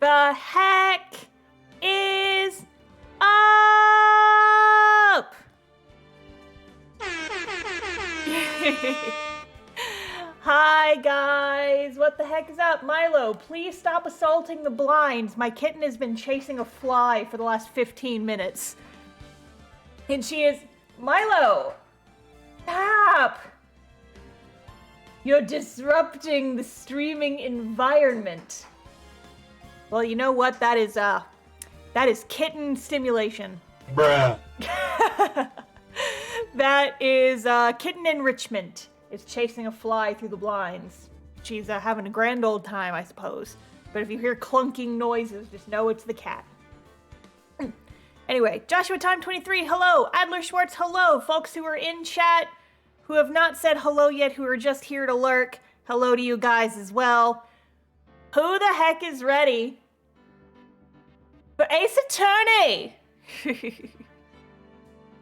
the heck is up? Hi guys, what the heck is up? Milo, please stop assaulting the blinds. My kitten has been chasing a fly for the last 15 minutes. And she is... Milo! Stop! You're disrupting the streaming environment. Well, you know what? That is kitten stimulation. Bruh. That is kitten enrichment. It's chasing a fly through the blinds. She's having a grand old time, I suppose. But if you hear clunking noises, just know it's the cat. Anyway, Joshua Time 23, hello. Adler Schwartz, hello. Folks who are in chat, who have not said hello yet, who are just here to lurk, hello to you guys as well. Who the heck is ready for Ace Attorney?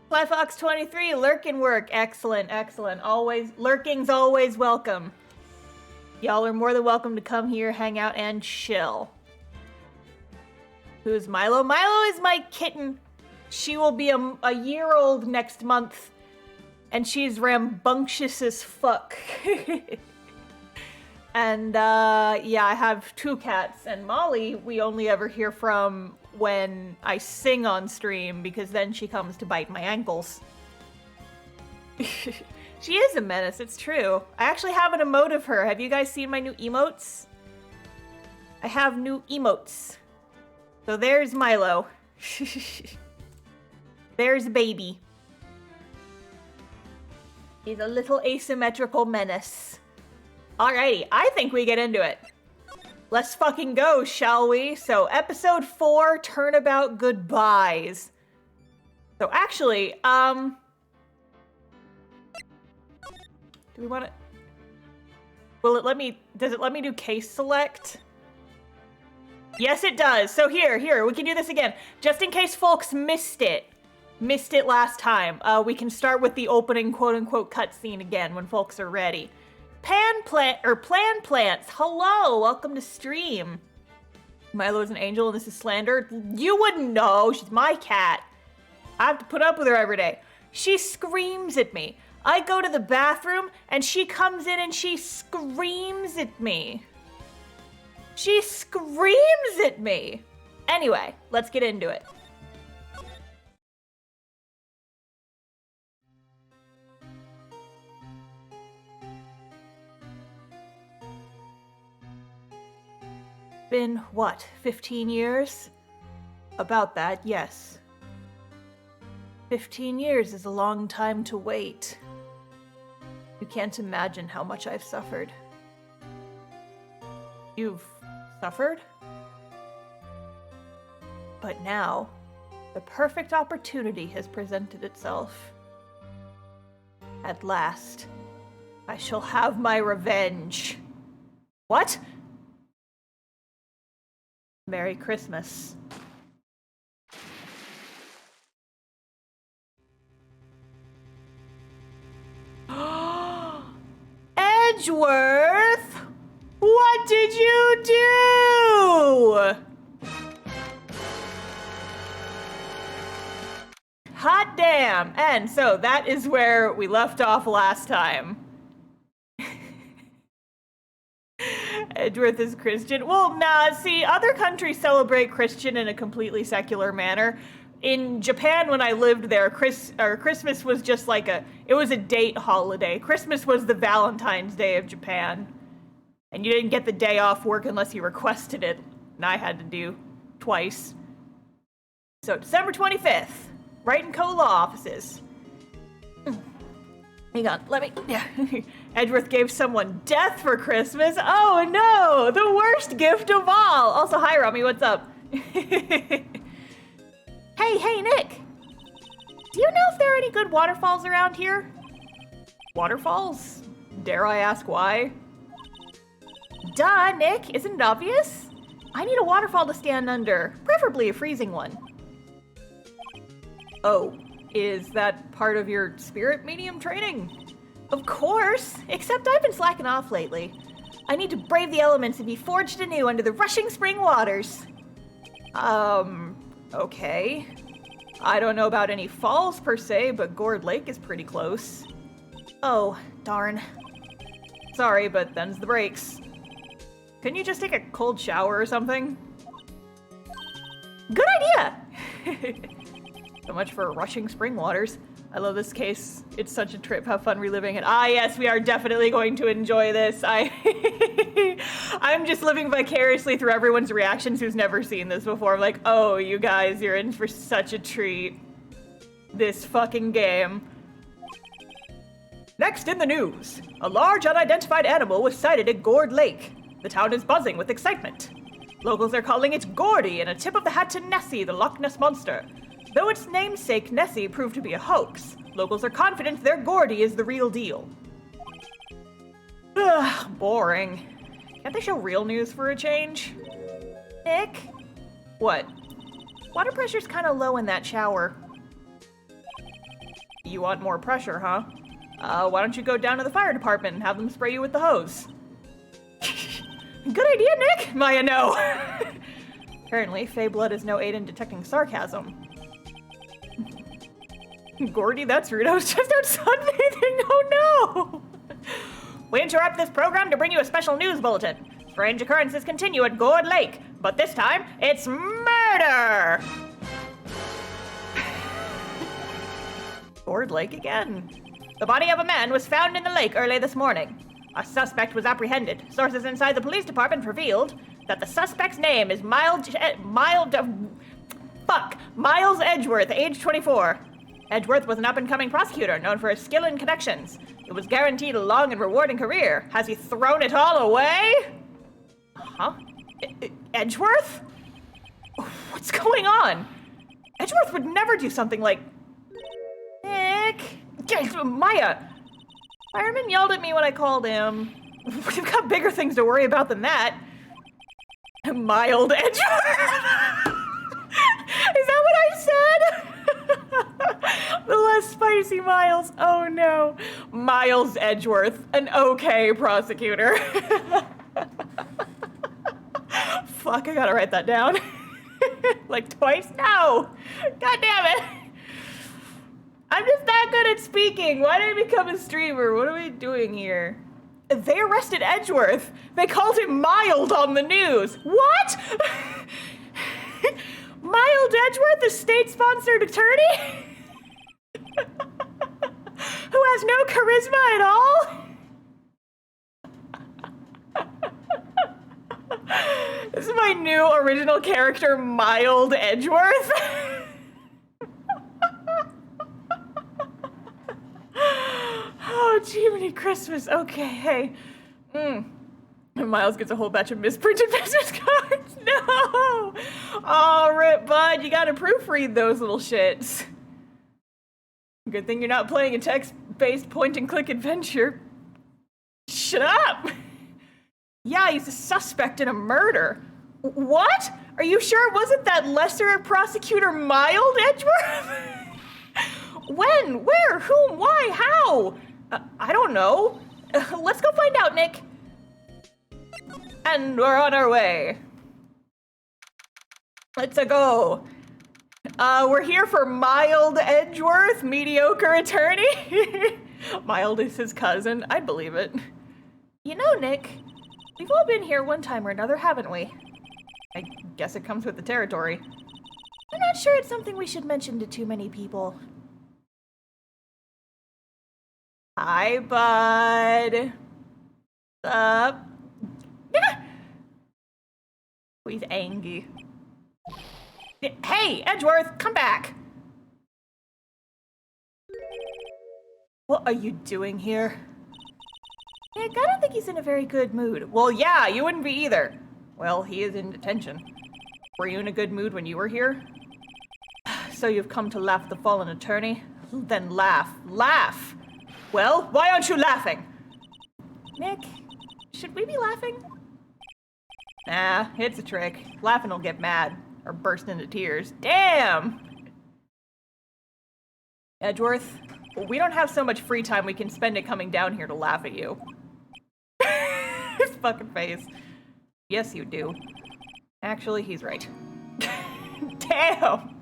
Fly Fox 23, lurkin' work. Excellent, excellent. Always, lurking's always welcome. Y'all are more than welcome to come here, hang out, and chill. Who's Milo? Milo is my kitten. She will be a year old next month, and she's rambunctious as fuck. And, yeah, I have 2 cats, and Molly we only ever hear from when I sing on stream, because then she comes to bite my ankles. She is a menace, it's true. I actually have an emote of her. Have you guys seen my new emotes? I have new emotes. So there's Milo. There's baby. He's a little asymmetrical menace. Alrighty, I think we get into it. Let's fucking go, shall we? So, episode 4, Turnabout Goodbyes. So, actually, do we want to... does it let me do case select? Yes, it does. So here, we can do this again. Just in case folks missed it last time, we can start with the opening quote-unquote cutscene again when folks are ready. Plan Plants, hello, welcome to stream. Milo's an angel and this is slander. You wouldn't know, she's my cat. I have to put up with her every day. She screams at me. I go to the bathroom and she comes in and she screams at me. She screams at me. Anyway, let's get into it. Been, what, 15 years? About that, yes. 15 years is a long time to wait. You can't imagine how much I've suffered. You've suffered? But now, the perfect opportunity has presented itself. At last, I shall have my revenge. What? Merry Christmas. Edgeworth! What did you do? Hot damn! And so that is where we left off last time. Edgeworth is Christian. Well, nah, see, other countries celebrate Christian in a completely secular manner. In Japan, when I lived there, Christmas was just like it was a date holiday. Christmas was the Valentine's Day of Japan. And you didn't get the day off work unless you requested it. And I had to do twice. So, December 25th, Wright & Co. Law Offices. Hang on, let me... Yeah. Edgeworth gave someone death for Christmas. Oh no, the worst gift of all. Also, hi Romy, what's up? Hey, Nick. Do you know if there are any good waterfalls around here? Waterfalls? Dare I ask why? Duh, Nick, isn't it obvious? I need a waterfall to stand under, preferably a freezing one. Oh, is that part of your spirit medium training? Of course, except I've been slacking off lately. I need to brave the elements and be forged anew under the rushing spring waters. Okay. I don't know about any falls per se, but Gourd Lake is pretty close. Oh, darn. Sorry, but them's the breaks. Couldn't you just take a cold shower or something? Good idea! So much for rushing spring waters. I love this case. It's such a trip. Have fun reliving it. Ah, yes, we are definitely going to enjoy this. I'm just living vicariously through everyone's reactions who's never seen this before. I'm like, oh, you guys, you're in for such a treat. This fucking game. Next in the news, a large unidentified animal was sighted at Gourd Lake. The town is buzzing with excitement. Locals are calling it Gordy and a tip of the hat to Nessie, the Loch Ness Monster. Though its namesake Nessie proved to be a hoax, locals are confident their Gordy is the real deal. Ugh, boring. Can't they show real news for a change? Nick? What? Water pressure's kind of low in that shower. You want more pressure, huh? Why don't you go down to the fire department and have them spray you with the hose? Good idea, Nick! Maya, no! Apparently, Fey blood is no aid in detecting sarcasm. Gordy, that's rude. I was just out sunbathing. Oh no! We interrupt this program to bring you a special news bulletin. Strange occurrences continue at Gourd Lake, but this time, it's murder! Gourd Lake again. The body of a man was found in the lake early this morning. A suspect was apprehended. Sources inside the police department revealed that the suspect's name is Miles Edgeworth, age 24. Edgeworth was an up-and-coming prosecutor known for his skill and connections. It was guaranteed a long and rewarding career. Has he thrown it all away? Huh? Edgeworth? What's going on? Edgeworth would never do something like... Nick? Maya! Fireman yelled at me when I called him. We've got bigger things to worry about than that. Mild Edgeworth? Is that what I said? The less spicy Miles. Oh no. Miles Edgeworth, an okay prosecutor. Fuck, I gotta write that down. Like twice? No! God damn it! I'm just not good at speaking. Why did I become a streamer? What are we doing here? They arrested Edgeworth. They called him mild on the news. What? Mild Edgeworth, a state-sponsored attorney? Who has no charisma at all? This is my new original character, Mild Edgeworth. Oh, Jiminy Christmas. Okay, hey. Miles gets a whole batch of misprinted business cards. No! Oh, rip, bud. You gotta proofread those little shits. Good thing you're not playing a text-based point-and-click adventure. Shut up! Yeah, he's a suspect in a murder. What? Are you sure it wasn't that lesser prosecutor Mild Edgeworth? When? Where? Whom? Why? How? I don't know. Let's go find out, Nick. And we're on our way. Let's go. We're here for Mild Edgeworth, mediocre attorney. Mild is his cousin. I'd believe it. You know, Nick, we've all been here one time or another, haven't we? I guess it comes with the territory. I'm not sure it's something we should mention to too many people. Hi, bud. What's up? Oh, he's angry. Hey, Edgeworth, come back. What are you doing here? Nick, I don't think he's in a very good mood. Well, yeah, you wouldn't be either. Well, he is in detention. Were you in a good mood when you were here? So you've come to laugh the fallen attorney? Then laugh. Laugh! Well, why aren't you laughing? Nick, should we be laughing? Nah, it's a trick. Laughing will get mad. Or burst into tears. Damn! Edgeworth, we don't have so much free time we can spend it coming down here to laugh at you. His fucking face. Yes, you do. Actually, he's right. Damn!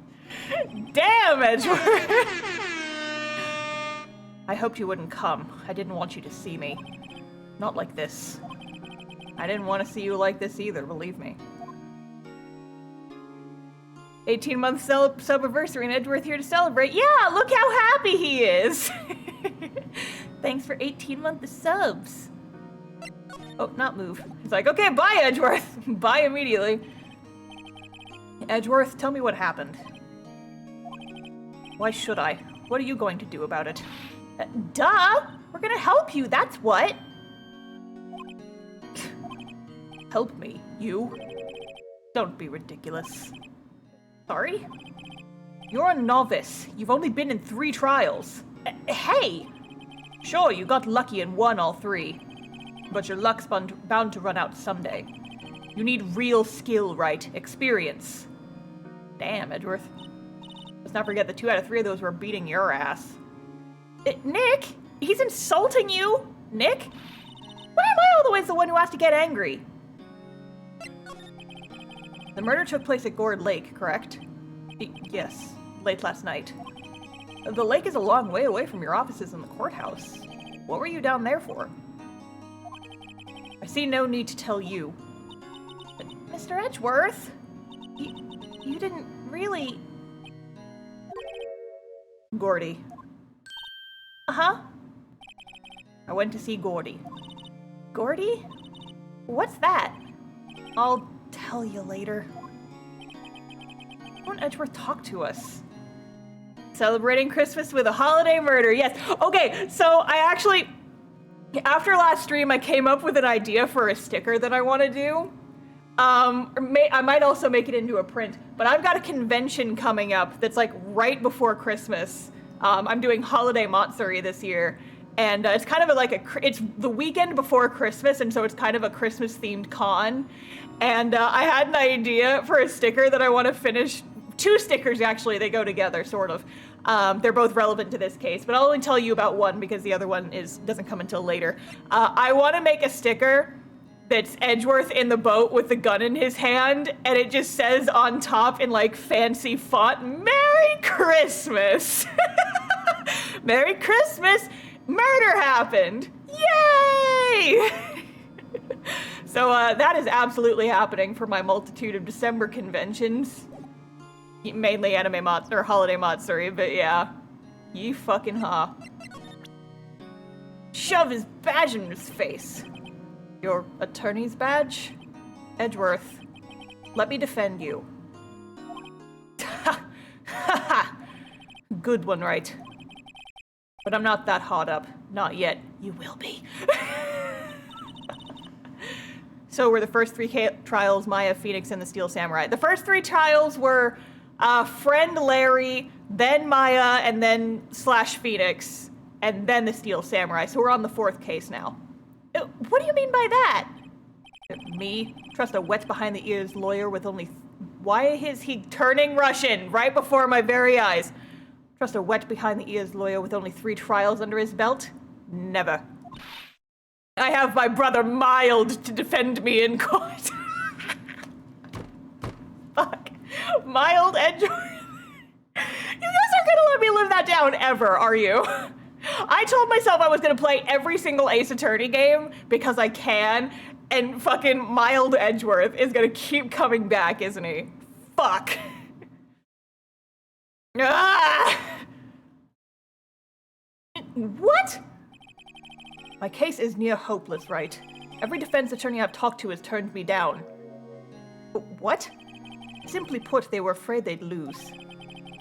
Damn, Edgeworth! I hoped you wouldn't come. I didn't want you to see me. Not like this. I didn't want to see you like this either, believe me. 18-month sub-anniversary and Edgeworth here to celebrate. Yeah, look how happy he is! Thanks for 18-month subs. Oh, not move. He's like, okay, bye, Edgeworth. Bye immediately. Edgeworth, tell me what happened. Why should I? What are you going to do about it? Duh! We're gonna help you, that's what! Help me, you? Don't be ridiculous. Sorry? You're a novice. You've only been in 3 trials. Hey! Sure, you got lucky and won all 3. But your luck's bound to run out someday. You need real skill, right? Experience. Damn, Edgeworth. Let's not forget the 2 out of 3 of those were beating your ass. Nick? He's insulting you? Nick? Why am I always the one who has to get angry? The murder took place at Gourd Lake, correct? Yes, late last night. The lake is a long way away from your offices in the courthouse. What were you down there for? I see no need to tell you. But Mr. Edgeworth, you didn't really... Gordy. Uh-huh. I went to see Gordy. Gordy? What's that? I'll tell you later. Why won't Edgeworth talk to us? Celebrating Christmas with a holiday murder, yes. Okay, so I actually, after last stream, I came up with an idea for a sticker that I want to do. I might also make it into a print, but I've got a convention coming up that's like right before Christmas. I'm doing Holiday Matsuri this year, and it's kind of it's the weekend before Christmas, and so it's kind of a Christmas-themed con. And I had an idea for a sticker that I want to finish. 2 stickers, actually, they go together, sort of. They're both relevant to this case, but I'll only tell you about one because the other one doesn't come until later. I want to make a sticker that's Edgeworth in the boat with the gun in his hand, and it just says on top in like fancy font, Merry Christmas! Merry Christmas! Murder happened! Yay! So that is absolutely happening for my multitude of December conventions. Mainly anime or holiday Matsuri, but yeah. Ye fucking ha. Shove his badge in his face. Your attorney's badge? Edgeworth, let me defend you. Ha ha! Good one, right? But I'm not that hot up. Not yet. You will be. So were the first 3 trials Maya, Phoenix, and the Steel Samurai. The first 3 trials were friend Larry, then Maya, and then / Phoenix, and then the Steel Samurai. So we're on the 4th case now. What do you mean by that? Me? Trust a wet behind the ears lawyer with only... Why is he turning Russian right before my very eyes? Trust a wet behind the ears lawyer with only 3 trials under his belt? Never. I have my brother Mild to defend me in court. Fuck. Mild Edgeworth. You guys aren't gonna let me live that down ever, are you? I told myself I was gonna play every single Ace Attorney game because I can, and fucking Mild Edgeworth is gonna keep coming back, isn't he? Fuck. Ah! What? My case is near hopeless, right? Every defense attorney I've talked to has turned me down. What? Simply put, they were afraid they'd lose.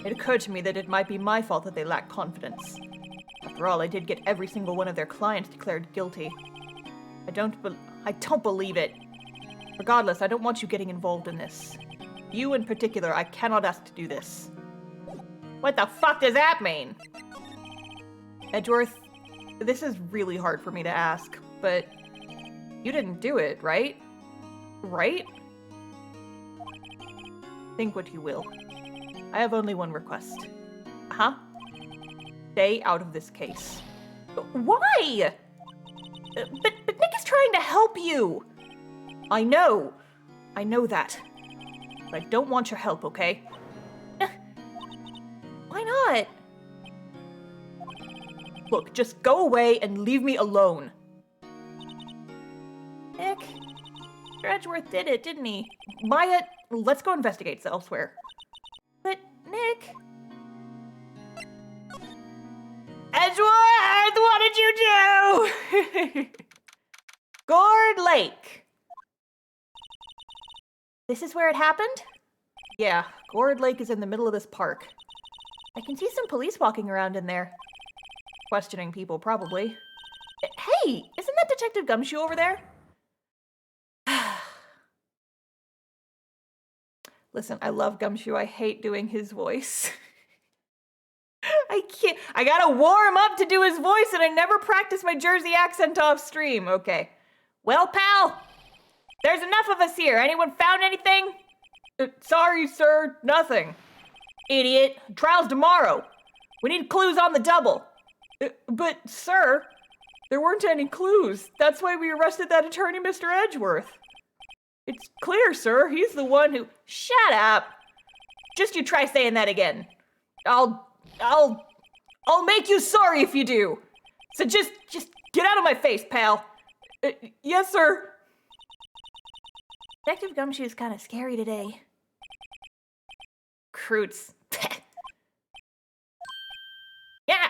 It occurred to me that it might be my fault that they lacked confidence. After all, I did get every single one of their clients declared guilty. I don't believe it. Regardless, I don't want you getting involved in this. You in particular, I cannot ask to do this. What the fuck does that mean? Edgeworth, this is really hard for me to ask, but you didn't do it, right? Right? Think what you will. I have only one request. Huh? Stay out of this case. Why? But Nick is trying to help you. I know that. But I don't want your help, okay? Why not? Look, just go away and leave me alone. Nick, Mr. Edgeworth did it, didn't he? Maya, let's go investigate elsewhere. But, Nick... Edgeworth, what did you do? Gourd Lake. This is where it happened? Yeah, Gourd Lake is in the middle of this park. I can see some police walking around in there. Questioning people, probably. Hey, isn't that Detective Gumshoe over there? Listen, I love Gumshoe. I hate doing his voice. I can't. I gotta warm up to do his voice, and I never practice my Jersey accent off stream. Okay. Well, pal, there's enough of us here. Anyone found anything? Sorry, sir. Nothing. Idiot. Trial's tomorrow. We need clues on the double. But, sir, there weren't any clues. That's why we arrested that attorney, Mr. Edgeworth. It's clear, sir. He's the one who... Shut up. Just you try saying that again. I'll make you sorry if you do. So just get out of my face, pal. Yes, sir. Detective Gumshoe's kind of scary today. Croots. Yeah.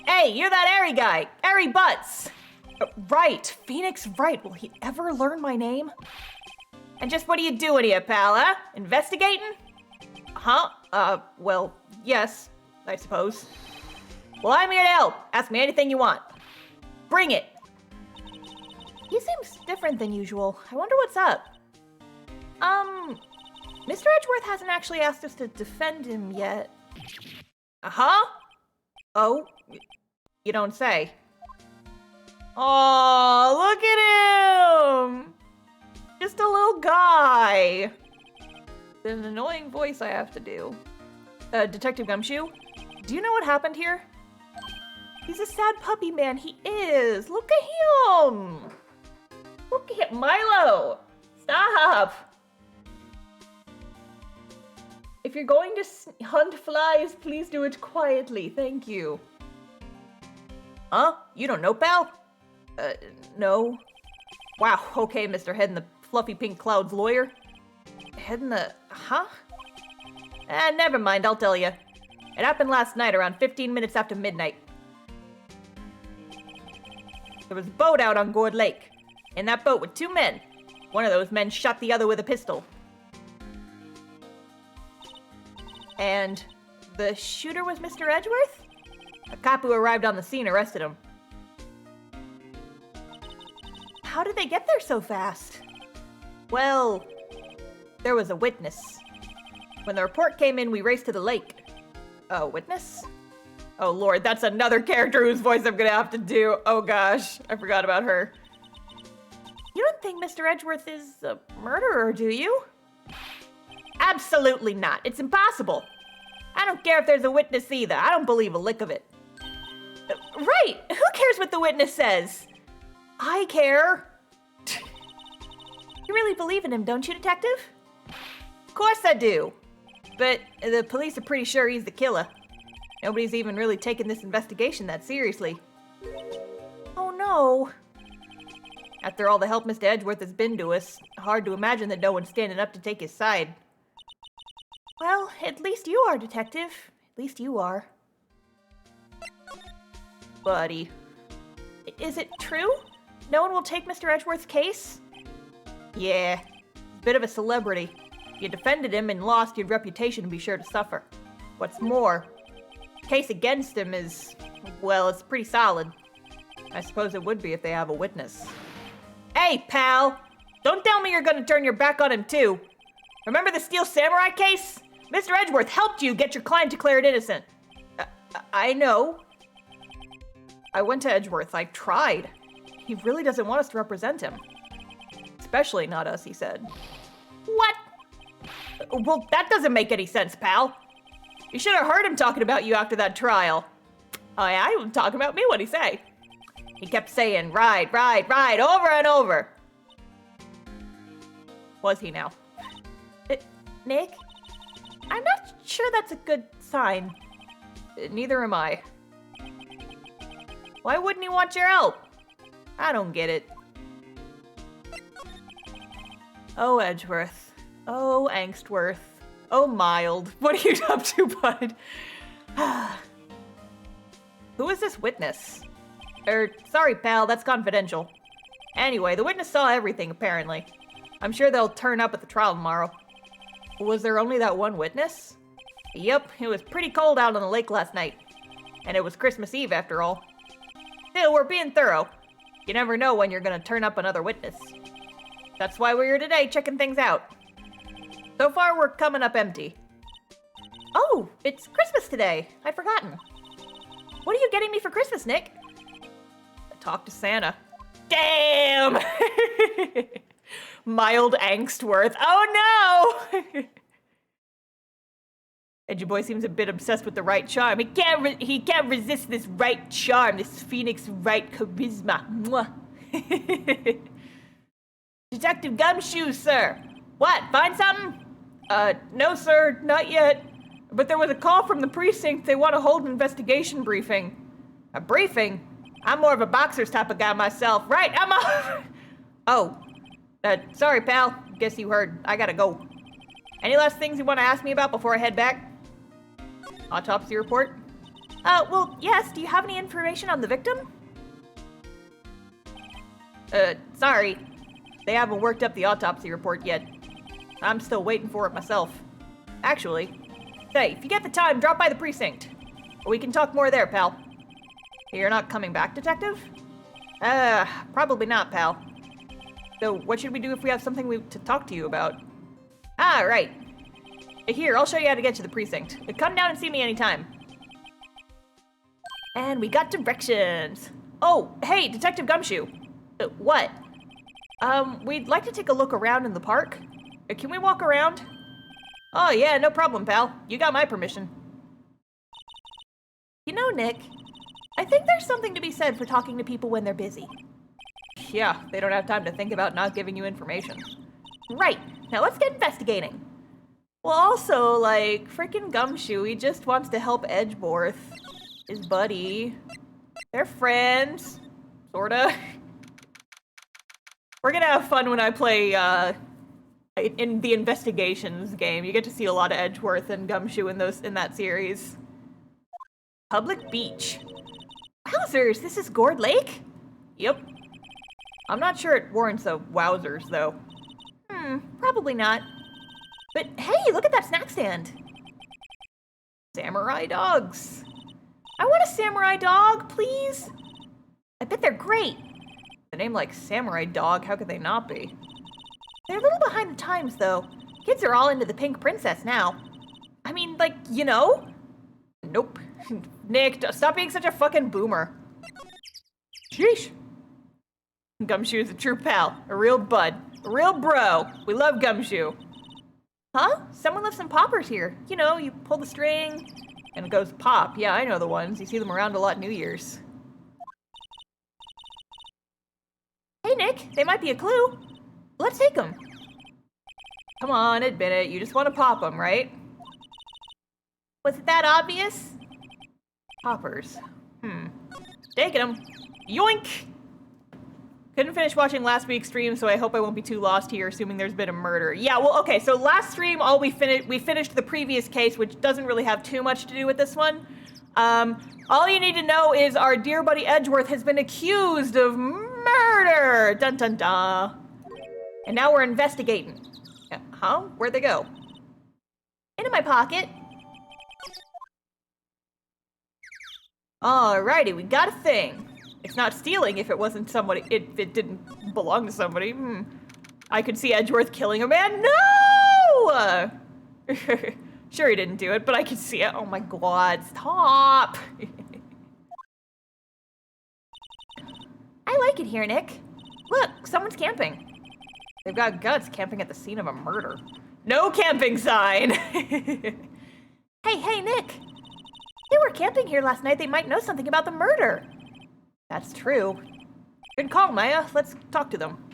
Hey, you're that Airy guy. Airy Butts. Right. Phoenix Wright. Will he ever learn my name? And just what are you doing here, pal, huh? Investigating? Huh? Well, yes, I suppose. Well, I'm here to help. Ask me anything you want. Bring it. He seems different than usual. I wonder what's up. Mr. Edgeworth hasn't actually asked us to defend him yet. Uh-huh? Oh, you don't say. Oh, look at him! Just a little guy. An annoying voice I have to do. Detective Gumshoe, do you know what happened here? He's a sad puppy man, he is. Look at him. Look at Milo. Stop. If you're going to hunt flies, please do it quietly. Thank you. Huh? You don't know, pal? No. Wow, okay, Mr. Head in the Fluffy Pink Clouds lawyer. Head in the... Huh? Never mind, I'll tell you. It happened last night around 15 minutes after midnight. There was a boat out on Gourd Lake. In that boat were two men. One of those men shot the other with a pistol. And the shooter was Mr. Edgeworth? A cop who arrived on the scene arrested him. How did they get there so fast? Well, there was a witness. When the report came in, we raced to the lake. A witness? Oh lord, that's another character whose voice I'm gonna have to do. Oh gosh, I forgot about her. You don't think Mr. Edgeworth is a murderer, do you? Absolutely not. It's impossible. I don't care if there's a witness either. I don't believe a lick of it. Right! Who cares what the witness says? I care. You really believe in him, don't you, Detective? Of course I do. But the police are pretty sure he's the killer. Nobody's even really taken this investigation that seriously. Oh no. After all the help Mr. Edgeworth has been to us, hard to imagine that no one's standing up to take his side. Well, at least you are, Detective. At least you are. Buddy. Is it true? No one will take Mr. Edgeworth's case? Yeah. He's a bit of a celebrity. If you defended him and lost, your reputation would be sure to suffer. What's more, the case against him is, well, it's pretty solid. I suppose it would be if they have a witness. Hey, pal! Don't tell me you're gonna turn your back on him, too. Remember the Steel Samurai case? Mr. Edgeworth helped you get your client declared innocent. I know. I went to Edgeworth. I tried. He really doesn't want us to represent him. Especially not us, he said. What? Well, that doesn't make any sense, pal. You should have heard him talking about you after that trial. Oh yeah, he was talking about me, what'd he say? He kept saying, ride, ride, ride, over and over. Was he now? Nick? I'm not sure that's a good sign. Neither am I. Why wouldn't he want your help? I don't get it. Oh, Edgeworth. Oh, Angstworth. Oh, Mild. What are you up to, bud? Who is this witness? Sorry, pal, that's confidential. Anyway, the witness saw everything, apparently. I'm sure they'll turn up at the trial tomorrow. Was there only that one witness? Yep, it was pretty cold out on the lake last night. And it was Christmas Eve, after all. Still, we're being thorough. You never know when you're gonna turn up another witness. That's why we're here today, checking things out. So far, we're coming up empty. Oh, it's Christmas today. I'd forgotten. What are you getting me for Christmas, Nick? Talk to Santa. Damn! Mild Angstworth. Oh no! Edgy boy seems a bit obsessed with the right charm. He can't resist this right charm, this Phoenix right charisma. Mwah. Detective Gumshoe, sir. What, find something? No sir, not yet. But there was a call from the precinct. They want to hold an investigation briefing. A briefing? I'm more of a boxers type of guy myself. Right, I'm a... Oh. Sorry, pal. Guess you heard. I gotta go. Any last things you want to ask me about before I head back? Autopsy report? Well, yes. Do you have any information on the victim? Sorry. They haven't worked up the autopsy report yet. I'm still waiting for it myself. Actually, say, if you get the time, drop by the precinct. We can talk more there, pal. You're not coming back, detective? Probably not, pal. So, what should we do if we have something to talk to you about? Ah, right. Here, I'll show you how to get to the precinct. Come down and see me anytime. And we got directions. Oh, hey, Detective Gumshoe. What? We'd like to take a look around in the park. Can we walk around? Oh, yeah, no problem, pal. You got my permission. You know, Nick, I think there's something to be said for talking to people when they're busy. Yeah, they don't have time to think about not giving you information. Right. Now let's get investigating. Well, also, like, freaking Gumshoe, he just wants to help Edgeworth. His buddy. They're friends. Sorta. We're gonna have fun when I play, in the investigations game. You get to see a lot of Edgeworth and Gumshoe in that series. Public beach. Wowzers, this is Gourd Lake? Yep. I'm not sure it warrants a wowzers, though. Probably not. But hey, look at that snack stand. Samurai dogs. I want a samurai dog, please. I bet they're great. A name like Samurai Dog, how could they not be? They're a little behind the times, though. Kids are all into the pink princess now. I mean, like, you know? Nope. Nick, stop being such a fucking boomer. Sheesh. Gumshoe's a true pal, a real bud, a real bro. We love Gumshoe. Huh? Someone left some poppers here. You know, you pull the string, and it goes pop. Yeah, I know the ones. You see them around a lot New Year's. Hey, Nick, they might be a clue. Let's take them. Come on, admit it. You just want to pop them, right? Was it that obvious? Poppers. Taking them. Yoink! Couldn't finish watching last week's stream, so I hope I won't be too lost here, assuming there's been a murder. Yeah, well, okay, so last stream, we finished the previous case, which doesn't really have too much to do with this one. All you need to know is our dear buddy Edgeworth has been accused of murder! Dun dun dun. And now we're investigating. Huh? Where'd they go? Into my pocket. Alrighty, we got a thing. It's not stealing if it wasn't somebody, if it didn't belong to somebody. I could see Edgeworth killing a man. No! Sure he didn't do it, but I could see it. Oh my god, stop! I like it here, Nick. Look, someone's camping. They've got guts camping at the scene of a murder. No camping sign! Hey, Nick. They were camping here last night. They might know something about the murder. That's true. Good call, Maya. Let's talk to them.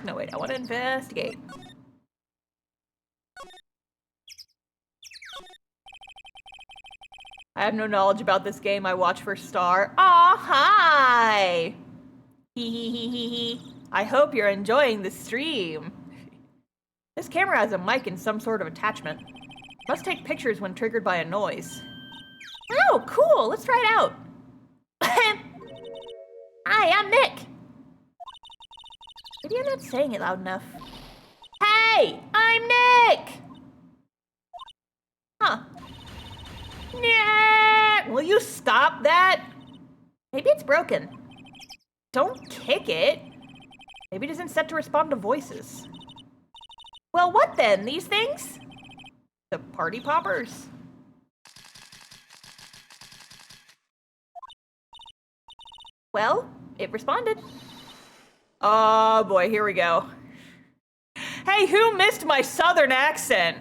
No, wait. I want to investigate. I have no knowledge about this game. I watch for Star. Aw, hi! Hee hee hee hee hee. I hope you're enjoying the stream. This camera has a mic and some sort of attachment. Must take pictures when triggered by a noise. Oh, cool! Let's try it out. Hi, I'm Nick. Maybe I'm not saying it loud enough. Hey, I'm Nick! Huh. Nah, will you stop that? Maybe it's broken. Don't kick it. Maybe it isn't set to respond to voices. Well, what then? These things? The party poppers? Well, it responded. Oh boy, here we go. Hey, who missed my southern accent?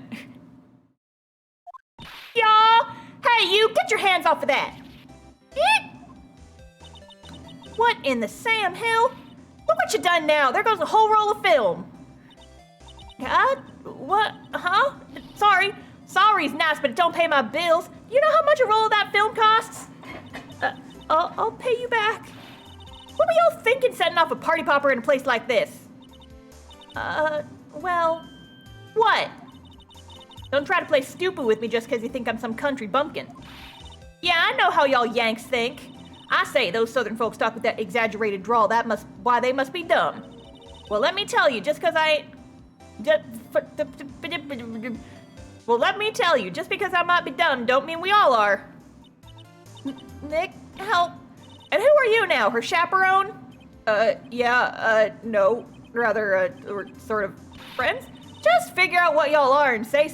Y'all! Hey, you, get your hands off of that! What in the Sam Hill? Look what you done now! There goes a whole roll of film! What? Huh? Sorry's nice, but it don't pay my bills. You know how much a roll of that film costs? I'll pay you back. What were y'all thinking setting off a party popper in a place like this? Well, what? Don't try to play stupid with me just because you think I'm some country bumpkin. Yeah, I know how y'all Yanks think. I say those southern folks talk with that exaggerated drawl, why they must be dumb. Well, let me tell you, just because I might be dumb don't mean we all are. Nick, help. And who are you now, her chaperone? No, rather, we're sort of friends. Just figure out what y'all are and say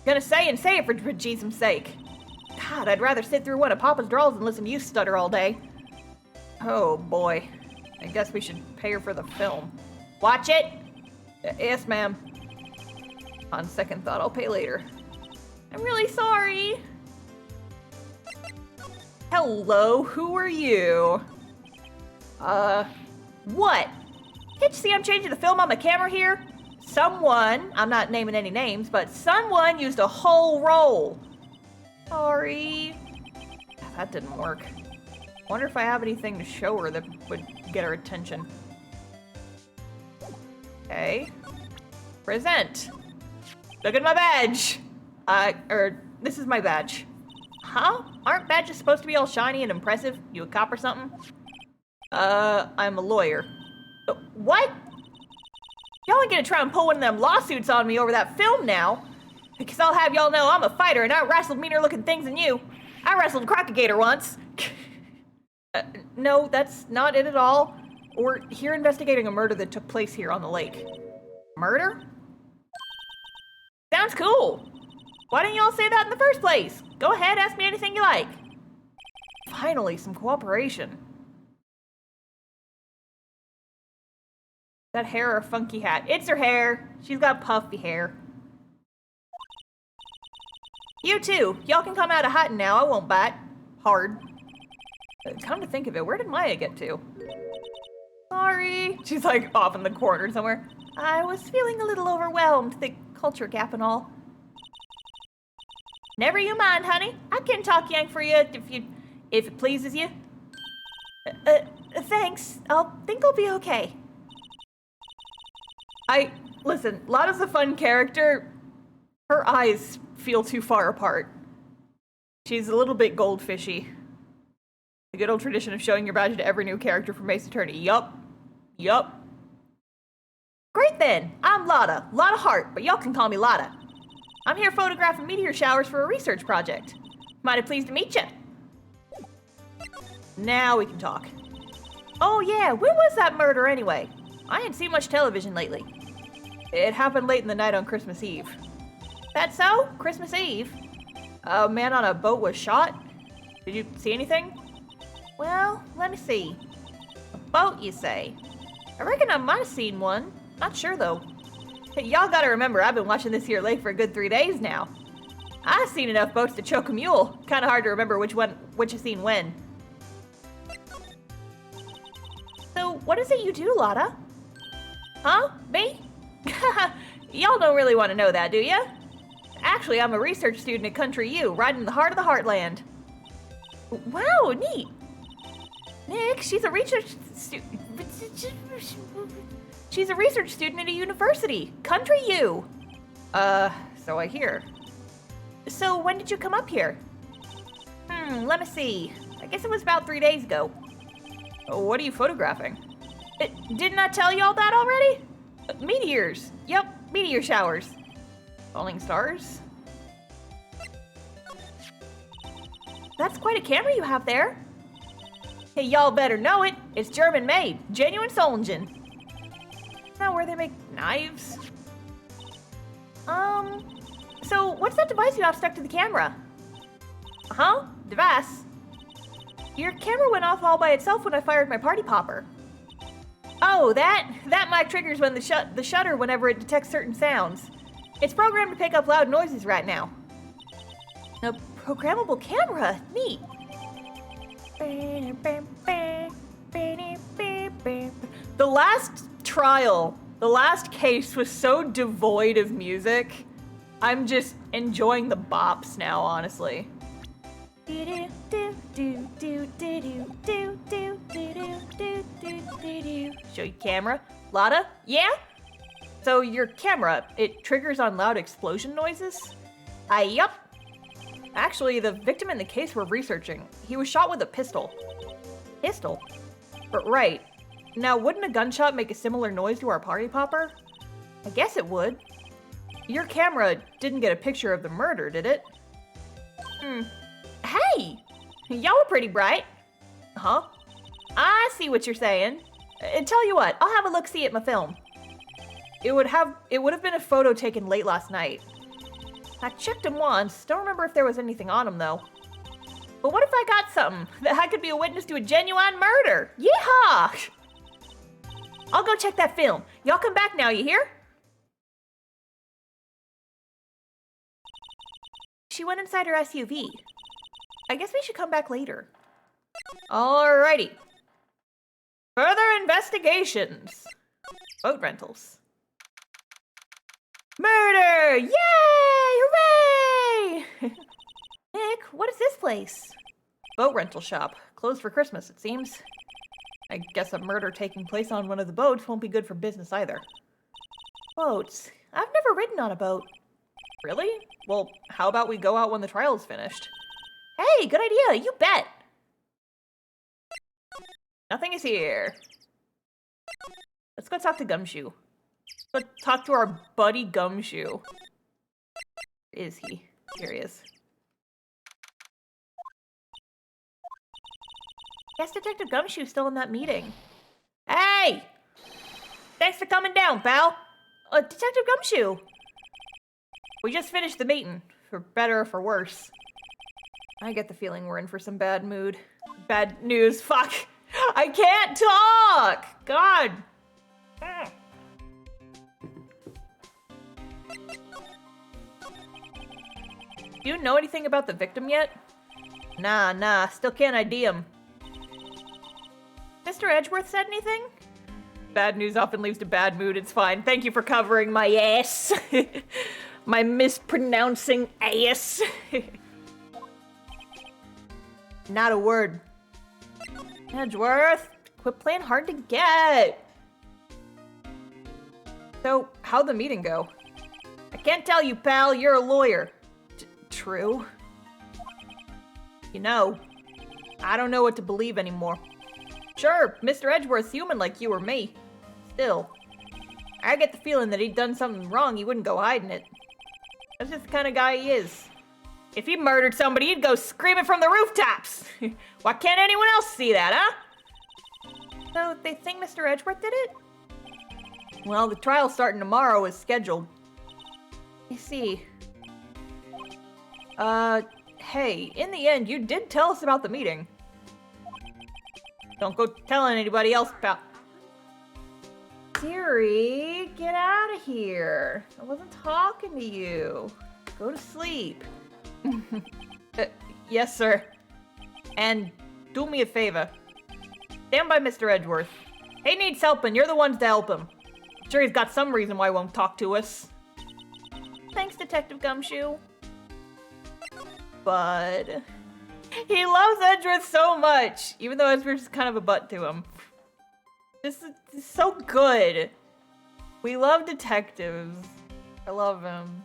it for Jesus' sake. God, I'd rather sit through one of Papa's drawls than listen to you stutter all day. Oh boy, I guess we should pay her for the film. Watch it? Yes, ma'am. On second thought, I'll pay later. I'm really sorry. Hello, who are you? What? Can't you see I'm changing the film on my camera here? Someone, I'm not naming any names, but someone used a whole roll. Sorry. That didn't work. Wonder if I have anything to show her that would get her attention. Okay. Present. Look at my badge. This is my badge. Huh? Aren't badges supposed to be all shiny and impressive? You a cop or something? I'm a lawyer. What? Y'all ain't gonna try and pull one of them lawsuits on me over that film now. Because I'll have y'all know I'm a fighter and I wrestled meaner looking things than you. I wrestled a crocagator once. No, that's not it at all. We're here investigating a murder that took place here on the lake. Murder? Sounds cool. Why didn't y'all say that in the first place? Go ahead, ask me anything you like. Finally, some cooperation. That hair or a funky hat? It's her hair. She's got puffy hair. You too. Y'all can come out of hiding now. I won't bite. Hard. Come to think of it, where did Maya get to? Sorry. She's like off in the corner somewhere. I was feeling a little overwhelmed, the culture gap and all. Never you mind, honey. I can talk Yank for you if it pleases you. Thanks. Think I'll be okay. Listen, Lotta's a fun character. Her eyes feel too far apart. She's a little bit goldfishy. The good old tradition of showing your badge to every new character from Ace Attorney. Yup. Great then. I'm Lotta. Lotta Hart, but y'all can call me Lotta. I'm here photographing meteor showers for a research project. Mighty pleased to meet ya. Now we can talk. Oh yeah, when was that murder anyway? I ain't seen much television lately. It happened late in the night on Christmas Eve. That so? Christmas Eve? A man on a boat was shot? Did you see anything? Well, let me see. A boat, you say? I reckon I might have seen one. Not sure, though. Hey, y'all gotta remember, I've been watching this here lake for a good 3 days now. I've seen enough boats to choke a mule. Kind of hard to remember which is seen when. So, what is it you do, Lotta? Huh? Me? Y'all don't really want to know that, do ya? Actually, I'm a research student at Country U, right in the heart of the heartland. Wow, neat. Nick, she's a research student at a university, Country U. So I hear. So when did you come up here? Let me see. I guess it was about 3 days ago. What are you photographing? Didn't I tell you all that already? Meteors. Yep, meteor showers. Falling stars. That's quite a camera you have there. Hey, y'all better know it. It's German made. Genuine Solingen. Now where they make knives? So what's that device you have stuck to the camera? Huh? Device? Your camera went off all by itself when I fired my party popper. Oh, that mic triggers when the shutter whenever it detects certain sounds. It's programmed to pick up loud noises right now. A programmable camera, neat. The last trial, the last case was so devoid of music. I'm just enjoying the bops now, honestly. Show you camera. Lotta? Yeah? So your camera, it triggers on loud explosion noises? Yup. Actually, the victim in the case we're researching, he was shot with a pistol. Pistol? But right. Now, wouldn't a gunshot make a similar noise to our party popper? I guess it would. Your camera didn't get a picture of the murder, did it? Hey! Y'all were pretty bright. Huh? I see what you're saying. Tell you what, I'll have a look-see at my film. It would have been a photo taken late last night. I checked him once, don't remember if there was anything on him though. But what if I got something that I could be a witness to a genuine murder? Yeehaw! I'll go check that film. Y'all come back now, you hear? She went inside her SUV. I guess we should come back later. Alrighty. Further investigations. Boat rentals. Murder! Yay! Hooray! Nick, what is this place? Boat rental shop. Closed for Christmas, it seems. I guess a murder taking place on one of the boats won't be good for business either. Boats. I've never ridden on a boat. Really? Well, how about we go out when the trial's finished? Hey, good idea, you bet! Nothing is here. Let's go talk to Gumshoe. Let's talk to our buddy Gumshoe. Where is he? Here he is. Guess Detective Gumshoe's still in that meeting. Hey! Thanks for coming down, pal. Detective Gumshoe. We just finished the meeting, for better or for worse. I get the feeling we're in for some bad mood. Bad news, fuck! I can't talk! God! Do you know anything about the victim yet? Nah, still can't ID him. Mr. Edgeworth said anything? Bad news often leaves a bad mood, it's fine. Thank you for covering my ass. My mispronouncing ass. Not a word. Edgeworth, quit playing hard to get. So, how'd the meeting go? I can't tell you, pal, you're a lawyer. True. You know, I don't know what to believe anymore. Sure, Mr. Edgeworth's human like you or me. Still, I get the feeling that he'd done something wrong, he wouldn't go hiding it. That's just the kind of guy he is. If he murdered somebody, he'd go screaming from the rooftops. Why can't anyone else see that, huh? So, they think Mr. Edgeworth did it? Well, the trial starting tomorrow is scheduled. I see. Hey, in the end, you did tell us about the meeting. Don't go telling anybody else, pal. Siri, get out of here. I wasn't talking to you. Go to sleep. Yes, sir. And do me a favor. Stand by Mr. Edgeworth. He needs help, and you're the ones to help him. I'm sure he's got some reason why he won't talk to us. Thanks, Detective Gumshoe. Bud. He loves Edgeworth so much, even though Edgeworth's kind of a butt to him. This is so good. We love detectives. I love him.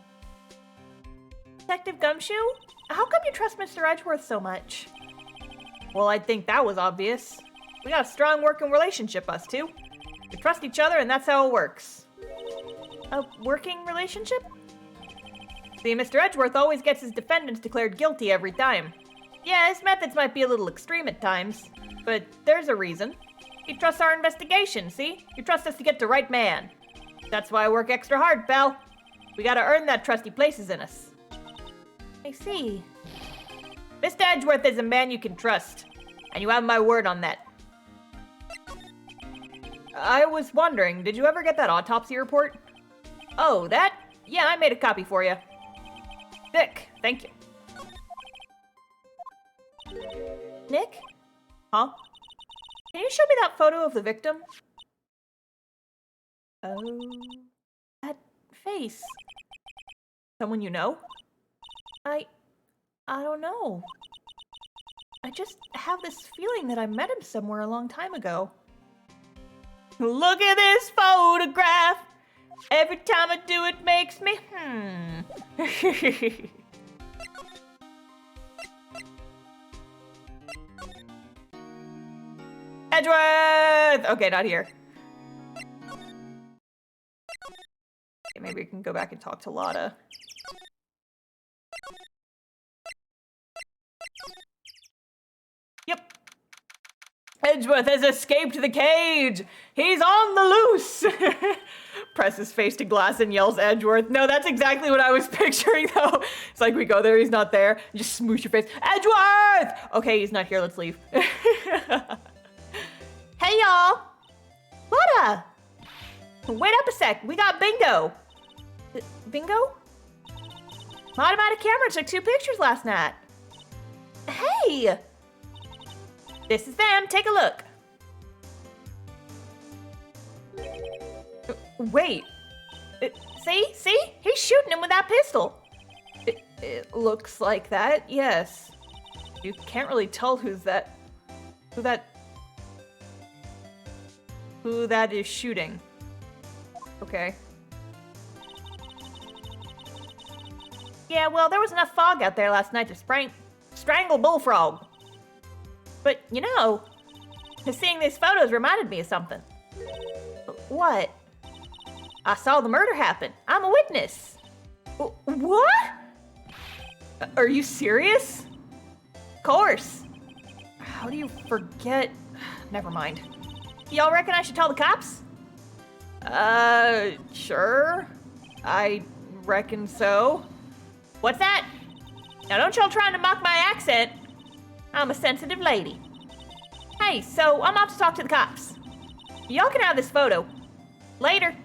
Detective Gumshoe? How come you trust Mr. Edgeworth so much? Well, I think that was obvious. We got a strong working relationship, us two. We trust each other, and that's how it works. A working relationship? See, Mr. Edgeworth always gets his defendants declared guilty every time. Yeah, his methods might be a little extreme at times, but there's a reason. He trusts our investigation, see? You trust us to get the right man. That's why I work extra hard, pal. We gotta earn that trust he places in us. I see. Mr. Edgeworth is a man you can trust, and you have my word on that. I was wondering, did you ever get that autopsy report? Oh, that? Yeah, I made a copy for you. Sick, thank you. Nick? Huh? Can you show me that photo of the victim? Oh, that face. Someone you know? I don't know. I just have this feeling that I met him somewhere a long time ago. Look at this photograph. Every time I do it makes me, Edgeworth! Okay, not here. Okay, maybe we can go back and talk to Lotta. Yep. Edgeworth has escaped the cage! He's on the loose! Press his face to glass and yells Edgeworth. No, that's exactly what I was picturing, though. It's like we go there, he's not there. You just smoosh your face. Edgeworth! Okay, he's not here, let's leave. Hey, y'all! Lotta! Wait up a sec, we got bingo! Bingo? Automatic camera took 2 pictures last night. Hey! This is them, take a look. Wait. See? He's shooting him with that pistol. It looks like that, yes. You can't really tell who that is shooting. Okay. Yeah, well, there was enough fog out there last night to strangle Bullfrog. But, you know, seeing these photos reminded me of something. What? I saw the murder happen. I'm a witness. What? Are you serious? Of course. How do you forget? Never mind. Y'all reckon I should tell the cops? Sure. I reckon so. What's that? Now don't y'all trying to mock my accent. I'm a sensitive lady. Hey, so I'm off to talk to the cops. Y'all can have this photo. Later.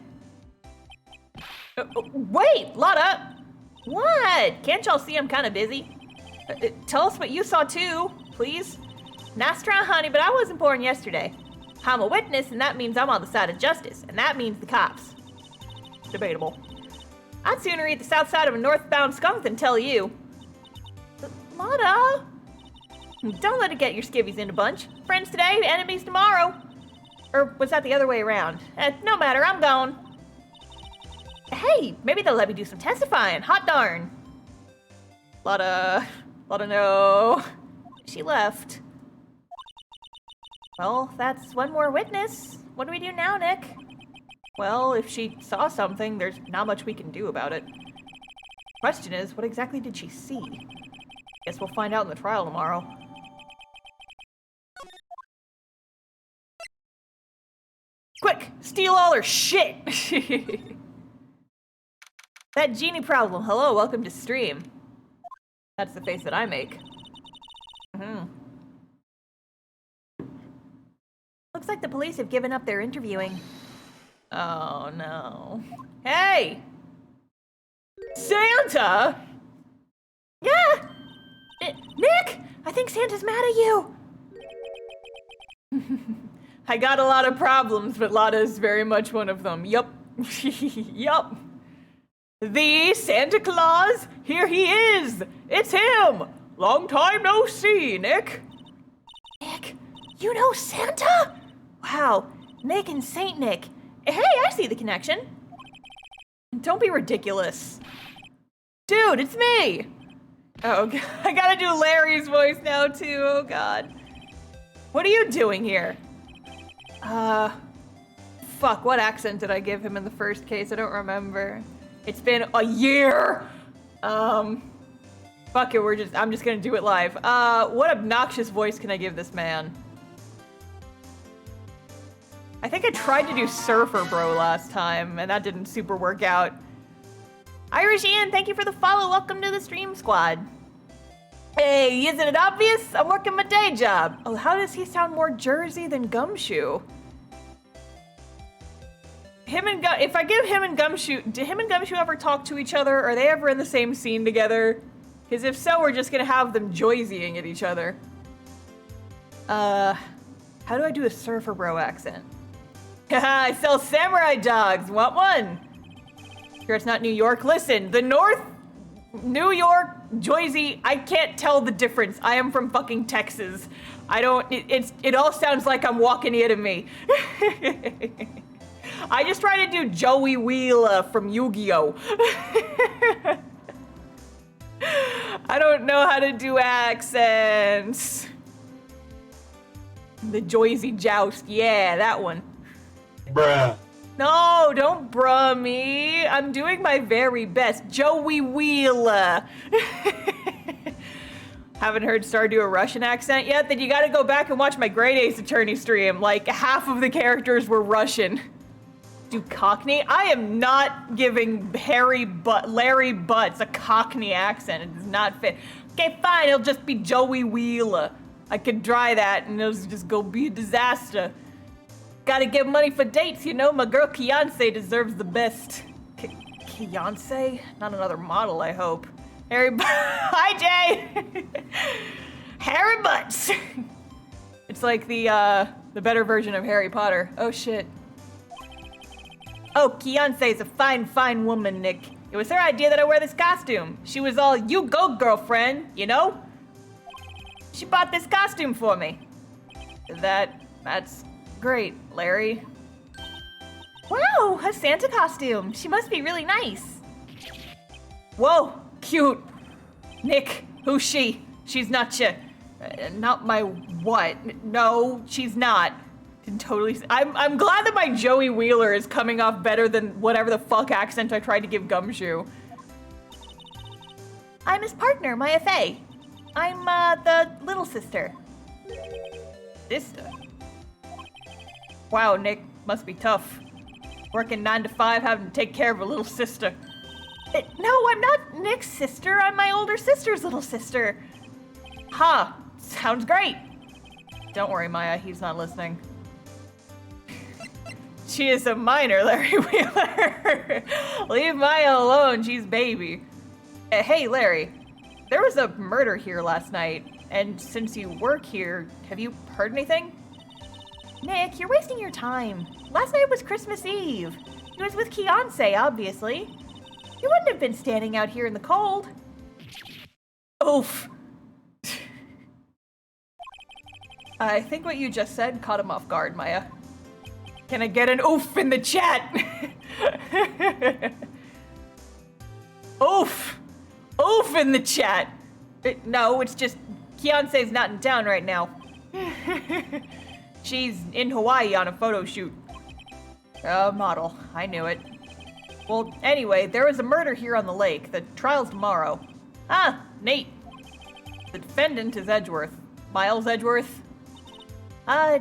Wait, Lotta. What? Can't y'all see I'm kind of busy? Tell us what you saw too, please. Nice try, honey, but I wasn't born yesterday. I'm a witness, and that means I'm on the side of justice, and that means the cops. Debatable. I'd sooner eat the south side of a northbound skunk than tell you. Lotta! Don't let it get your skivvies in a bunch. Friends today, enemies tomorrow. Or was that the other way around? No matter, I'm gone. Hey, maybe they'll let me do some testifying. Hot darn. Lotta, no. She left. Well, that's one more witness. What do we do now, Nick? Well, if she saw something, there's not much we can do about it. Question is, what exactly did she see? Guess we'll find out in the trial tomorrow. Quick! Steal all her shit! That genie problem. Hello, welcome to stream. That's the face that I make. Looks like the police have given up their interviewing. Oh no. Hey! Santa! Yeah! Nick! I think Santa's mad at you! I got a lot of problems, but Lotta's very much one of them. Yup. Yup. The Santa Claus, here he is! It's him! Long time no see, Nick. Nick, you know Santa? Wow, Nick and Saint Nick. Hey, I see the connection. Don't be ridiculous. Dude, it's me! Oh, I gotta do Larry's voice now too, oh god. What are you doing here? Fuck, what accent did I give him in the first case? I don't remember. It's been a year! Fuck it, I'm just gonna do it live. What obnoxious voice can I give this man? I think I tried to do Surfer Bro last time, and that didn't super work out. Irish Ian, thank you for the follow. Welcome to the stream squad. Hey, isn't it obvious? I'm working my day job. Oh, how does he sound more Jersey than Gumshoe? If I give him and Gumshoe, do him and Gumshoe ever talk to each other? Are they ever in the same scene together? Because if so, we're just gonna have them joysying at each other. How do I do a Surfer Bro accent? Haha, I sell samurai dogs. Want one? Sure, it's not New York. Listen, the North, New York, Jersey, I can't tell the difference. I am from fucking Texas. It all sounds like I'm walking into me. I just try to do Joey Wheeler from Yu-Gi-Oh! I don't know how to do accents. The Joyzy Joust, yeah, that one. Bruh. No, don't bruh me. I'm doing my very best. Joey Wheeler. Haven't heard Star do a Russian accent yet? Then you gotta go back and watch my Great Ace Attorney stream. Like, half of the characters were Russian. Do Cockney? I am not giving Larry Butts a Cockney accent. It does not fit. Okay, fine, it'll just be Joey Wheeler. I could try that and it'll just go be a disaster. Gotta give money for dates, you know? My girl Beyonce deserves the best. Beyonce? Not another model, I hope. Hi, Jay! Harry Butts! It's like the better version of Harry Potter. Oh, shit. Oh, Beyonce's a fine, fine woman, Nick. It was her idea that I wear this costume. She was all, you go, girlfriend, you know? She bought this costume for me. That's great, Larry. Wow, a Santa costume. She must be really nice. Whoa, cute. Nick, who's she? She's not not my what? No, she's not. Totally. I'm glad that my Joey Wheeler is coming off better than whatever the fuck accent I tried to give Gumshoe. I'm his partner, my FA. I'm the little sister. Sister? Wow, Nick, must be tough. Working 9 to 5, having to take care of a little sister. No, I'm not Nick's sister. I'm my older sister's little sister. Huh, sounds great. Don't worry, Maya, he's not listening. She is a minor, Larry Wheeler. Leave Maya alone, she's baby. Hey, Larry, there was a murder here last night, and since you work here, have you heard anything? Nick, you're wasting your time. Last night was Christmas Eve. He was with Beyonce, obviously. You wouldn't have been standing out here in the cold. Oof. I think what you just said caught him off guard, Maya. Can I get an oof in the chat? Oof! Oof in the chat! No, it's just Beyonce's not in town right now. She's in Hawaii on a photo shoot. Model. I knew it. Well, anyway, there was a murder here on the lake. The trial's tomorrow. Ah, Nate. The defendant is Edgeworth. Miles Edgeworth.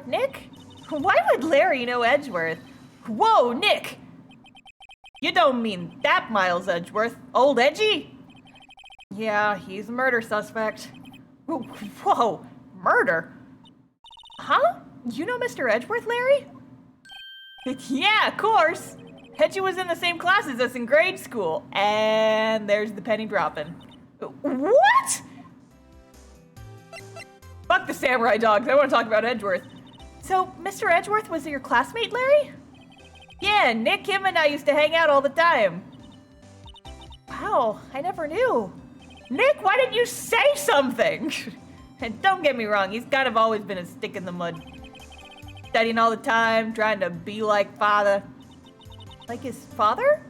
Nick? Why would Larry know Edgeworth? Whoa, Nick! You don't mean that Miles Edgeworth, old Edgy? Yeah, he's a murder suspect. Whoa, murder? Huh? You know Mr. Edgeworth, Larry? Yeah, of course. Edgy was in the same class as us in grade school. And there's the penny dropping. What? the samurai dogs. I want to talk about Edgeworth. So, Mr. Edgeworth was your classmate, Larry? Yeah, Nick, him, and I used to hang out all the time. Wow, I never knew. Nick, why didn't you say something? And don't get me wrong, he's kind of always been a stick in the mud. Studying all the time, trying to be like father. Like his father?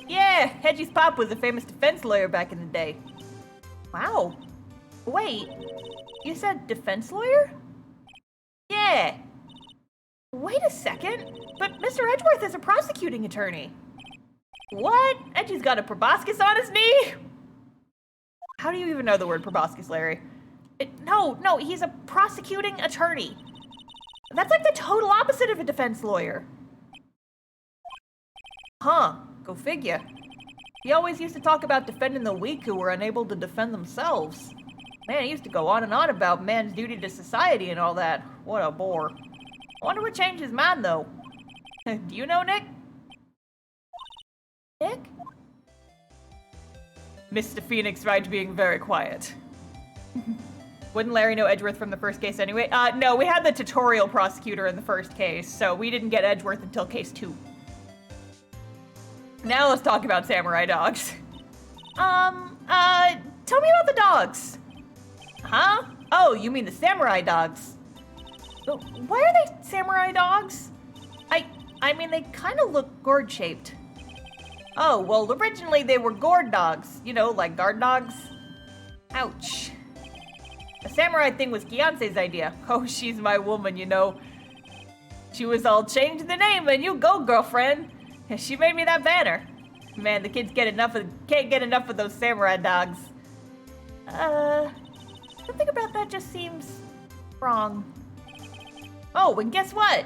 Yeah, Hedgie's pop was a famous defense lawyer back in the day. Wow. Wait, you said defense lawyer? Yeah. Wait a second, but Mr. Edgeworth is a prosecuting attorney. What? Edgie's got a proboscis on his knee? How do you even know the word proboscis, Larry? No, he's a prosecuting attorney. That's like the total opposite of a defense lawyer. Huh, go figure. He always used to talk about defending the weak who were unable to defend themselves. Man, he used to go on and on about man's duty to society and all that. What a bore. I wonder what changed his mind, though. Do you know Nick? Nick? Mr. Phoenix Wright being very quiet. Wouldn't Larry know Edgeworth from the first case anyway? No, we had the tutorial prosecutor in the first case, so we didn't get Edgeworth until case 2. Now let's talk about samurai dogs. Tell me about the dogs. Huh? Oh, you mean the samurai dogs. Why are they samurai dogs? I mean, they kind of look gourd-shaped. Oh, well, originally they were gourd dogs. You know, like guard dogs. Ouch. The samurai thing was Beyonce's idea. Oh, she's my woman, you know. She was all, change the name and you go, girlfriend. And she made me that banner. Man, the kids can't get enough of those samurai dogs. Something about that just seems wrong. Oh, and guess what?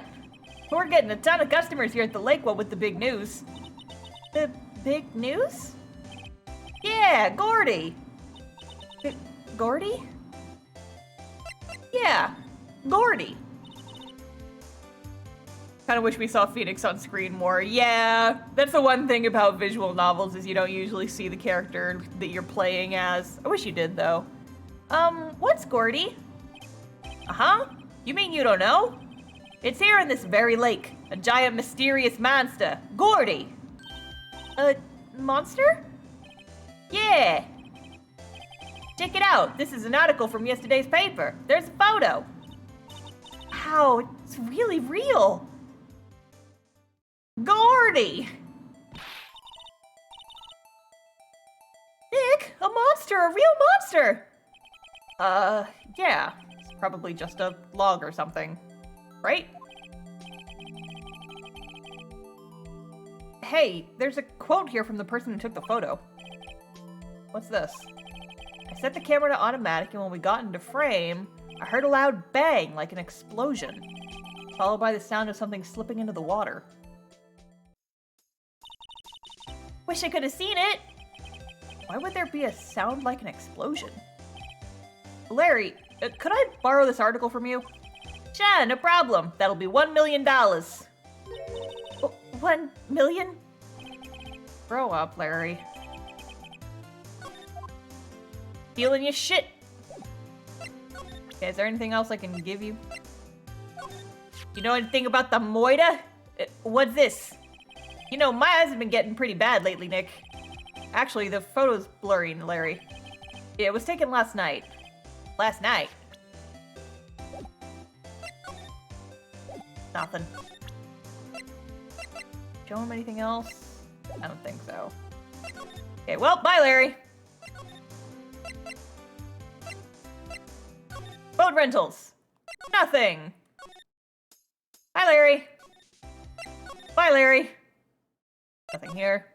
We're getting a ton of customers here at the lake, what with the big news. The big news? Yeah, Gordy. Gordy? Yeah, Gordy. Kind of wish we saw Phoenix on screen more. Yeah, that's the one thing about visual novels is you don't usually see the character that you're playing as. I wish you did, though. What's Gordy? Uh-huh. You mean you don't know? It's here in this very lake. A giant mysterious monster. Gordy. A monster? Yeah. Check it out. This is an article from yesterday's paper. There's a photo. Wow, it's really real. Gordy! Nick, a monster, a real monster! Yeah. It's probably just a log or something. Right? Hey, there's a quote here from the person who took the photo. What's this? I set the camera to automatic, and when we got into frame, I heard a loud bang, like an explosion, followed by the sound of something slipping into the water. Wish I could have seen it! Why would there be a sound like an explosion? Larry, could I borrow this article from you? Sure, no problem. That'll be $1 million. 1 million? Grow up, Larry. Feeling your shit. Okay, is there anything else I can give you? You know anything about the moida? What's this? You know, my eyes have been getting pretty bad lately, Nick. Actually, the photo's blurring, Larry. Yeah, it was taken last night. Last night? Nothing. Show him anything else? I don't think so. Okay, well, bye, Larry. Boat rentals. Nothing. Hi, Larry. Bye, Larry. Nothing here.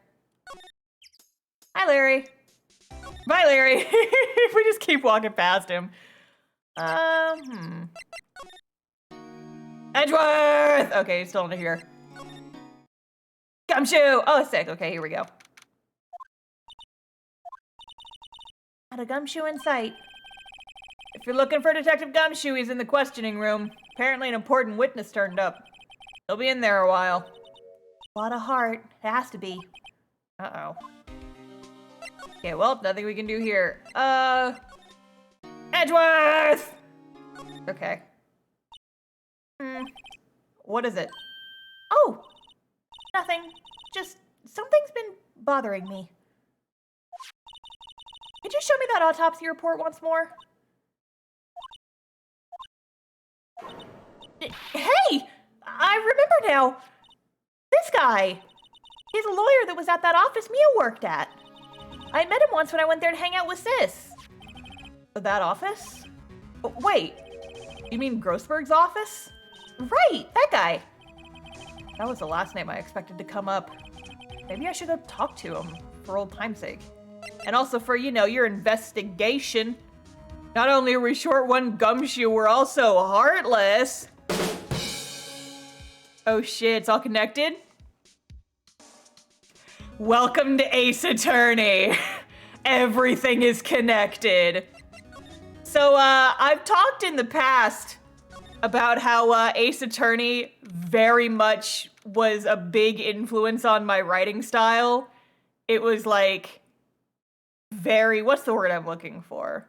Hi, Larry. Bye, Larry. We just keep walking past him. Edgeworth! Okay, he's still under here. Gumshoe! Oh, sick. Okay, here we go. Not a gumshoe in sight. If you're looking for Detective Gumshoe, he's in the questioning room. Apparently an important witness turned up. He'll be in there a while. A lot of heart. It has to be. Uh-oh. Okay, well, nothing we can do here. Edgeworth! Okay. What is it? Oh, nothing. Just something's been bothering me. Could you show me that autopsy report once more? Hey! I remember now. This guy. He's a lawyer that was at that office Mia worked at. I met him once when I went there to hang out with Sis. That office? Oh, wait. You mean Grossberg's office? Right, that guy. That was the last name I expected to come up. Maybe I should have talked to him for old time's sake. And also for, you know, your investigation. Not only are we short one gumshoe, we're also heartless. Oh shit, it's all connected? Welcome to Ace Attorney. Everything is connected. So, I've talked in the past about how Ace Attorney very much was a big influence on my writing style. It was like very, what's the word I'm looking for?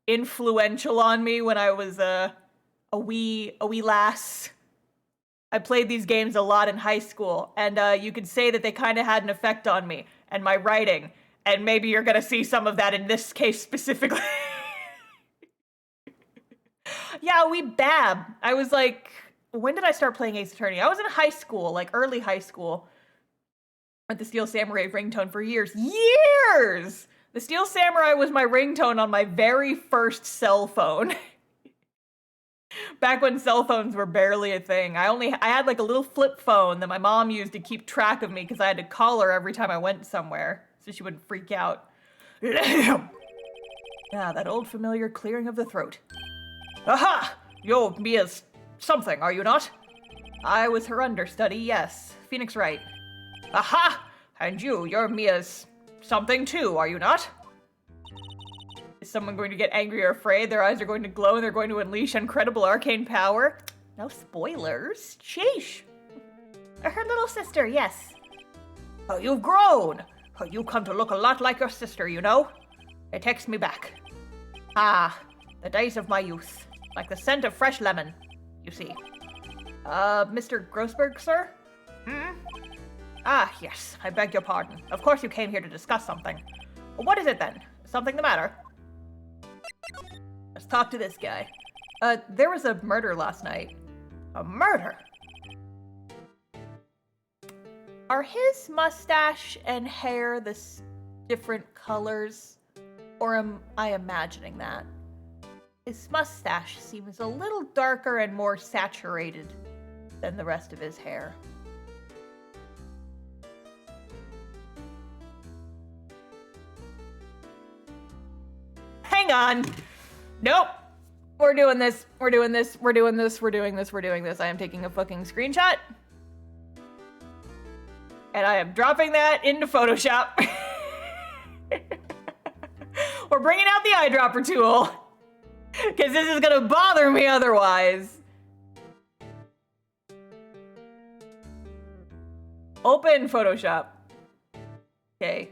Influential on me when I was a wee lass. I played these games a lot in high school, and you could say that they kind of had an effect on me and my writing, and maybe you're gonna see some of that in this case specifically. Yeah, we bab. I was like, when did I start playing Ace Attorney? I was in high school, like early high school. With the Steel Samurai ringtone for years. Years! The Steel Samurai was my ringtone on my very first cell phone. Back when cell phones were barely a thing. I had like a little flip phone that my mom used to keep track of me because I had to call her every time I went somewhere so she wouldn't freak out. Ah, that old familiar clearing of the throat. Aha! You're Mia's something, are you not? I was her understudy, yes. Phoenix Wright. Aha! And you're Mia's something too, are you not? Is someone going to get angry or afraid? Their eyes are going to glow and they're going to unleash incredible arcane power? No spoilers. Sheesh. Her little sister, yes. Oh, you've grown. Oh, you come to look a lot like your sister, you know? It takes me back. Ah, the days of my youth. Like the scent of fresh lemon, you see. Mr. Grossberg, sir? Ah, yes, I beg your pardon. Of course you came here to discuss something. What is it then? Something the matter? Let's talk to this guy. There was a murder last night. A murder? Are his mustache and hair different colors? Or am I imagining that? His mustache seems a little darker and more saturated than the rest of his hair. Hang on. Nope. We're doing this. We're doing this. We're doing this. We're doing this. We're doing this. I am taking a fucking screenshot. And I am dropping that into Photoshop. We're bringing out the eyedropper tool. Because this is gonna bother me otherwise. Open Photoshop. Okay.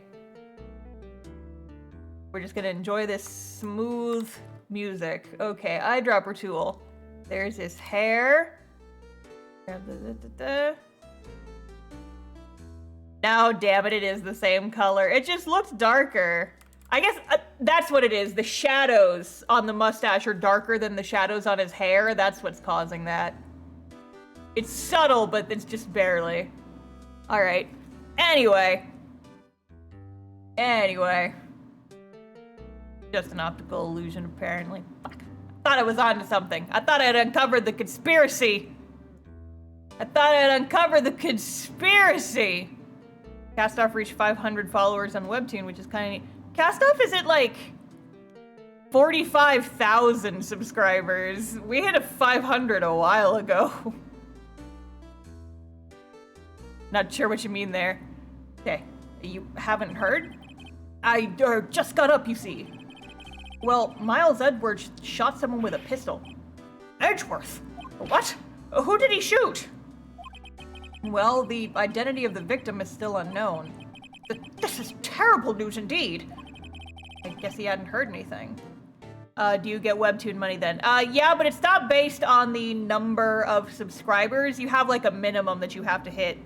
We're just gonna enjoy this smooth music. Okay, eyedropper tool. There's his hair. Now, damn it, it is the same color. It just looks darker. I guess that's what it is. The shadows on the mustache are darker than the shadows on his hair. That's what's causing that. It's subtle, but it's just barely. All right. Anyway. Just an optical illusion, apparently. Fuck. I thought I was onto something. I thought I had uncovered the conspiracy. Castoff reached 500 followers on Webtoon, which is kind of neat. Castoff is at like 45,000 subscribers. We hit a 500 a while ago. Not sure what you mean there. Okay, you haven't heard? I just got up, you see. Well, Miles Edgeworth shot someone with a pistol. Edgeworth? What? Who did he shoot? Well, the identity of the victim is still unknown. This is terrible news indeed. I guess he hadn't heard anything. Do you get Webtoon money then? Yeah, but it's not based on the number of subscribers. You have like a minimum that you have to hit.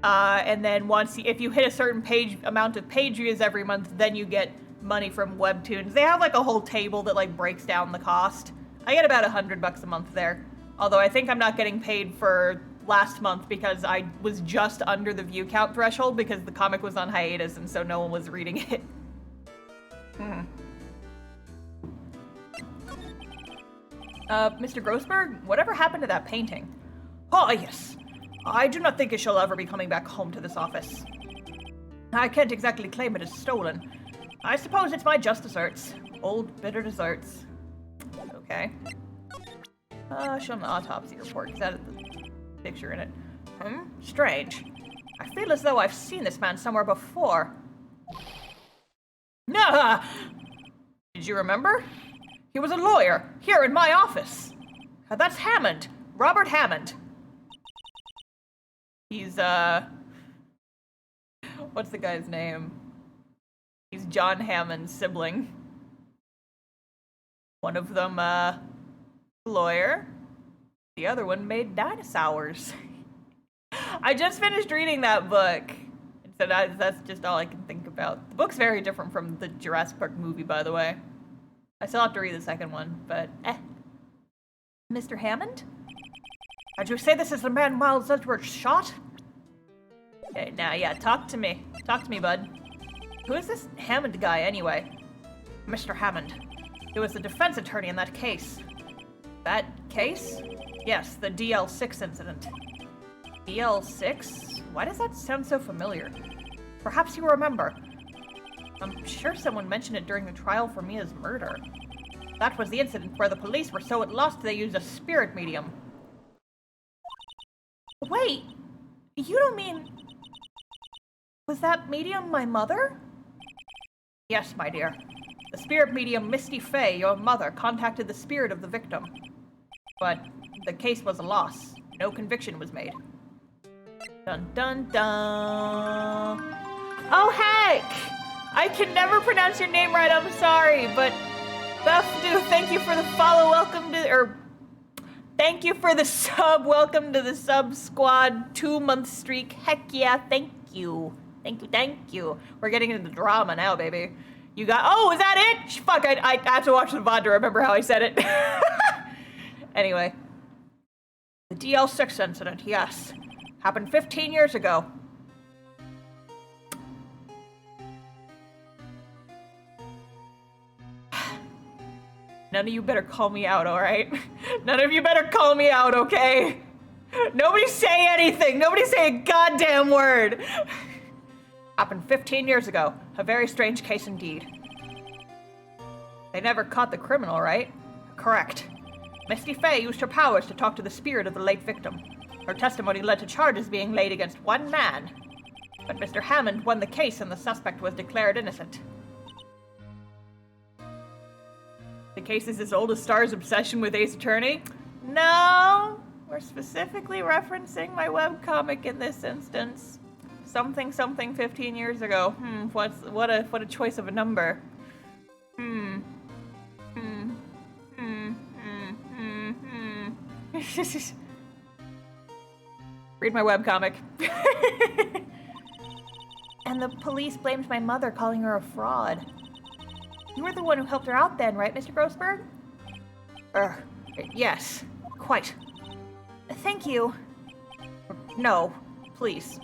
And then if you hit a certain amount of page views every month, then you get money from Webtoons. They have like a whole table that like breaks down the cost. I get about $100 a month there. Although I think I'm not getting paid for last month because I was just under the view count threshold because the comic was on hiatus and so no one was reading it. Mr. Grossberg, whatever happened to that painting? Oh, yes. I do not think it shall ever be coming back home to this office. I can't exactly claim it as stolen. I suppose it's my just desserts. Old, bitter desserts. Okay. Show them the autopsy report, because that has the picture in it. Strange. I feel as though I've seen this man somewhere before. Nah! Did you remember? He was a lawyer, here in my office. That's Hammond. Robert Hammond. He's, what's the guy's name? He's John Hammond's sibling. One of them, lawyer. The other one made dinosaurs. I just finished reading that book. So that's just all I can think about. The book's very different from the Jurassic Park movie, by the way. I still have to read the second one, but Mr. Hammond? Did you say this is the man Miles Edgeworth shot? Okay, now, yeah, talk to me. Talk to me, bud. Who is this Hammond guy, anyway? Mr. Hammond. He was the defense attorney in that case. That case? Yes, the DL6 incident. DL6? Why does that sound so familiar? Perhaps you remember. I'm sure someone mentioned it during the trial for Mia's murder. That was the incident where the police were so at loss they used a spirit medium. Wait, you don't mean... Was that medium my mother? Yes, my dear. The spirit medium Misty Fey, your mother, contacted the spirit of the victim. But the case was a loss. No conviction was made. Dun dun dun. Oh heck! I can never pronounce your name right, I'm sorry, but Buffdo, thank you for the follow, thank you for the sub, welcome to the sub squad, 2-month streak, heck yeah, thank you. Thank you. We're getting into drama now, baby. You got, oh, is that it? Fuck, I have to watch the VOD to remember how I said it. Anyway. The DL6 incident, yes. Happened 15 years ago. None of you better call me out, alright? None of you better call me out, okay? Nobody say anything! Nobody say a goddamn word! Happened 15 years ago. A very strange case indeed. They never caught the criminal, right? Correct. Misty Fey used her powers to talk to the spirit of the late victim. Her testimony led to charges being laid against one man. But Mr. Hammond won the case and the suspect was declared innocent. The case is as old as Star's obsession with Ace Attorney? No! We're specifically referencing my webcomic in this instance. Something 15 years ago. What a choice of a number. Read my webcomic. And the police blamed my mother, calling her a fraud. You were the one who helped her out then, right, Mr. Grossberg? Yes, quite. Thank you. No, please.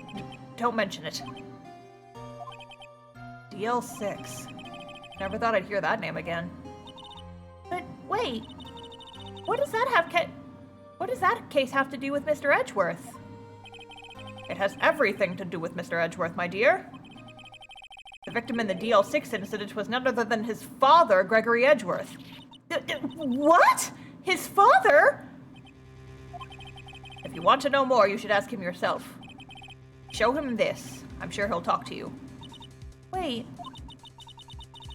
Don't mention it. DL6. Never thought I'd hear that name again. But wait, what does that case have to do with Mr. Edgeworth? It has everything to do with Mr. Edgeworth, my dear. The victim in the DL6 incident was none other than his father, Gregory Edgeworth. What? His father? If you want to know more, you should ask him yourself. Show him this. I'm sure he'll talk to you. Wait.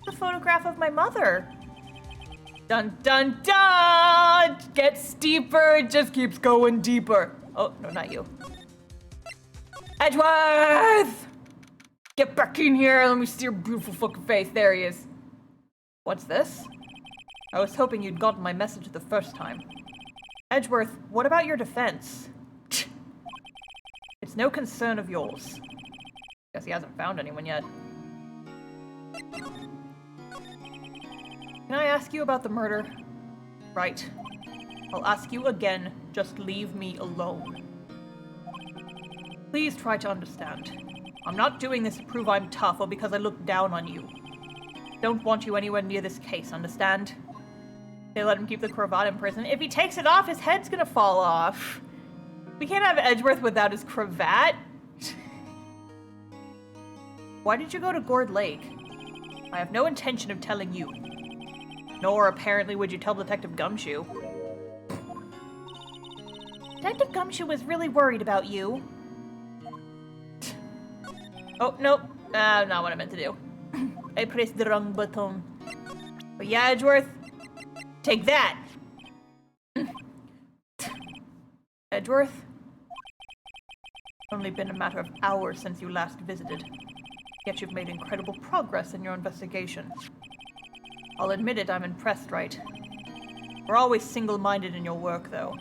The photograph of my mother. Dun dun dun! Gets deeper, it just keeps going deeper. Oh, no, not you. Edgeworth! Get back in here, let me see your beautiful fucking face. There he is. What's this? I was hoping you'd gotten my message the first time. Edgeworth, what about your defense? It's no concern of yours. Guess he hasn't found anyone yet. Can I ask you about the murder? Right. I'll ask you again, just leave me alone. Please try to understand. I'm not doing this to prove I'm tough or because I look down on you. Don't want you anywhere near this case, understand? They let him keep the cravat in prison. If he takes it off, his head's gonna fall off. We can't have Edgeworth without his cravat. Why did you go to Gourd Lake? I have no intention of telling you. Nor, apparently, would you tell Detective Gumshoe. Detective Gumshoe was really worried about you. Oh, nope. Not what I meant to do. I pressed the wrong button. But yeah, Edgeworth. Take that! Edgeworth? Only been a matter of hours since you last visited. Yet you've made incredible progress in your investigation. I'll admit it, I'm impressed, right? We're always single-minded in your work, though.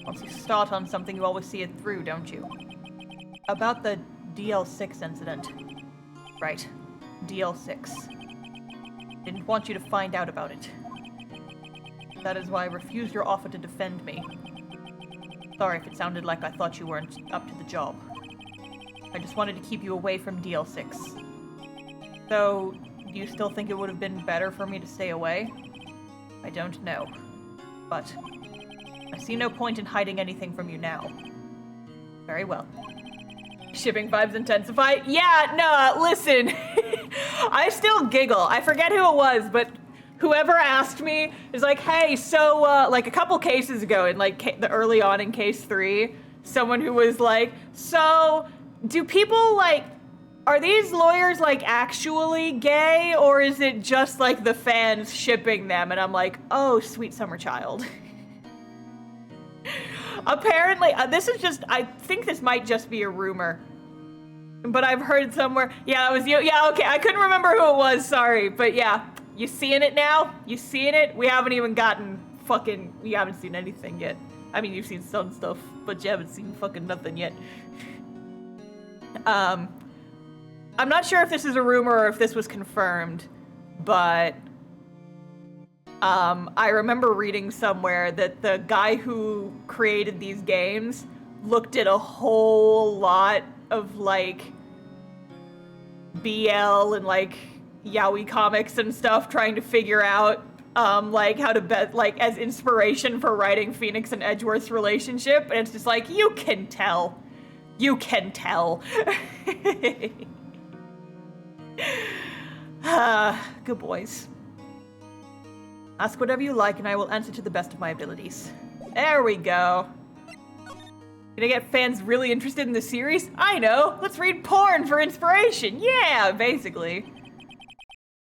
Once you start on something, you always see it through, don't you? About the DL6 incident. Right. DL6. Didn't want you to find out about it. That is why I refused your offer to defend me. Sorry if it sounded like I thought you weren't up to the job. I just wanted to keep you away from DL6. So, do you still think it would have been better for me to stay away? I don't know. But I see no point in hiding anything from you now. Very well. Shipping vibes intensify? Yeah, no, listen. I still giggle. I forget who it was, but whoever asked me is like, hey, so, like a couple cases ago, in like the early on in case 3, someone who was like, so, do people like, are these lawyers like actually gay, or is it just like the fans shipping them? And I'm like, oh, sweet summer child. Apparently, this is just, I think this might just be a rumor. But I've heard somewhere, yeah, it was you, yeah, okay, I couldn't remember who it was, sorry, but yeah. You seeing it now? You seeing it? We haven't even gotten we haven't seen anything yet. I mean, you've seen some stuff, but you haven't seen fucking nothing yet. I'm not sure if this is a rumor or if this was confirmed, but I remember reading somewhere that the guy who created these games looked at a whole lot of, like, BL and, like, yaoi comics and stuff, trying to figure out, like, how to like, as inspiration for writing Phoenix and Edgeworth's relationship, and it's just like, you can tell. You can tell. Good boys. Ask whatever you like, and I will answer to the best of my abilities. There we go. Gonna get fans really interested in the series? I know! Let's read porn for inspiration! Yeah, basically.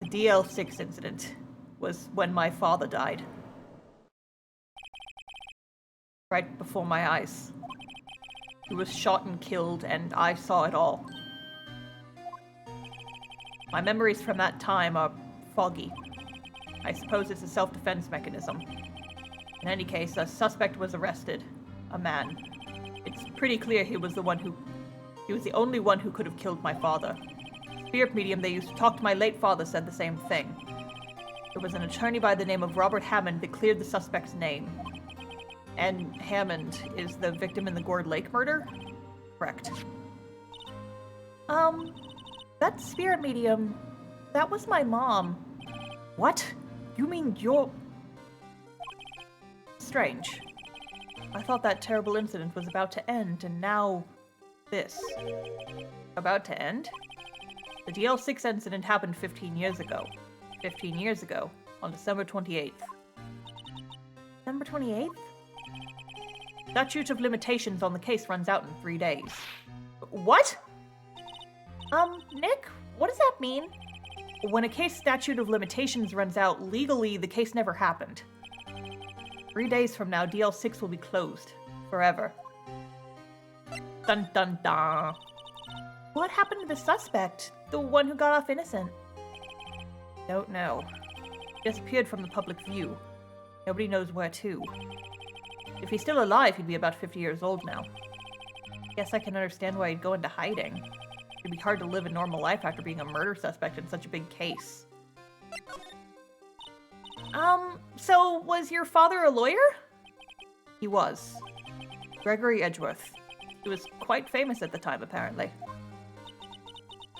The DL6 incident was when my father died. Right before my eyes. He was shot and killed, and I saw it all. My memories from that time are foggy. I suppose it's a self-defense mechanism. In any case, a suspect was arrested. A man. It's pretty clear he was the only one who could have killed my father. Spirit medium they used to talk to my late father said the same thing. It was an attorney by the name of Robert Hammond that cleared the suspect's name. And Hammond is the victim in the Gourd Lake murder? Correct. That spirit medium, that was my mom. What? You mean you're... Strange. I thought that terrible incident was about to end, and now... this. About to end? The DL6 incident happened 15 years ago. 15 years ago, on December 28th. December 28th? Statute of limitations on the case runs out in 3 days. What? Nick, what does that mean? When a case statute of limitations runs out, legally, the case never happened. 3 days from now, DL6 will be closed. Forever. Dun dun dun. What happened to the suspect? The one who got off innocent? Don't know. He disappeared from the public view. Nobody knows where to. If he's still alive, he'd be about 50 years old now. Guess I can understand why he'd go into hiding. It'd be hard to live a normal life after being a murder suspect in such a big case. So was your father a lawyer? He was. Gregory Edgeworth. He was quite famous at the time, apparently.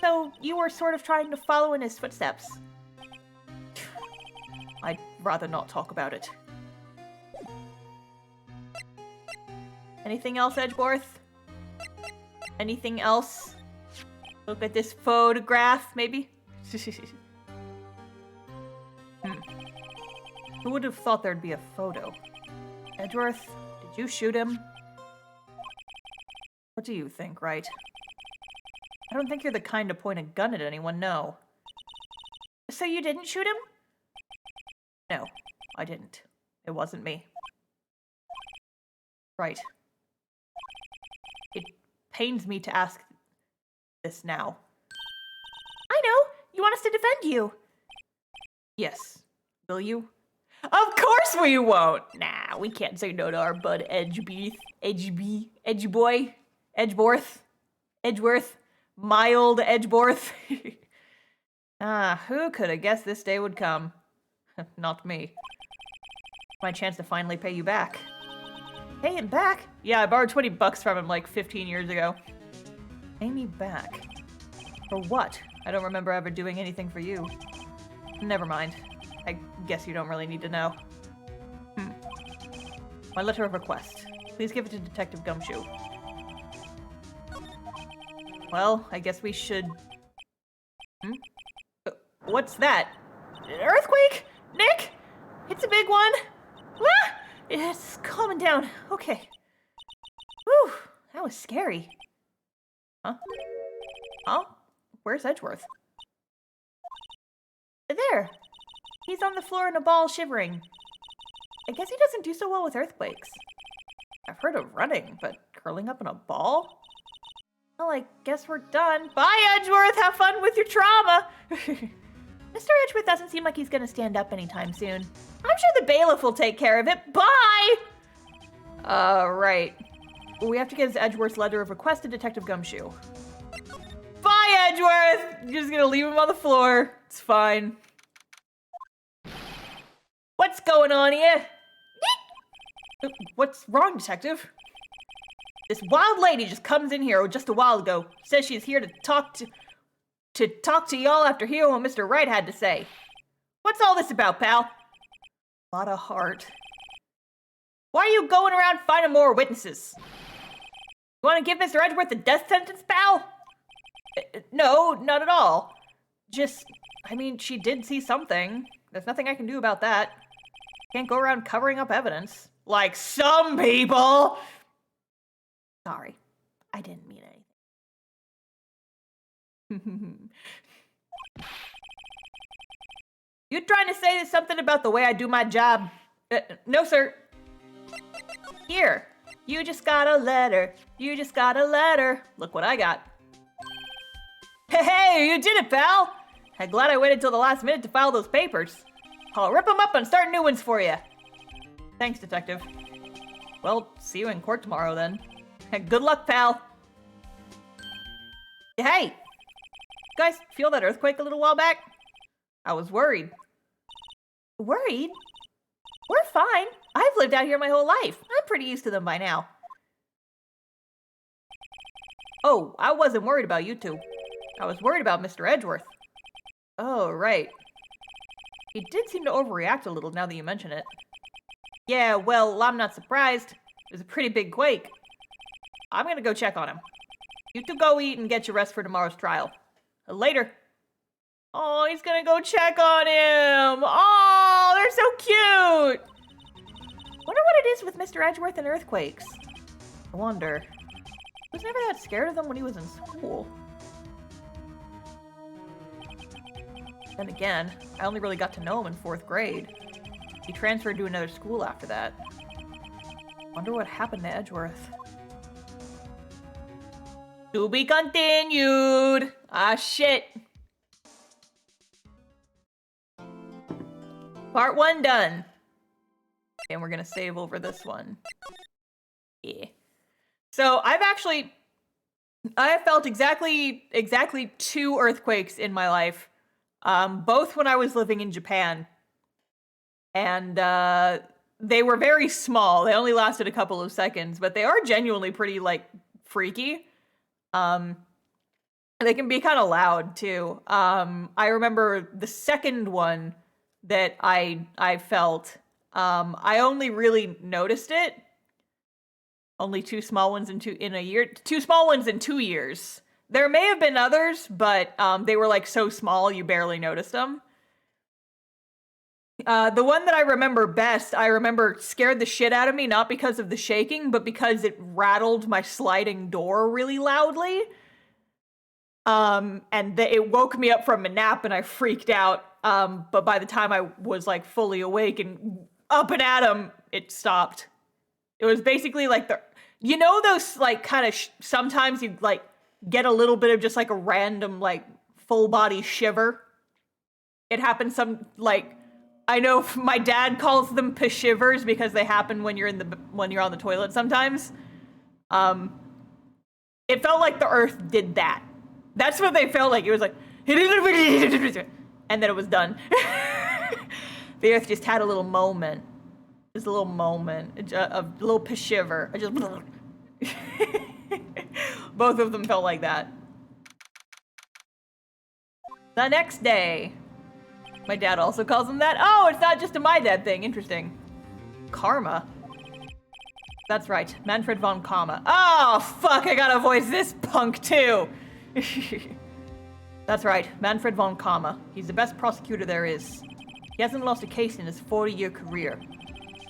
So you were sort of trying to follow in his footsteps? I'd rather not talk about it. Anything else, Edgeworth? Anything else? Look at this photograph, maybe? Who would have thought there'd be a photo? Edgeworth, did you shoot him? What do you think, right? I don't think you're the kind to point a gun at anyone, no. So you didn't shoot him? No, I didn't. It wasn't me. Right. It pains me to ask this now. I know! You want us to defend you! Yes. Will you? Of course we won't! Nah, we can't say no to our bud Edgeworth. Edgeworth. My old Edgeworth. Who could have guessed this day would come? Not me. My chance to finally pay you back. Pay him back? Yeah, I borrowed 20 bucks from him like 15 years ago. Pay me back? For what? I don't remember ever doing anything for you. Never mind. I guess you don't really need to know. My letter of request. Please give it to Detective Gumshoe. Well, I guess we should... What's that? An earthquake? Nick? It's a big one. Ah! It's calming down. Okay. Whew, that was scary. Huh? Oh? Where's Edgeworth? There. He's on the floor in a ball, shivering. I guess he doesn't do so well with earthquakes. I've heard of running, but curling up in a ball? Well, I guess we're done. Bye, Edgeworth! Have fun with your trauma! Mr. Edgeworth doesn't seem like he's gonna stand up anytime soon. I'm sure the bailiff will take care of it. Bye! Right. We have to get his Edgeworth's letter of request to Detective Gumshoe. Bye, Edgeworth! You're just gonna leave him on the floor. It's fine. What's going on here? What's wrong, Detective? This wild lady just comes in here just a while ago. Says she's here to talk to y'all after hearing what Mr. Wright had to say. What's all this about, pal? A lot of heart. Why are you going around finding more witnesses? You want to give Mr. Edgeworth the death sentence, pal? No, not at all. Just, I mean, she did see something. There's nothing I can do about that. Can't go around covering up evidence. Like some people! Sorry, I didn't mean anything. You trying to say something about the way I do my job? No, sir. Here, you just got a letter. You just got a letter. Look what I got. Hey, you did it, pal! I'm glad I waited till the last minute to file those papers. I'll rip them up and start new ones for you. Thanks, Detective. Well, see you in court tomorrow, then. Good luck, pal. Hey! You guys feel that earthquake a little while back? I was worried. Worried? We're fine. I've lived out here my whole life. I'm pretty used to them by now. Oh, I wasn't worried about you two. I was worried about Mr. Edgeworth. Oh, right. He did seem to overreact a little now that you mention it. Yeah, well, I'm not surprised. It was a pretty big quake. I'm gonna go check on him. You two go eat and get your rest for tomorrow's trial. Later. Oh, he's gonna go check on him. Oh, they're so cute. Wonder what it is with Mr. Edgeworth and earthquakes. I wonder. I was never that scared of them when he was in school. Then again, I only really got to know him in 4th grade. He transferred to another school after that. Wonder what happened to Edgeworth. To be continued! Ah, shit! Part 1 done. And we're gonna save over this one. Yeah. So I have felt exactly 2 earthquakes in my life. Both when I was living in Japan. And they were very small. They only lasted a couple of seconds, but they are genuinely pretty, like, freaky. They can be kind of loud, too. I remember the second one that I felt, I only really noticed it. Only 2 small ones in 2 small ones in 2 years. There may have been others, but they were, like, so small you barely noticed them. The one that I remember best, I remember scared the shit out of me, not because of the shaking, but because it rattled my sliding door really loudly. It woke me up from a nap and I freaked out. But by the time I was, like, fully awake and up and at 'em, it stopped. It was basically like you know those, like, kind of sometimes you, like, get a little bit of just, like, a random, like, full body shiver. It happens I know my dad calls them peshivers because they happen when you're on the toilet sometimes. It felt like the earth did that. That's what they felt like. It was like, and then it was done. The earth just had a little moment. Just a little moment. A little peshiver. Both of them felt like that. The next day. My dad also calls him that. Oh, it's not just a my dad thing. Interesting. Karma. That's right. Manfred von Karma. Oh, fuck, I gotta voice this punk too. That's right. Manfred von Karma. He's the best prosecutor there is. He hasn't lost a case in his 40-year career.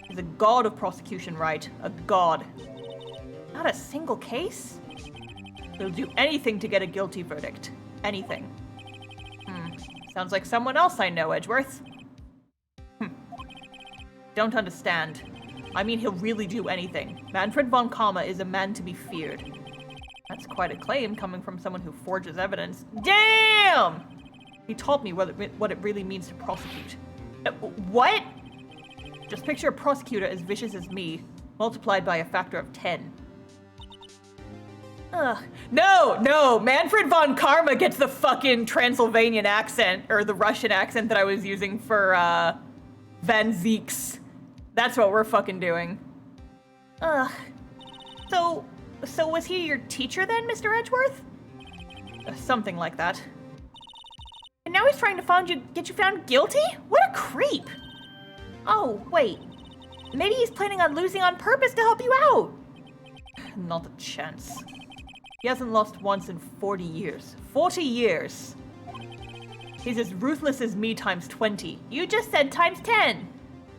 He's a god of prosecution, right? A god. Not a single case? He'll do anything to get a guilty verdict. Anything. Sounds like someone else I know, Edgeworth. Don't understand. I mean, he'll really do anything. Manfred von Karma is a man to be feared. That's quite a claim coming from someone who forges evidence. Damn! He taught me what it really means to prosecute. What? Just picture a prosecutor as vicious as me, multiplied by a factor of 10. No, Manfred von Karma gets the fucking Transylvanian accent, or the Russian accent that I was using for, Van Zeeks. That's what we're fucking doing. So was he your teacher then, Mr. Edgeworth? Something like that. And now he's trying to get you found guilty? What a creep! Oh, wait. Maybe he's planning on losing on purpose to help you out. Not a chance. He hasn't lost once in 40 years. 40 years! He's as ruthless as me times 20. You just said times 10!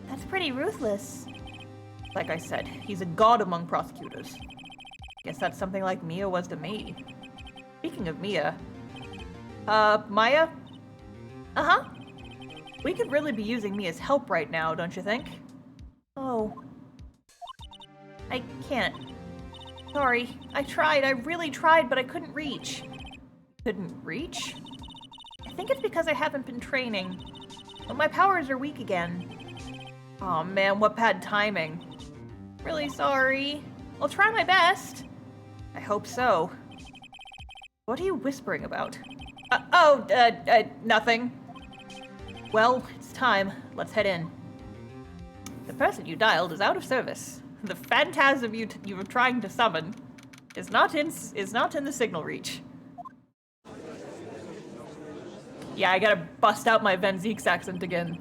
That's pretty ruthless. Like I said, he's a god among prosecutors. Guess that's something like Mia was to me. Speaking of Mia... Maya? Uh-huh. We could really be using Mia's help right now, don't you think? Oh. I can't. Sorry. I really tried, but I couldn't reach. Couldn't reach? I think it's because I haven't been training. But my powers are weak again. Aw, man, what bad timing. Really sorry. I'll try my best. I hope so. What are you whispering about? Nothing. Well, it's time. Let's head in. The person you dialed is out of service. The phantasm you were trying to summon is not in the signal reach. Yeah, I gotta bust out my Van Zeeks accent again.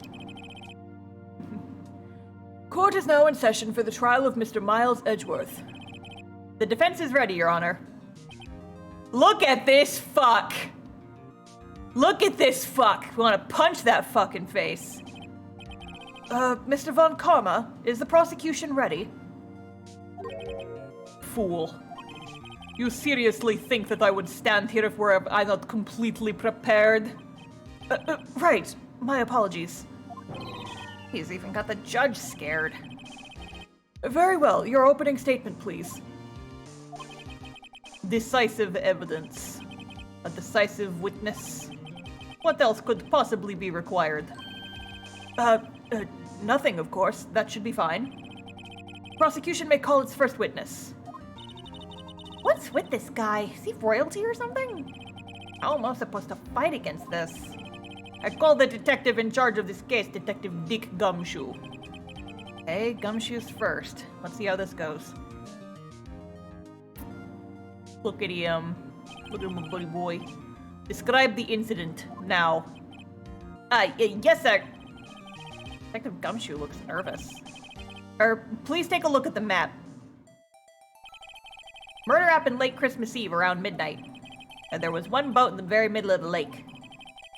Court is now in session for the trial of Mr. Miles Edgeworth. The defense is ready, Your Honor. Look at this fuck! Look at this fuck! We wanna punch that fucking face. Mr. von Karma, is the prosecution ready? Fool. You seriously think that I would stand here if I not completely prepared? Right. My apologies. He's even got the judge scared. Very well. Your opening statement, please. Decisive evidence. A decisive witness. What else could possibly be required? Nothing, of course. That should be fine. Prosecution may call its first witness. What's with this guy? Is he royalty or something? How am I supposed to fight against this? I call the detective in charge of this case, Detective Dick Gumshoe. Okay, Gumshoe's first. Let's see how this goes. Look at him. Look at my buddy boy. Describe the incident now. Yes, sir. Detective Gumshoe looks nervous. Please take a look at the map. Murder happened late Christmas Eve around midnight. And there was one boat in the very middle of the lake.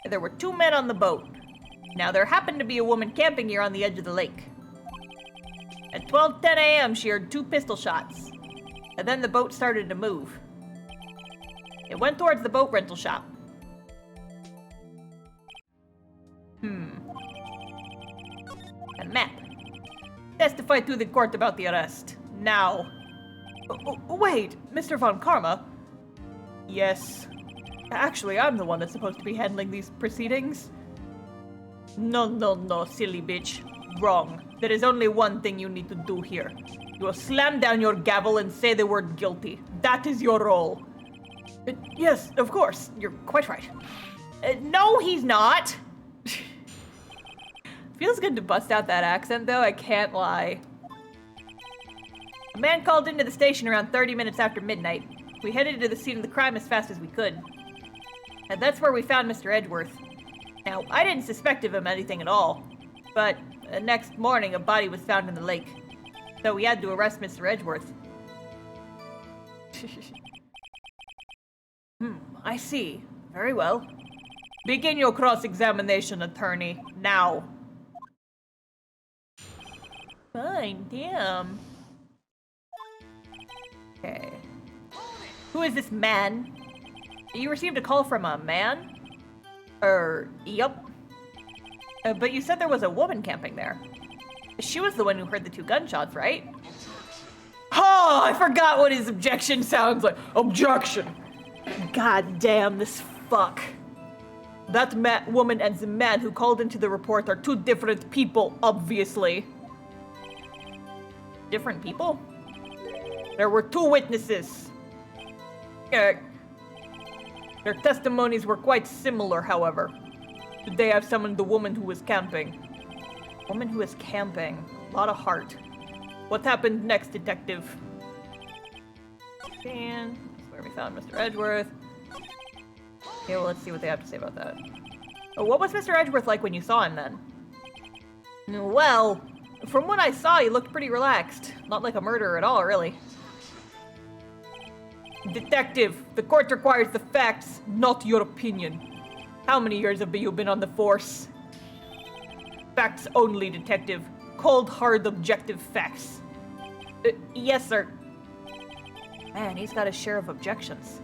And there were 2 men on the boat. Now, there happened to be a woman camping here on the edge of the lake. At 12:10 a.m., she heard 2 pistol shots. And then the boat started to move. It went towards the boat rental shop. A map. Testify to the court about the arrest. Now. Wait, Mr. Von Karma? Yes. Actually, I'm the one that's supposed to be handling these proceedings. No, silly bitch. Wrong. There is only one thing you need to do here. You will slam down your gavel and say the word guilty. That is your role. Yes, of course. You're quite right. No, he's not. Feels good to bust out that accent, though. I can't lie. A man called into the station around 30 minutes after midnight. We headed to the scene of the crime as fast as we could. And that's where we found Mr. Edgeworth. Now, I didn't suspect of him anything at all. But the next morning, a body was found in the lake. So we had to arrest Mr. Edgeworth. I see. Very well. Begin your cross-examination, attorney. Now. Fine, damn. Okay. Who is this man? You received a call from a man? Yup. But you said there was a woman camping there. She was the one who heard the 2 gunshots, right? Oh, I forgot what his objection sounds like. Objection! God damn this fuck. That woman and the man who called into the report are 2 different people, obviously. Different people? There were 2 witnesses. Their testimonies were quite similar, however. Did they have summoned the woman who was camping? Woman who was camping. A lot of heart. What happened next, detective? And that's where we found Mr. Edgeworth. Okay, well, let's see what they have to say about that. Oh, what was Mr. Edgeworth like when you saw him then? Well, from what I saw, he looked pretty relaxed. Not like a murderer at all, really. Detective, the court requires the facts, not your opinion. How many years have you been on the force? Facts only, detective. Cold, hard, objective facts. Yes, sir. Man, he's got a share of objections.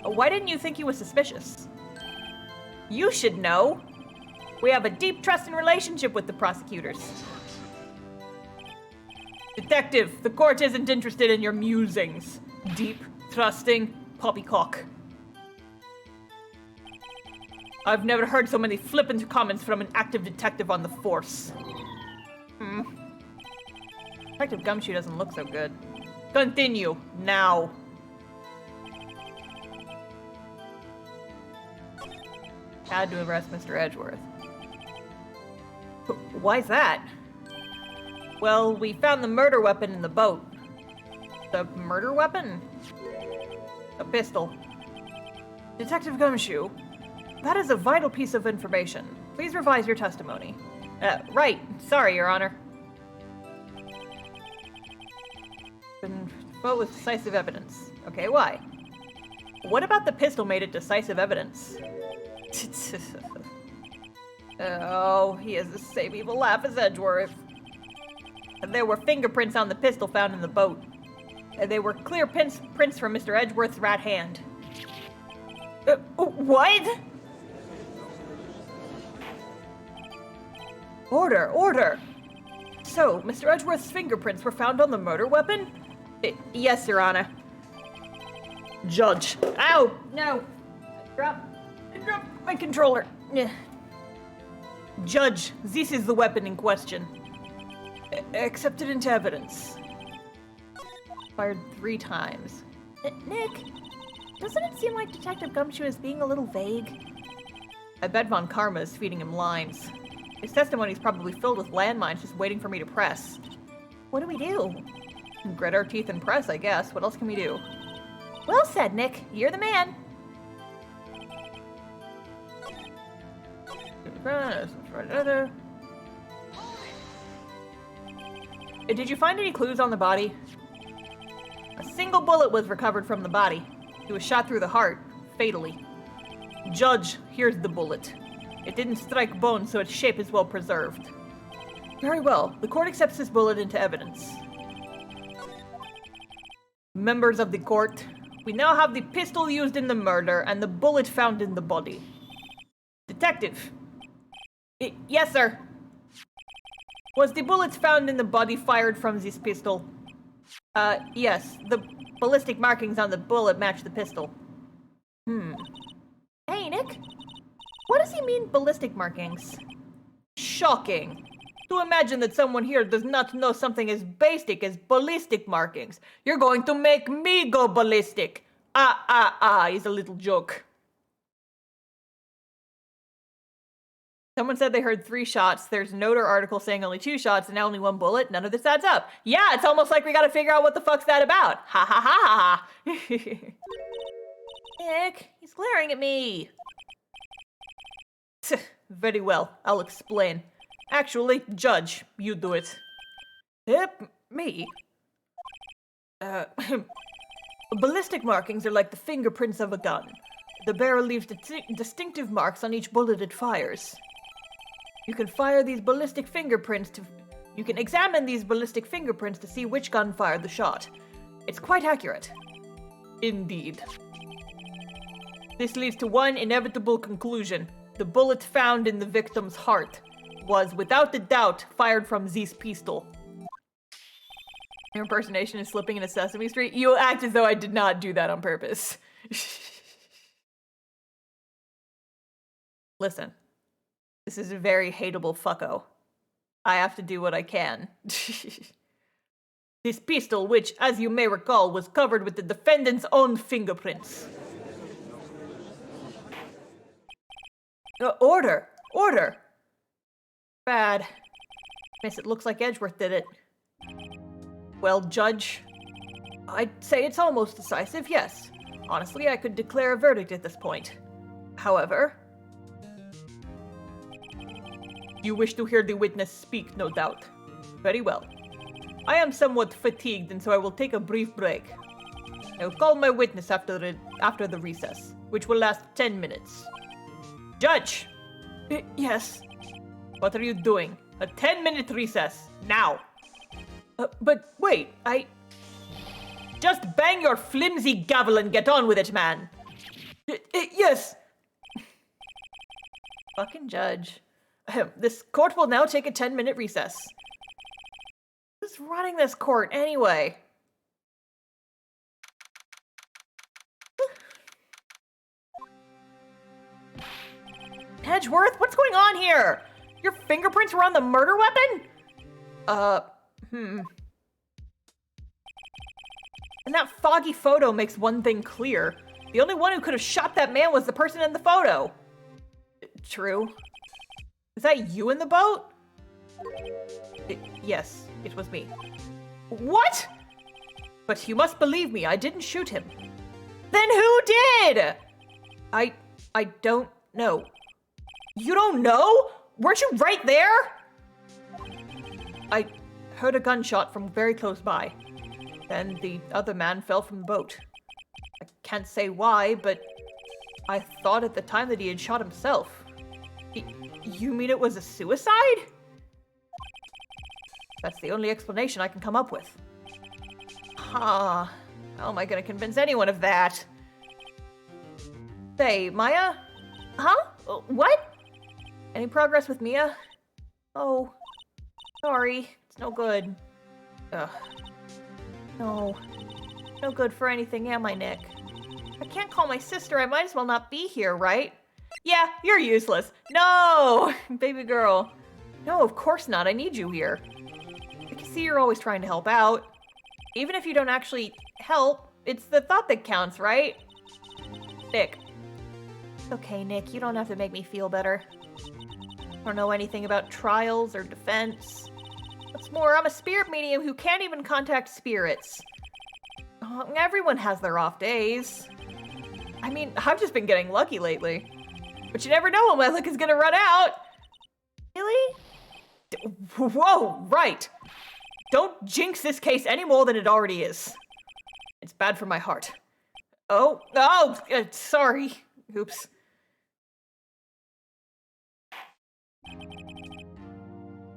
Why didn't you think he was suspicious? You should know. We have a deep trust and relationship with the prosecutors. Detective, the court isn't interested in your musings. Deep, trusting, poppycock. I've never heard so many flippant comments from an active detective on the force. Detective Gumshoe doesn't look so good. Continue, now. Had to arrest Mr. Edgeworth. Why's that? Well, we found the murder weapon in the boat. The murder weapon? A pistol. Detective Gumshoe, that is a vital piece of information. Please revise your testimony. Right. Sorry, Your Honor. Vote with decisive evidence. Okay, why? What about the pistol made it decisive evidence? Oh, he has the same evil laugh as Edgeworth. There were fingerprints on the pistol found in the boat. They were clear prints from Mr. Edgeworth's right hand. What? Order! So, Mr. Edgeworth's fingerprints were found on the murder weapon? Yes, Your Honor. Judge. Ow! No! Drop. Drop my controller. Judge, this is the weapon in question. Accepted into evidence. Fired 3 times. Nick, doesn't it seem like Detective Gumshoe is being a little vague? I bet Von Karma is feeding him lines. His testimony is probably filled with landmines just waiting for me to press. What do we do? Grit our teeth and press, I guess. What else can we do? Well said, Nick. You're the man. Did you find any clues on the body? A single bullet was recovered from the body. He was shot through the heart, fatally. Judge, here's the bullet. It didn't strike bone, so its shape is well preserved. Very well. The court accepts this bullet into evidence. Members of the court, we now have the pistol used in the murder and the bullet found in the body. Detective. Yes, sir. Was the bullet found in the body fired from this pistol? Yes. The ballistic markings on the bullet match the pistol. Hey, Nick. What does he mean, ballistic markings? Shocking. To imagine that someone here does not know something as basic as ballistic markings. You're going to make me go ballistic. Is a little joke. Someone said they heard 3 shots. There's a note or article saying only 2 shots and now only 1 bullet. None of this adds up. Yeah, it's almost like we gotta figure out what the fuck's that about. Ha ha ha ha ha. Nick, he's glaring at me. Very well, I'll explain. Actually, Judge, you do it. Yep, me? Ballistic markings are like the fingerprints of a gun. The barrel leaves distinctive marks on each bullet it fires. You can examine these ballistic fingerprints to see which gun fired the shot. It's quite accurate. Indeed. This leads to one inevitable conclusion. The bullet found in the victim's heart was, without a doubt, fired from this pistol. Your impersonation is slipping into Sesame Street. You act as though I did not do that on purpose. Listen, this is a very hateable fucko. I have to do what I can. This pistol, which, as you may recall, was covered with the defendant's own fingerprints. Order! Order! Bad. Miss, it looks like Edgeworth did it. Well, Judge, I'd say it's almost decisive, yes. Honestly, I could declare a verdict at this point. However... You wish to hear the witness speak, no doubt. Very well. I am somewhat fatigued, and so I will take a brief break. I will call my witness after the recess, which will last 10 minutes. Judge! Yes? What are you doing? A 10-minute recess, now! But wait, Just bang your flimsy gavel and get on with it, man! Yes! Fucking Judge. This court will now take a 10-minute recess. Who's running this court, anyway? Edgeworth, what's going on here? Your fingerprints were on the murder weapon? And that foggy photo makes one thing clear. The only one who could have shot that man was the person in the photo. True. Is that you in the boat? Yes, it was me. What? But you must believe me, I didn't shoot him. Then who did? I don't know. You don't know? Weren't you right there? I heard a gunshot from very close by. Then the other man fell from the boat. I can't say why, but I thought at the time that he had shot himself. You mean it was a suicide? That's the only explanation I can come up with. How am I gonna convince anyone of that? Say, Maya? Huh? What? Any progress with Mia? Oh, sorry. It's no good. Ugh. No. No good for anything, am I, Nick? I can't call my sister. I might as well not be here, right? Yeah, you're useless. No, baby girl. No, of course not. I need you here. I can see you're always trying to help out. Even if you don't actually help, it's the thought that counts, right? Nick. Okay, Nick, you don't have to make me feel better. I don't know anything about trials or defense. What's more, I'm a spirit medium who can't even contact spirits. Everyone has their off days. I mean, I've just been getting lucky lately. But you never know when my luck is gonna run out. Really? Whoa, right. Don't jinx this case any more than it already is. It's bad for my heart. Sorry. Oops.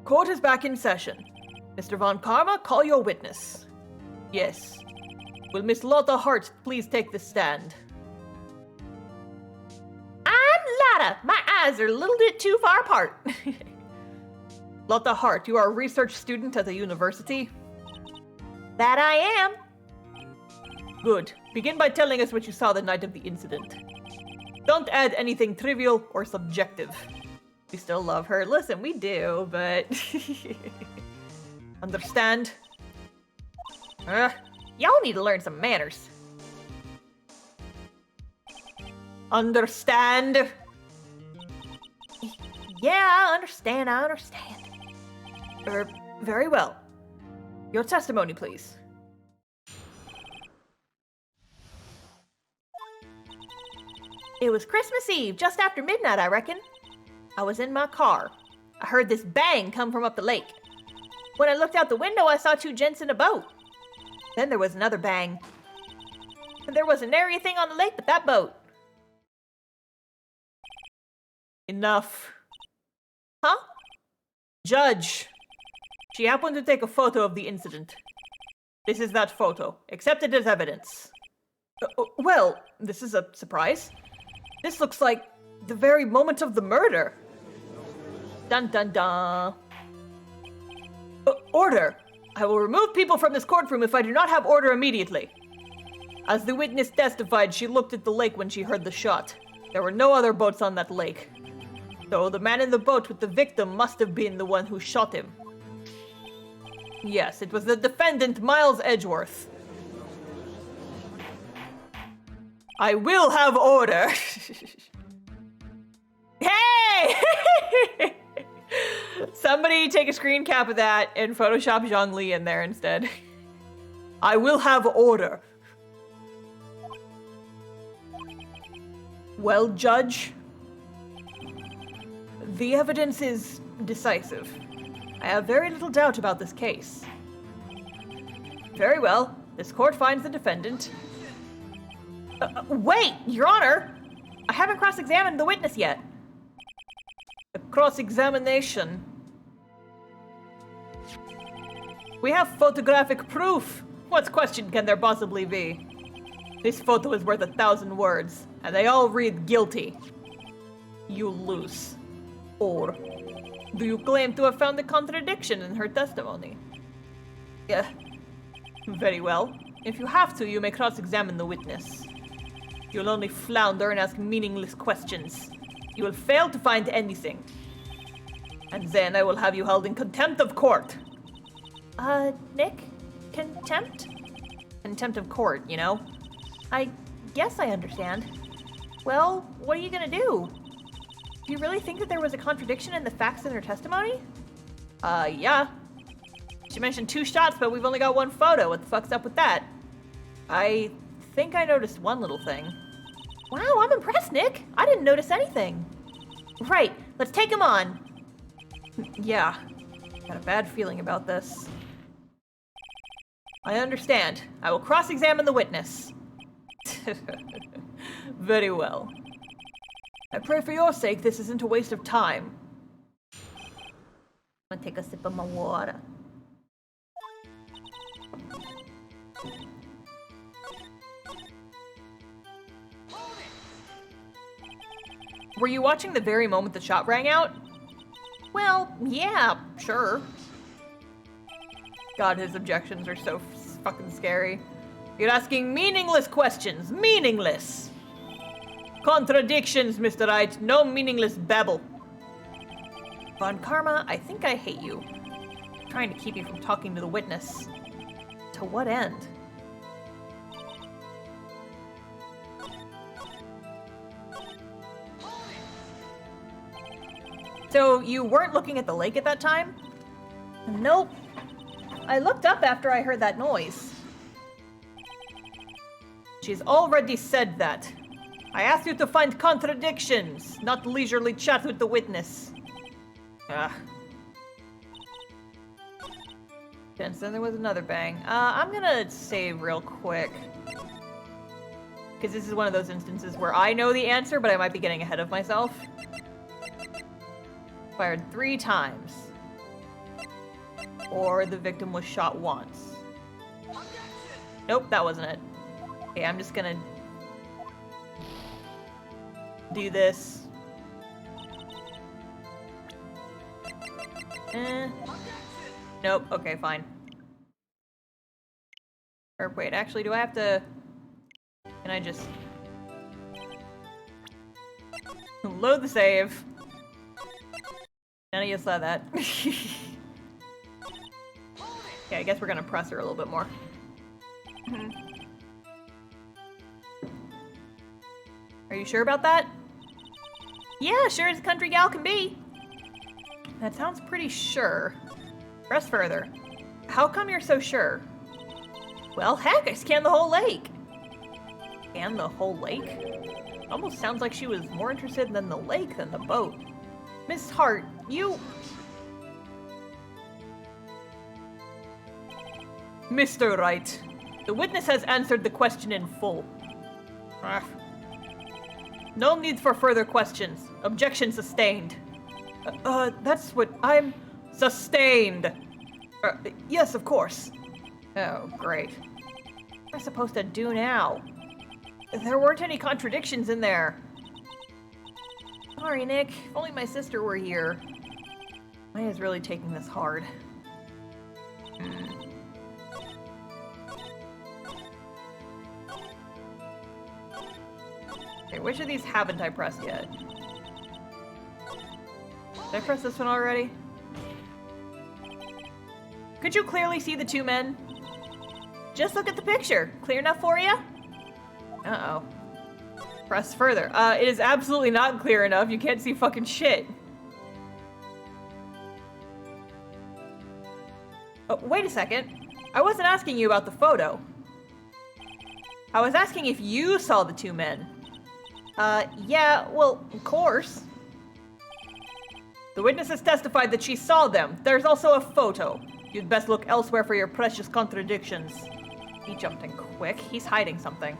Court is back in session. Mr. Von Karma, call your witness. Yes. Will Miss Lotta Hart please take the stand? I'm Lotta. My eyes are a little bit too far apart. Lotta Hart, you are a research student at the university? That I am. Good. Begin by telling us what you saw the night of the incident. Don't add anything trivial or subjective. We still love her. Listen, we do, but... Understand? Y'all need to learn some manners. Understand? Yeah, I understand. Very well. Your testimony, please. It was Christmas Eve, just after midnight, I reckon. I was in my car. I heard this bang come from up the lake. When I looked out the window, I saw two gents in a boat. Then there was another bang. And there wasn't nary a thing on the lake but that boat. Enough. Huh? Judge. She happened to take a photo of the incident. This is that photo. Accept it as evidence. Well, this is a surprise. This looks like the very moment of the murder. Dun dun dun. Order. I will remove people from this courtroom if I do not have order immediately. As the witness testified, she looked at the lake when she heard the shot. There were no other boats on that lake. So the man in the boat with the victim must have been the one who shot him. Yes, it was the defendant, Miles Edgeworth. I will have order. Hey! Somebody take a screen cap of that and Photoshop Zhongli in there instead. I will have order. Well, Judge, the evidence is decisive. I have very little doubt about this case. Very well. This court finds the defendant. Wait, Your Honor! I haven't cross-examined the witness yet. A cross-examination. We have photographic proof. What question can there possibly be? This photo is worth 1,000 words, and they all read guilty. You lose. Or, do you claim to have found a contradiction in her testimony? Yeah. Very well. If you have to, you may cross-examine the witness. You'll only flounder and ask meaningless questions. You will fail to find anything. And then I will have you held in contempt of court. Nick? Contempt? Contempt of court, you know? I guess I understand. Well, what are you gonna do? Do you really think that there was a contradiction in the facts in her testimony? Yeah. She mentioned 2 shots, but we've only got 1 photo. What the fuck's up with that? I think I noticed one little thing. Wow, I'm impressed, Nick. I didn't notice anything. Right, let's take him on. Yeah, got a bad feeling about this. I understand. I will cross-examine the witness. Very well. I pray for your sake this isn't a waste of time. I'm gonna take a sip of my water. Were you watching the very moment the shot rang out? Well, yeah, sure. God, his objections are so fucking scary. You're asking meaningless questions. Meaningless! Contradictions, Mr. Wright. No meaningless babble. Von Karma, I think I hate you. I'm trying to keep you from talking to the witness. To what end? So, you weren't looking at the lake at that time? Nope. I looked up after I heard that noise. She's already said that. I asked you to find contradictions, not leisurely chat with the witness. Then there was another bang. I'm gonna save real quick. Because this is one of those instances where I know the answer, but I might be getting ahead of myself. Fired 3 times. Or the victim was shot once. Nope, that wasn't it. Okay, I'm just gonna do this. Nope, okay, fine. Or wait, actually, do I have to... Can I just... Load the save. None of you saw that. Okay, I guess we're gonna press her a little bit more. Are you sure about that? Yeah, sure as a country gal can be. That sounds pretty sure. Press further. How come you're so sure? Well, heck, I scanned the whole lake. Scanned the whole lake? Almost sounds like she was more interested in the lake than the boat. Miss Hart, you... Mr. Wright, the witness has answered the question in full. No need for further questions. Objection sustained. That's what I'm... Sustained! Yes, of course. Oh, great. What am I supposed to do now? There weren't any contradictions in there. Sorry, Nick. If only my sister were here. Maya's really taking this hard. Okay, which of these haven't I pressed yet? Did I press this one already? Could you clearly see the 2 men? Just look at the picture. Clear enough for you? Uh-oh. Press further. It is absolutely not clear enough. You can't see fucking shit. Oh, wait a second. I wasn't asking you about the photo. I was asking if you saw the 2 men. Yeah, well, of course. The witness has testified that she saw them. There's also a photo. You'd best look elsewhere for your precious contradictions. He jumped in quick. He's hiding something.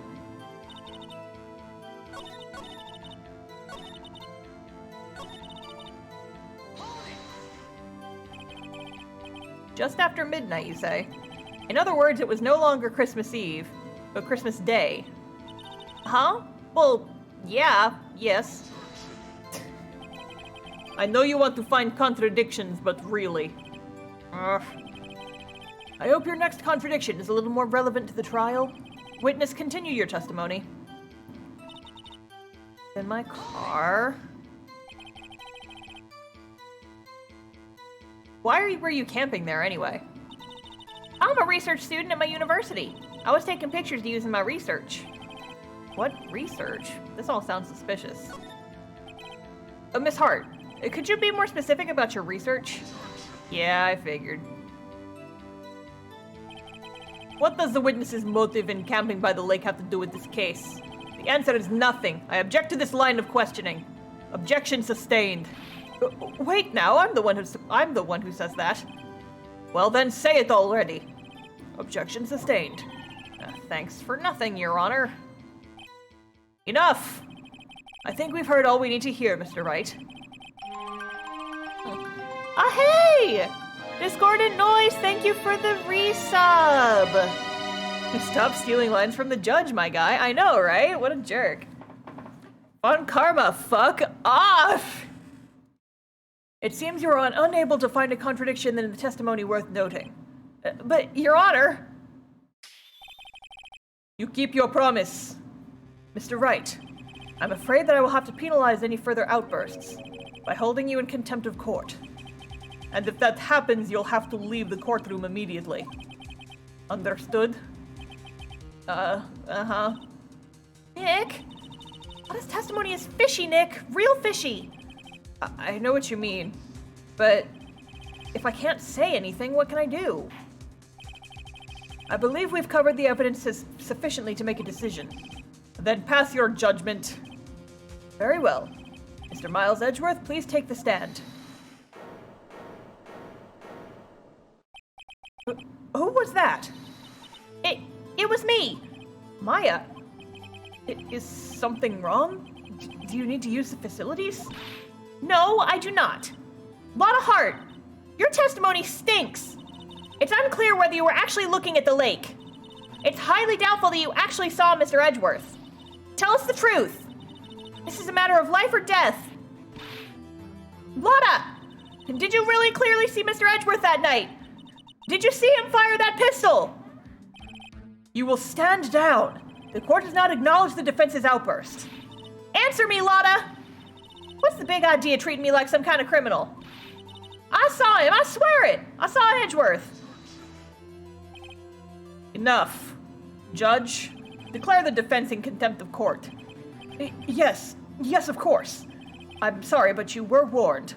Just after midnight, you say? In other words, it was no longer Christmas Eve, but Christmas Day. Huh? Well, yeah, yes. I know you want to find contradictions, but really. I hope your next contradiction is a little more relevant to the trial. Witness, continue your testimony. In my car. Why were you camping there anyway? I'm a research student at my university. I was taking pictures to use in my research. What research? This all sounds suspicious. Miss Hart, could you be more specific about your research? Yeah, I figured. What does the witness's motive in camping by the lake have to do with this case? The answer is nothing. I object to this line of questioning. Objection sustained. Wait now, I'm the one who says that. Well then, say it already. Objection sustained. Thanks for nothing, Your Honor. Enough! I think we've heard all we need to hear, Mr. Wright. Hey! Discordant Noise, thank you for the resub! Stop stealing lines from the judge, my guy. I know, right? What a jerk. On Karma, fuck off! It seems you are unable to find a contradiction in the testimony worth noting. But, Your Honor... You keep your promise. Mr. Wright, I'm afraid that I will have to penalize any further outbursts by holding you in contempt of court. And if that happens, you'll have to leave the courtroom immediately. Understood? Uh-huh. Nick? Lotta's testimony is fishy, Nick. Real fishy. I know what you mean, but if I can't say anything, what can I do? I believe we've covered the evidence sufficiently to make a decision. Then pass your judgment. Very well. Mr. Miles Edgeworth, please take the stand. Who was that? It was me. Maya. Is something wrong? Do you need to use the facilities? No, I do not. Lotta Hart, your testimony stinks. It's unclear whether you were actually looking at the lake. It's highly doubtful that you actually saw Mr. Edgeworth. Tell us the truth. This is a matter of life or death. Lotta, did you really clearly see Mr. Edgeworth that night? Did you see him fire that pistol? You will stand down. The court does not acknowledge the defense's outburst. Answer me, Lotta! What's the big idea treating me like some kind of criminal? I saw him, I swear it! I saw Edgeworth. Enough. Judge, declare the defense in contempt of court. Yes, of course. I'm sorry, but you were warned.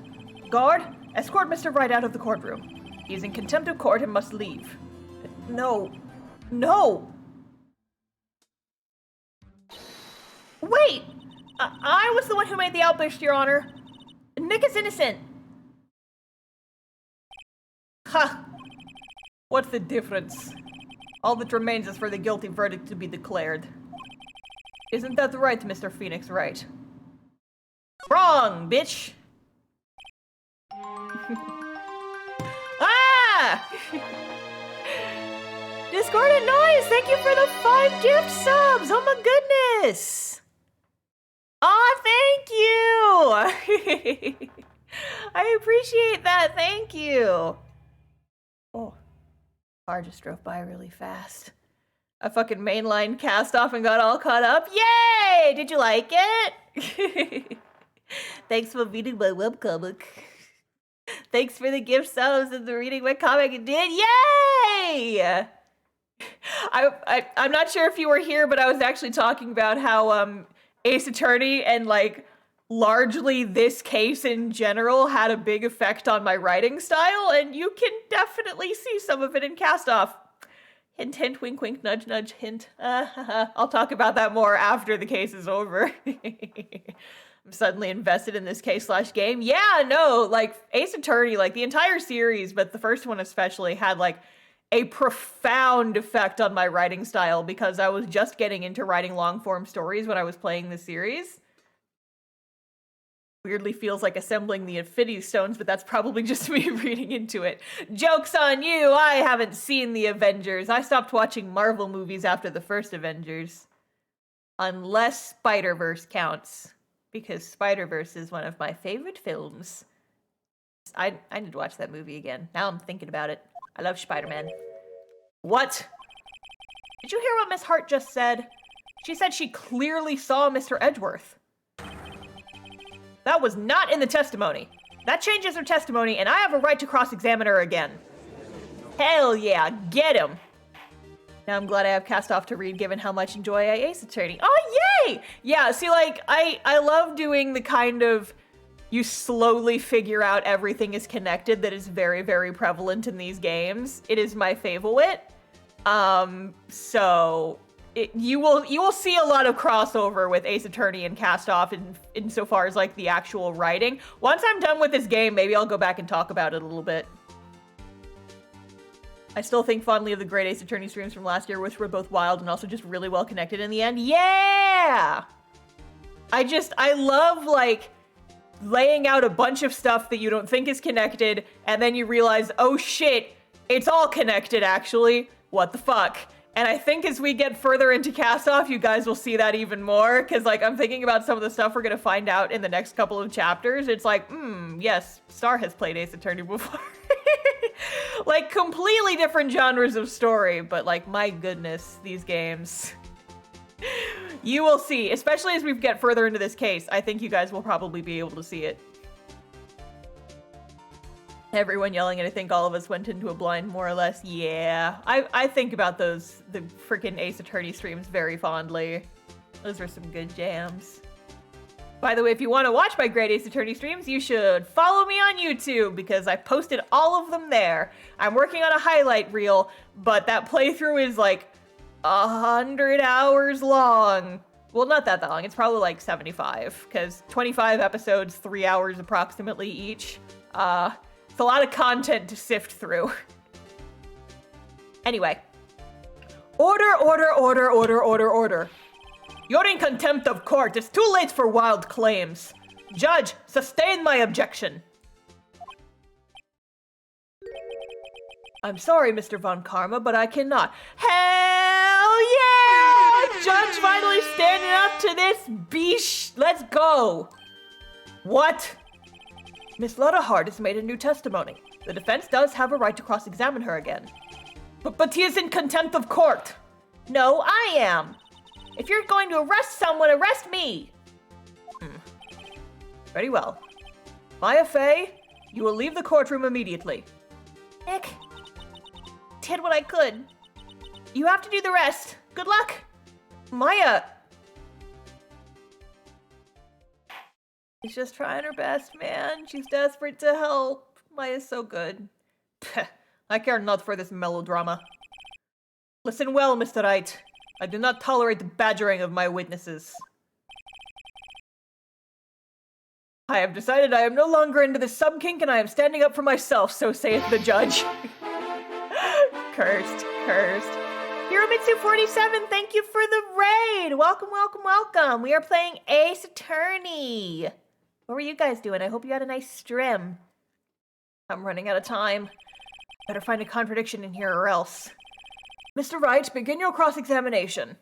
Guard, escort Mr. Wright out of the courtroom. He is in contempt of court and must leave. No. Wait! I was the one who made the outburst, Your Honor. Nick is innocent. Ha! What's the difference? All that remains is for the guilty verdict to be declared. Isn't that right, Mr. Phoenix Wright? Wrong, bitch! Ah! Discordant Noise, thank you for the 5 gift subs! Oh my goodness! Aw, thank you! I appreciate that, thank you! Oh, car just drove by really fast. I fucking mainline cast off and got all caught up. Yay! Did you like it? Thanks for reading my webcomic. Thanks for the gift subs and the reading my comic you did. Yay! I'm not sure if you were here, but I was actually talking about how Ace Attorney and like largely this case in general had a big effect on my writing style, and you can definitely see some of it in Cast Off. Hint, hint, wink, wink, nudge, nudge, hint. I'll talk about that more after the case is over. I'm suddenly invested in this case/game. Yeah, no, like Ace Attorney, like the entire series, but the first one especially had like a profound effect on my writing style because I was just getting into writing long-form stories when I was playing the series. Weirdly feels like assembling the Infinity Stones, but that's probably just me reading into it. Joke's on you! I haven't seen the Avengers. I stopped watching Marvel movies after the first Avengers. Unless Spider-Verse counts. Because Spider-Verse is one of my favorite films. I need to watch that movie again. Now I'm thinking about it. I love Spider-Man. What? Did you hear what Miss Hart just said? She said she clearly saw Mr. Edgeworth. That was not in the testimony. That changes her testimony, and I have a right to cross-examine her again. Hell yeah, get him! Now I'm glad I have Cast Off to read, given how much enjoy I Ace Attorney. Oh, yay! Yeah, see, like, I love doing the kind of you slowly figure out everything is connected that is very, very prevalent in these games. It is my favorite. So you will see a lot of crossover with Ace Attorney and Cast Off insofar as like the actual writing. Once I'm done with this game, maybe I'll go back and talk about it a little bit. I still think fondly of the great Ace Attorney streams from last year, which were both wild and also just really well connected in the end. Yeah! I love like laying out a bunch of stuff that you don't think is connected, and then you realize, oh shit, it's all connected actually. What the fuck? And I think as we get further into Cast Off, you guys will see that even more, because like I'm thinking about some of the stuff we're gonna find out in the next couple of chapters. It's like, yes, Star has played Ace Attorney before. Like completely different genres of story, but like my goodness, these games. You will see, especially as we get further into this case. I think you guys will probably be able to see it. Everyone yelling, and I think all of us went into a blind, more or less. Yeah, I think about the freaking Ace Attorney streams very fondly. Those were some good jams. By the way, if you want to watch my great Ace Attorney streams, you should follow me on YouTube because I posted all of them there. I'm working on a highlight reel, but that playthrough is like 100 hours long. Well, not that long. It's probably like 75 because 25 episodes, 3 hours approximately each. It's a lot of content to sift through. Anyway. Order, order, order, order, order, order. You're in contempt of court. It's too late for wild claims. Judge, sustain my objection. I'm sorry, Mr. Von Karma, but I cannot. Hell yeah! Judge finally standing up to this beesh. Let's go. What? Miss Lotta Hart has made a new testimony. The defense does have a right to cross-examine her again. But he is in contempt of court. No, I am. If you're going to arrest someone, arrest me. Very well. Maya Fey, you will leave the courtroom immediately. Nick, did what I could. You have to do the rest. Good luck. Maya. She's just trying her best, man. She's desperate to help. Maya's so good. I care not for this melodrama. Listen well, Mr. Wright. I do not tolerate the badgering of my witnesses. I have decided I am no longer into this subkink and I am standing up for myself, so saith the judge. Cursed, cursed. Hiromitsu47, thank you for the raid! Welcome, welcome, welcome! We are playing Ace Attorney. What were you guys doing? I hope you had a nice stream. I'm running out of time. Better find a contradiction in here or else. Mr. Wright, begin your cross-examination.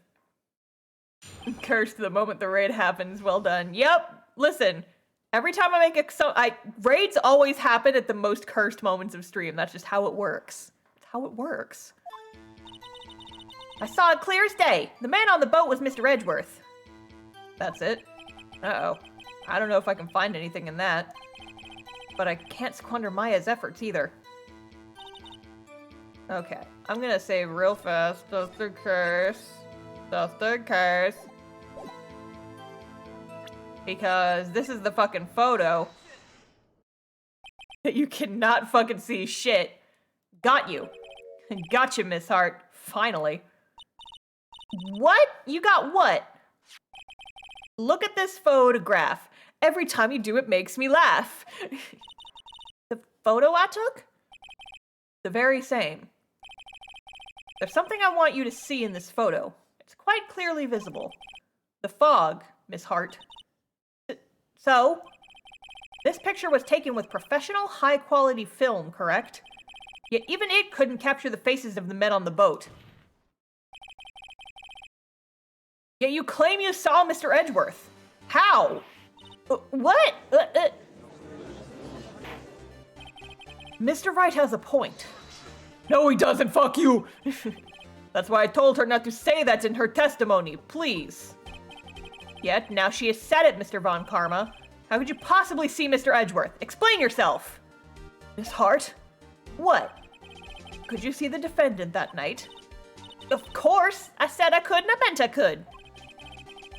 Cursed the moment the raid happens. Well done. Yep. Listen, every time I make raids always happen at the most cursed moments of stream. That's just how it works. That's how it works. I saw it clear as day. The man on the boat was Mr. Edgeworth. That's it. Uh-oh. I don't know if I can find anything in that. But I can't squander Maya's efforts either. Okay, I'm gonna save real fast, just in case. Just in case. Because this is the fucking photo that you cannot fucking see shit. Got you. Got you, Miss Hart. Finally. What? You got what? Look at this photograph. Every time you do it makes me laugh. The photo I took? The very same. There's something I want you to see in this photo. It's quite clearly visible. The fog, Miss Hart. So, this picture was taken with professional, high-quality film, correct? Yet even it couldn't capture the faces of the men on the boat. Yet you claim you saw Mr. Edgeworth. How? What? Mr. Wright has a point. No, he doesn't, fuck you! That's why I told her not to say that in her testimony, please. Yet, now she has said it, Mr. Von Karma. How could you possibly see Mr. Edgeworth? Explain yourself! Miss Hart? What? Could you see the defendant that night? Of course! I said I could and I meant I could.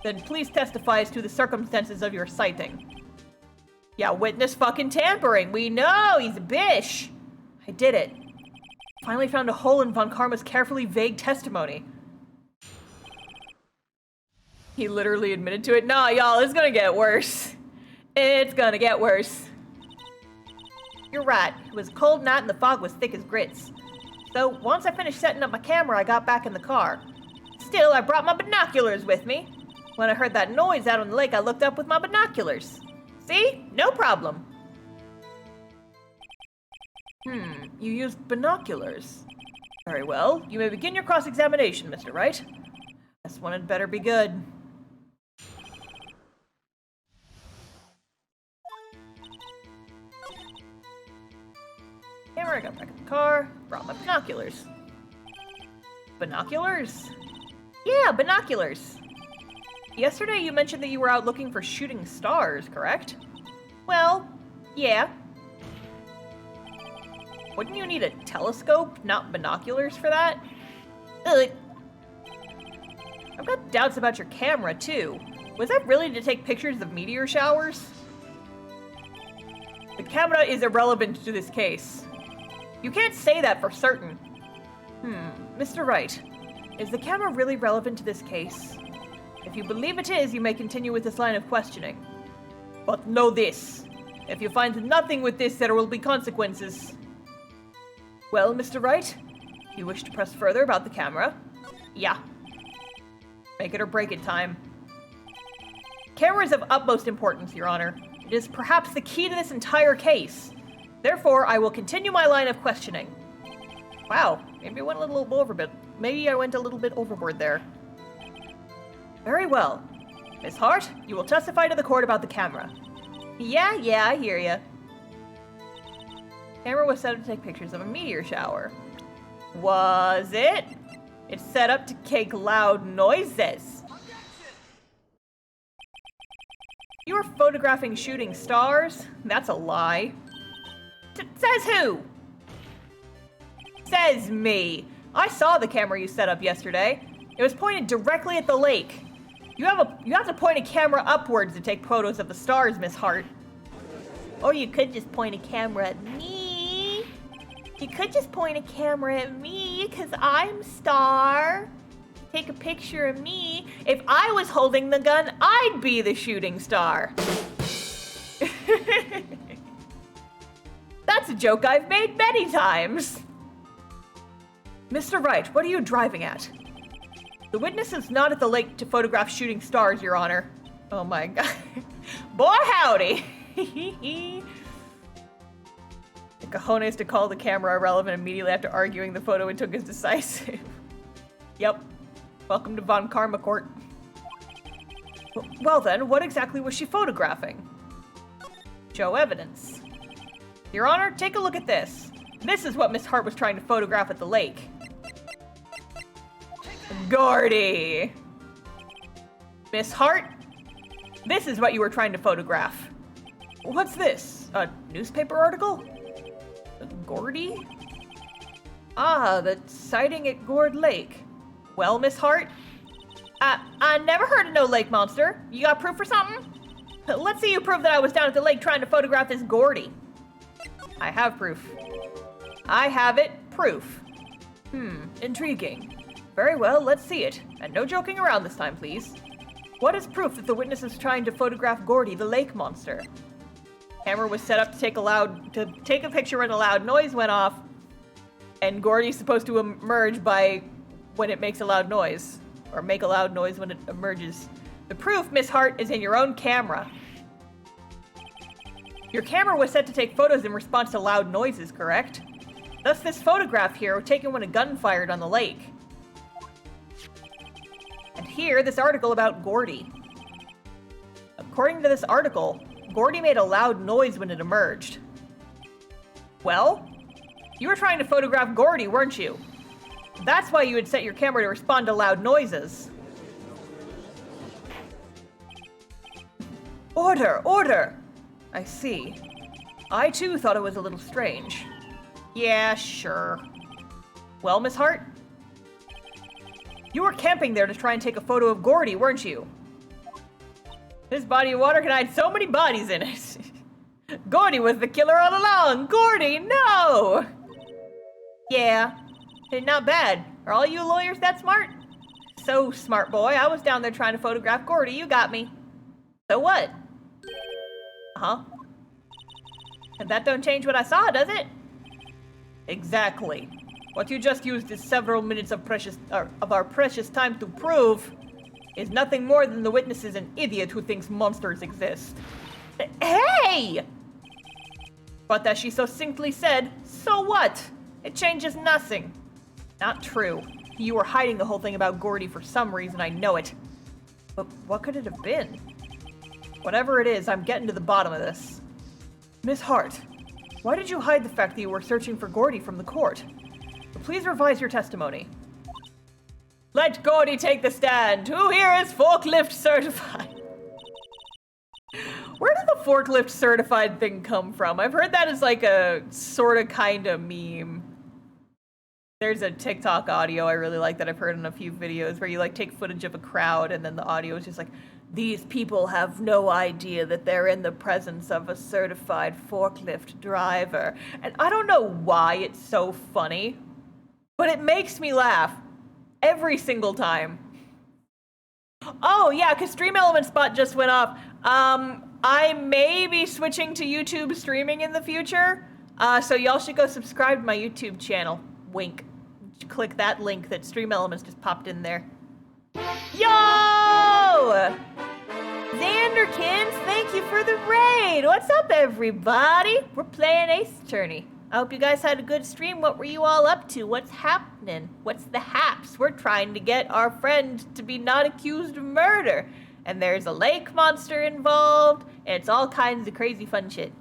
Then please testify as to the circumstances of your sighting. Yeah, witness fucking tampering. We know, he's a bish. I did it. Finally found a hole in Von Karma's carefully vague testimony. He literally admitted to it. Nah, y'all, it's gonna get worse. It's gonna get worse. You're right. It was a cold night and the fog was thick as grits. So, once I finished setting up my camera, I got back in the car. Still, I brought my binoculars with me. When I heard that noise out on the lake, I looked up with my binoculars. See? No problem. You used binoculars. Very well. You may begin your cross-examination, Mr. Wright. This one had better be good. Camera, I got back in the car, brought my binoculars. Binoculars? Yeah, binoculars. Yesterday you mentioned that you were out looking for shooting stars, correct? Well, yeah. Wouldn't you need a telescope, not binoculars for that? Ugh. I've got doubts about your camera, too. Was that really to take pictures of meteor showers? The camera is irrelevant to this case. You can't say that for certain. Mr. Wright, is the camera really relevant to this case? If you believe it is, you may continue with this line of questioning. But know this. If you find nothing with this, there will be consequences. Well, Mr. Wright, you wish to press further about the camera? Yeah. Make it or break it time. Camera is of utmost importance, Your Honor. It is perhaps the key to this entire case. Therefore, I will continue my line of questioning. Wow, maybe I went a little overboard. Maybe I went a little bit overboard there. Very well. Miss Hart, you will testify to the court about the camera. Yeah, I hear ya. Camera was set up to take pictures of a meteor shower. Was it? It's set up to make loud noises. You were photographing shooting stars? That's a lie. Says who? Says me. I saw the camera you set up yesterday. It was pointed directly at the lake. You have to point a camera upwards to take photos of the stars, Miss Hart. Or you could just point a camera at me. You could just point a camera at me, because I'm Star. Take a picture of me. If I was holding the gun, I'd be the shooting star. That's a joke I've made many times. Mr. Wright, what are you driving at? The witness is not at the lake to photograph shooting stars, Your Honor. Oh my god. Boy howdy. The cojones to call the camera irrelevant immediately after arguing the photo it took is decisive. Yep. Welcome to Von Karma Court. Well then, what exactly was she photographing? Show evidence. Your Honor, take a look at this. This is what Miss Hart was trying to photograph at the lake. Gordy! Miss Hart, this is what you were trying to photograph. What's this? A newspaper article? Gordy? Ah, the sighting at Gourd Lake. Well, Miss Hart? I never heard of no lake monster. You got proof for something? Let's see you prove that I was down at the lake trying to photograph this Gordy. I have proof. I have it. Proof. Intriguing. Very well, let's see it. And no joking around this time, please. What is proof that the witness is trying to photograph Gordy, the lake monster? Camera was set up to take a picture when a loud noise went off, and Gordy's supposed to emerge by when it makes a loud noise, or make a loud noise when it emerges. The proof, Miss Hart, is in your own camera. Your camera was set to take photos in response to loud noises, correct? Thus, this photograph here was taken when a gun fired on the lake. And here, this article about Gordy. According to this article, Gordy made a loud noise when it emerged. Well, you were trying to photograph Gordy, weren't you? That's why you had set your camera to respond to loud noises. Order, order! I see. I too thought it was a little strange. Yeah, sure. Well, Miss Hart? You were camping there to try and take a photo of Gordy, weren't you? This body of water can hide so many bodies in it. Gordy was the killer all along! Gordy, no! Yeah. Not bad. Are all you lawyers that smart? So smart, boy. I was down there trying to photograph Gordy. You got me. So what? Uh-huh. And that don't change what I saw, does it? Exactly. What you just used is several minutes of our precious time to prove is nothing more than the witness is an idiot who thinks monsters exist. Hey! But as she succinctly said, so what? It changes nothing. Not true. You were hiding the whole thing about Gordy for some reason, I know it. But what could it have been? Whatever it is, I'm getting to the bottom of this. Miss Hart, why did you hide the fact that you were searching for Gordy from the court? Please revise your testimony. Let Gordy take the stand. Who here is forklift certified? Where did the forklift certified thing come from? I've heard that as like a sort of kind of meme. There's a TikTok audio I really like that I've heard in a few videos where you like take footage of a crowd and then the audio is just like, these people have no idea that they're in the presence of a certified forklift driver. And I don't know why it's so funny, but it makes me laugh every single time. Oh yeah, because Stream Element Spot just went off. I may be switching to YouTube streaming in the future, so y'all should go subscribe to my YouTube channel. Wink. Click that link that Stream Elements just popped in there. Yo! Xanderkins, thank you for the raid. What's up, everybody? We're playing Ace Attorney. I hope you guys had a good stream. What were you all up to? What's happening? What's the haps? We're trying to get our friend to be not accused of murder. And there's a lake monster involved, and it's all kinds of crazy fun shit.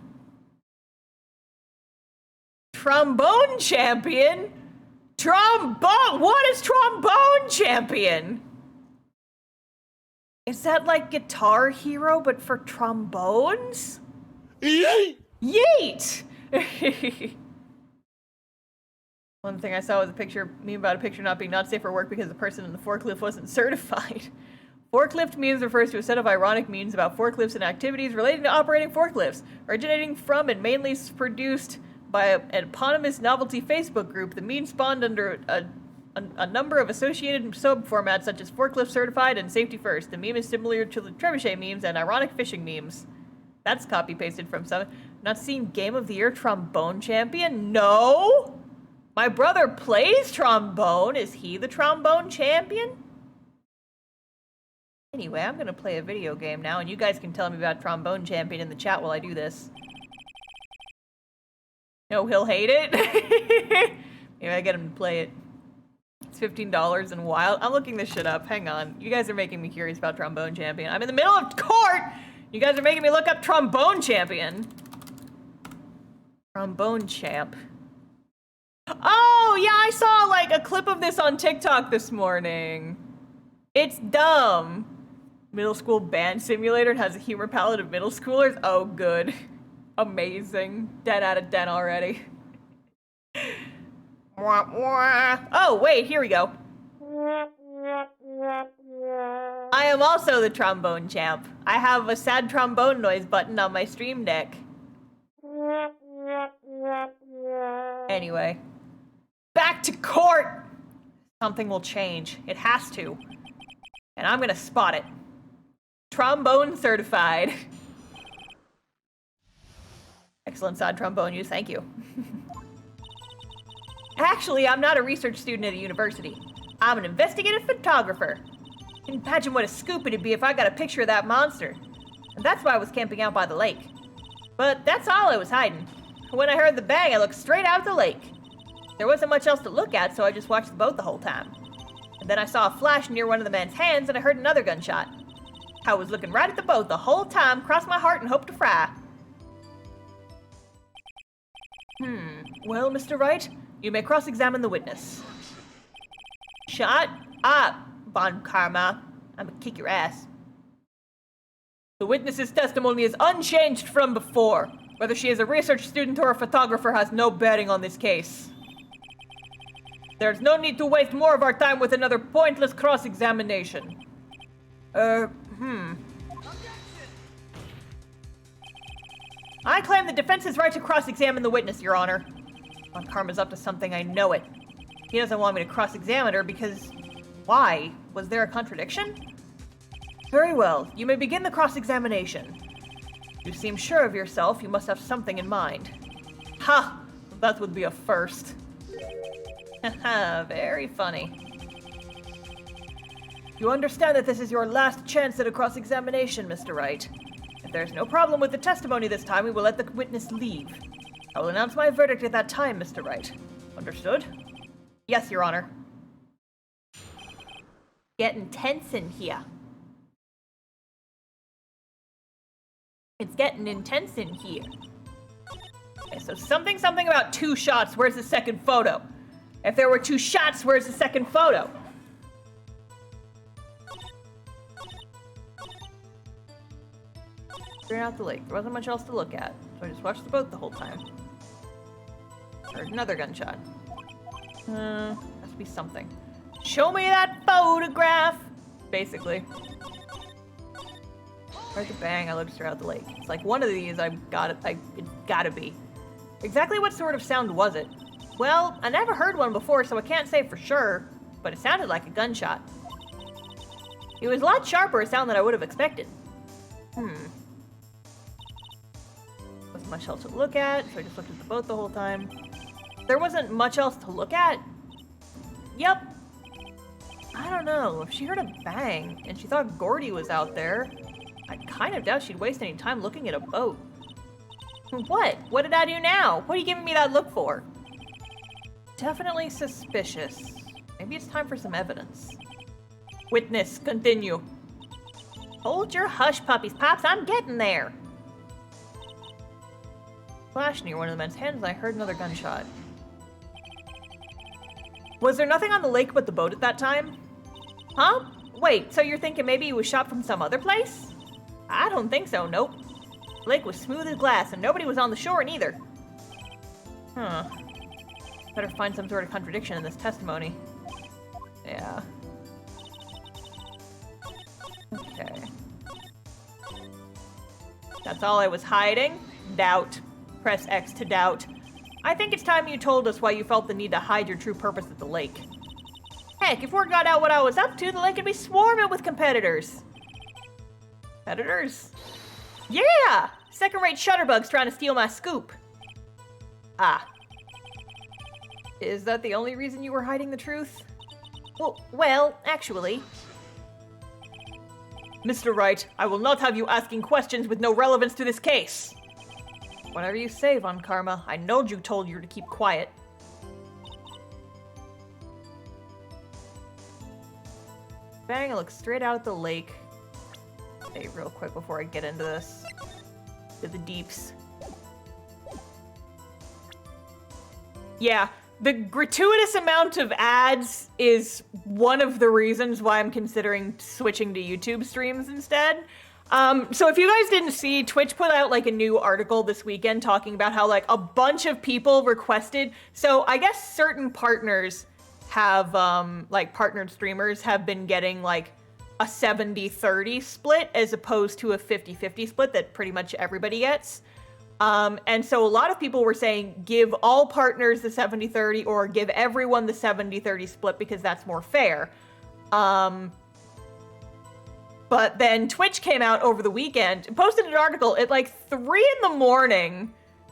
Trombone champion? Trombone? What is trombone champion? Is that like Guitar Hero, but for trombones? Yeet! Yeet! One thing I saw was a meme about a picture not being not safe for work because the person in the forklift wasn't certified. Forklift memes refers to a set of ironic memes about forklifts and activities relating to operating forklifts, originating from and mainly produced by an eponymous novelty Facebook group. The meme spawned under a number of associated sub-formats such as forklift certified and safety first. The meme is similar to the trebuchet memes and ironic fishing memes. That's copy-pasted from some. Not seen Game of the Year trombone champion? No! My brother plays trombone. Is he the trombone champion? Anyway, I'm gonna play a video game now, and you guys can tell me about trombone champion in the chat while I do this. No, he'll hate it? Maybe I get him to play it. It's $15 and wild. I'm looking this shit up. Hang on. You guys are making me curious about trombone champion. I'm in the middle of court! You guys are making me look up trombone champion. Trombone champ. Oh, yeah, I saw like a clip of this on TikTok this morning. It's dumb. Middle school band simulator. It has a humor palette of middle schoolers. Oh, good. Amazing. 10 out of 10 already. Oh, wait, here we go. I am also the trombone champ. I have a sad trombone noise button on my stream deck. Anyway. Back to court! Something will change. It has to. And I'm gonna spot it. Trombone certified. Excellent sad trombone use, thank you. Actually, I'm not a research student at a university. I'm an investigative photographer. Can you imagine what a scoop it'd be if I got a picture of that monster? And that's why I was camping out by the lake. But that's all I was hiding. When I heard the bang, I looked straight out at the lake. There wasn't much else to look at, so I just watched the boat the whole time. And then I saw a flash near one of the men's hands, and I heard another gunshot. I was looking right at the boat the whole time, crossed my heart and hoped to fry. Well, Mr. Wright, you may cross-examine the witness. Shut up, Bon Karma. I'm gonna kick your ass. The witness's testimony is unchanged from before. Whether she is a research student or a photographer has no bearing on this case. There's no need to waste more of our time with another pointless cross-examination. I claim the defense's right to cross-examine the witness, Your Honor. Von Karma's up to something, I know it. He doesn't want me to cross-examine her because... Why? Was there a contradiction? Very well, you may begin the cross-examination. You seem sure of yourself, you must have something in mind. Ha! That would be a first. Haha, very funny. You understand that this is your last chance at a cross-examination, Mr. Wright. If there's no problem with the testimony this time, we will let the witness leave. I will announce my verdict at that time, Mr. Wright. Understood? Yes, Your Honor. Getting tense in here. It's getting intense in here. Okay, so something about 2 shots. Where's the second photo? If there were 2 shots, where's the second photo? Straight out the lake. There wasn't much else to look at, so I just watched the boat the whole time. Heard another gunshot. Has to be something. Show me that photograph! Basically. Right the bang, I looked straight out the lake. It's like one of these it's gotta be. Exactly what sort of sound was it? Well, I never heard one before, so I can't say for sure, but it sounded like a gunshot. It was a lot sharper a sound than I would have expected. Wasn't much else to look at, so I just looked at the boat the whole time. There wasn't much else to look at? Yep. I don't know, if she heard a bang, and she thought Gordy was out there, I kind of doubt she'd waste any time looking at a boat. What? What did I do now? What are you giving me that look for? Definitely suspicious. Maybe it's time for some evidence. Witness, continue. Hold your hush, puppies. Pops, I'm getting there. Flash near one of the men's hands, and I heard another gunshot. Was there nothing on the lake but the boat at that time? Huh? Wait, so you're thinking maybe he was shot from some other place? I don't think so, nope. The lake was smooth as glass, and nobody was on the shore neither. Better find some sort of contradiction in this testimony. Yeah. Okay. That's all I was hiding? Doubt. Press X to doubt. I think it's time you told us why you felt the need to hide your true purpose at the lake. Heck, if word got out what I was up to, the lake would be swarming with competitors. Competitors? Yeah! Second-rate shutterbugs trying to steal my scoop. Ah. Is that the only reason you were hiding the truth? Well, actually. Mr. Wright, I will not have you asking questions with no relevance to this case. Whatever you say, Von Karma. I know you told you to keep quiet. Bang, I look straight out at the lake. Okay, real quick before I get into this. To the deeps. Yeah, the gratuitous amount of ads is one of the reasons why I'm considering switching to YouTube streams instead. So if you guys didn't see, Twitch put out like a new article this weekend talking about how like a bunch of people requested. So I guess certain partners have, like partnered streamers have been getting like a 70-30 split as opposed to a 50-50 split that pretty much everybody gets. And so a lot of people were saying give all partners the 70-30 or give everyone the 70-30 split because that's more fair. But then Twitch came out over the weekend and posted an article at like 3 in the morning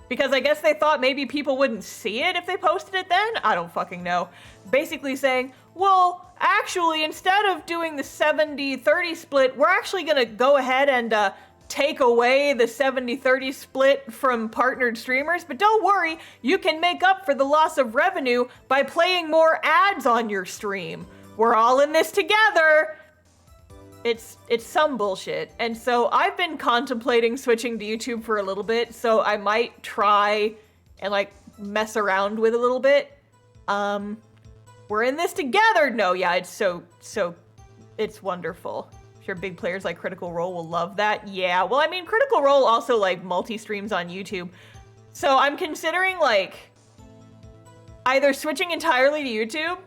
because I guess they thought maybe people wouldn't see it if they posted it then. I don't fucking know. Basically saying, well, actually, instead of doing the 70-30 split, we're actually going to go ahead and take away the 70-30 split from partnered streamers. But don't worry, you can make up for the loss of revenue by playing more ads on your stream. We're all in this together. It's some bullshit. And so I've been contemplating switching to YouTube for a little bit, so I might try and like mess around with a little bit. We're in this together. No, yeah, it's so it's wonderful. I'm sure big players like Critical Role will love that. Yeah, well, I mean, Critical Role also like multi-streams on YouTube. So I'm considering like either switching entirely to YouTube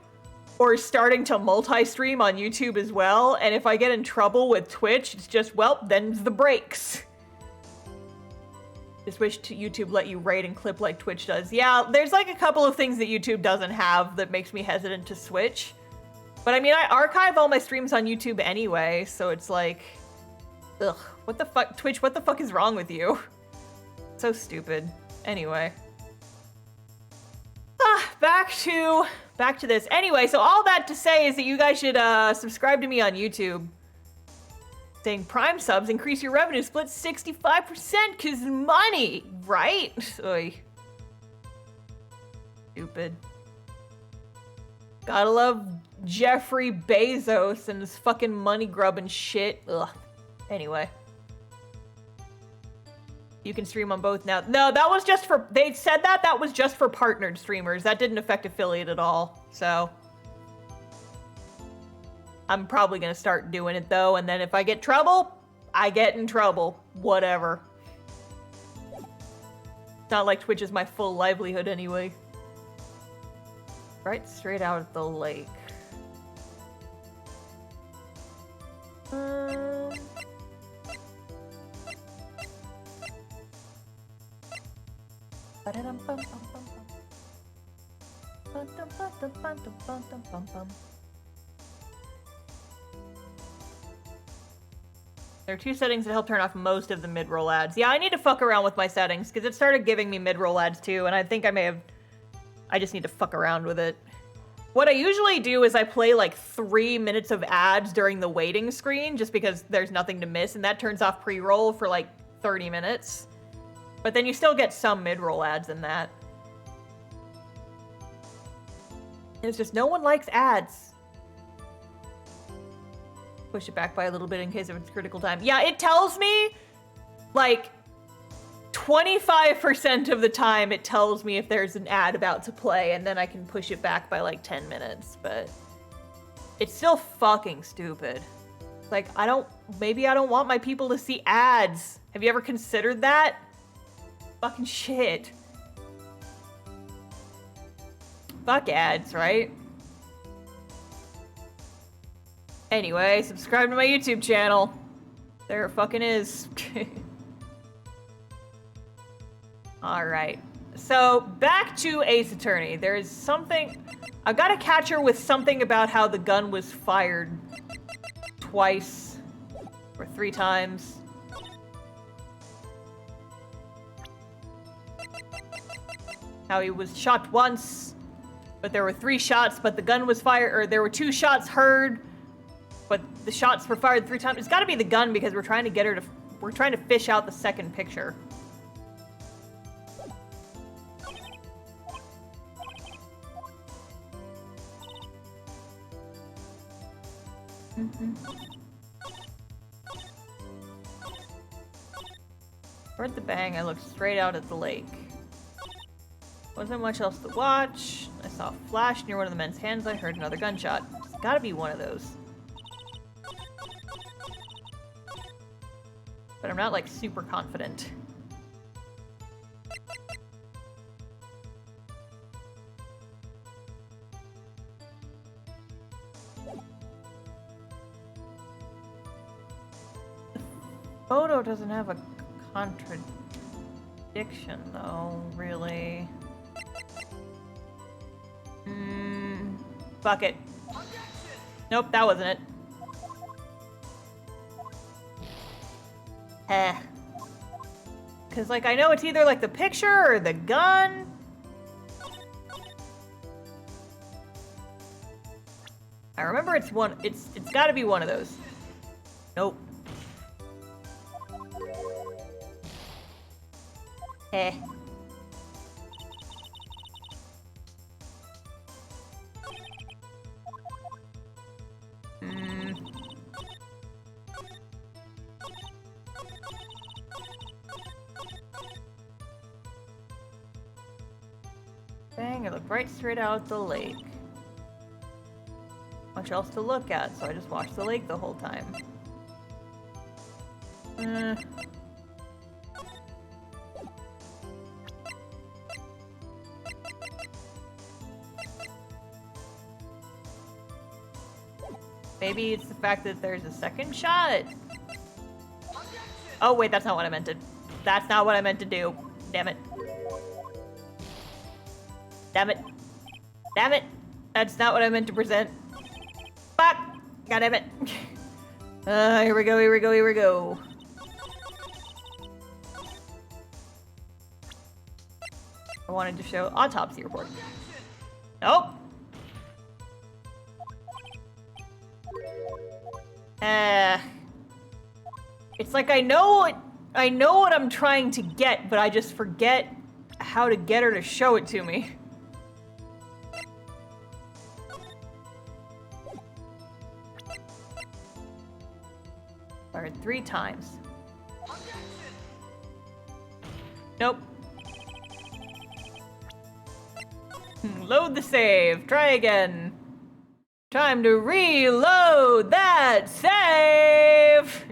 or starting to multi-stream on YouTube as well. And if I get in trouble with Twitch, it's just, well, then's the breaks. Just wish YouTube let you rate and clip like Twitch does. Yeah, there's like a couple of things that YouTube doesn't have that makes me hesitant to switch. But I mean, I archive all my streams on YouTube anyway, so it's like, ugh, what the fuck? Twitch, what the fuck is wrong with you? So stupid. Anyway. Back to this. Anyway, so all that to say is that you guys should subscribe to me on YouTube. Saying Prime subs increase your revenue split 65% cause money, right? Oy. Stupid. Gotta love Jeffrey Bezos and his fucking money grubbing shit. Ugh. Anyway. You can stream on both now. No, that was just for, they said that was just for partnered streamers. That didn't affect affiliate at all, so. I'm probably gonna start doing it though, and then if I get trouble, I get in trouble. Whatever. It's not like Twitch is my full livelihood anyway. Right straight out at the lake. There are two settings that help turn off most of the mid-roll ads. Yeah, I need to fuck around with my settings, because it started giving me mid-roll ads too, and I think I just need to fuck around with it. What I usually do is I play like 3 minutes of ads during the waiting screen, just because there's nothing to miss, and that turns off pre-roll for like 30 minutes. But then you still get some mid-roll ads in that. It's just no one likes ads. Push it back by a little bit in case of it's critical time. Yeah, it tells me, like, 25% of the time it tells me if there's an ad about to play, and then I can push it back by like 10 minutes, but it's still fucking stupid. Like, maybe I don't want my people to see ads. Have you ever considered that? Fucking shit. Fuck ads, right? Anyway, subscribe to my YouTube channel. There it fucking is. Alright. So, back to Ace Attorney. There's something... I've got to catch her with something about how the gun was fired twice. Or 3 times. How he was shot once, but there were 3 shots, but the gun was fired, or there were 2 shots heard, but the shots were fired 3 times. It's gotta be the gun because we're trying to get her to, we're trying to fish out the second picture. Heard the bang, I looked straight out at the lake. Wasn't much else to watch. I saw a flash near one of the men's hands. I heard another gunshot. It's gotta be one of those. But I'm not, like, super confident. The photo doesn't have a contradiction, though, really. Fuck it. Nope, that wasn't it. Cause like I know it's either like the picture or the gun. I remember it's gotta be one of those. Nope. Bang, I looked right straight out at the lake. Much else to look at, so I just watched the lake the whole time. Maybe it's the fact that there's a second shot. Oh wait, that's not what I meant to. That's not what I meant to do. Damn it. Damn it. Damn it. That's not what I meant to present. Fuck. God damn it. Here we go, here we go, here we go. I wanted to show autopsy report. Nope. It's like I know what I'm trying to get, but I just forget how to get her to show it to me. Fired 3 times. Nope. Load the save. Try again. Time to reload that save!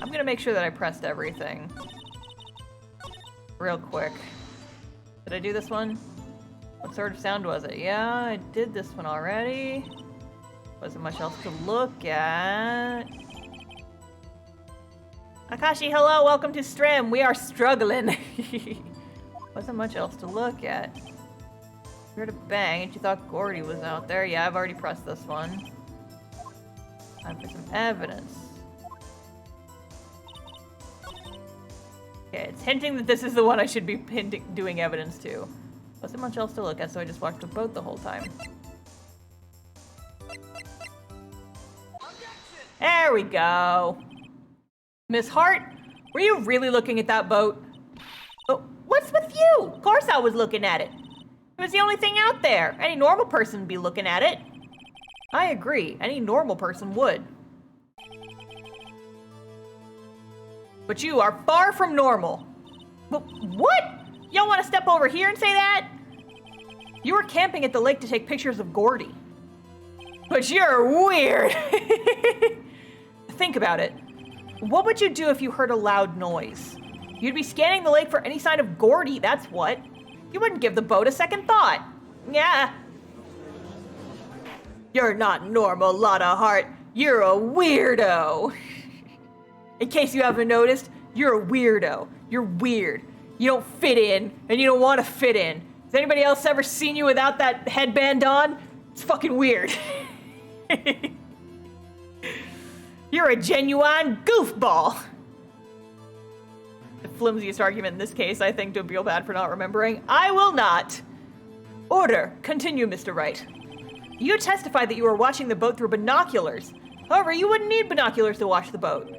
I'm gonna make sure that I pressed everything. Real quick. Did I do this one? What sort of sound was it? Yeah, I did this one already. Wasn't much else to look at. Akashi, hello, welcome to stream. We are struggling. Wasn't much else to look at. You heard a bang and you thought Gordy was out there. Yeah, I've already pressed this one. Time for some evidence. Okay, it's hinting that this is the one I should be doing evidence to. Wasn't much else to look at, so I just watched the boat the whole time. There we go. Miss Hart, were you really looking at that boat? Oh, what's with you? Of course I was looking at it. It was the only thing out there. Any normal person would be looking at it. I agree. Any normal person would. But you are far from normal. But what? Y'all want to step over here and say that? You were camping at the lake to take pictures of Gordy. But you're weird. Think about it. What would you do if you heard a loud noise? You'd be scanning the lake for any sign of Gordy, that's what. You wouldn't give the boat a second thought. Yeah. You're not normal, Lotta Hart. You're a weirdo. In case you haven't noticed, you're a weirdo. You're weird. You don't fit in, and you don't want to fit in. Has anybody else ever seen you without that headband on? It's fucking weird. You're a genuine goofball. The flimsiest argument in this case, I think, don't feel bad for not remembering. I will not. Order. Continue, Mr. Wright. You testified that you were watching the boat through binoculars. However, you wouldn't need binoculars to watch the boat.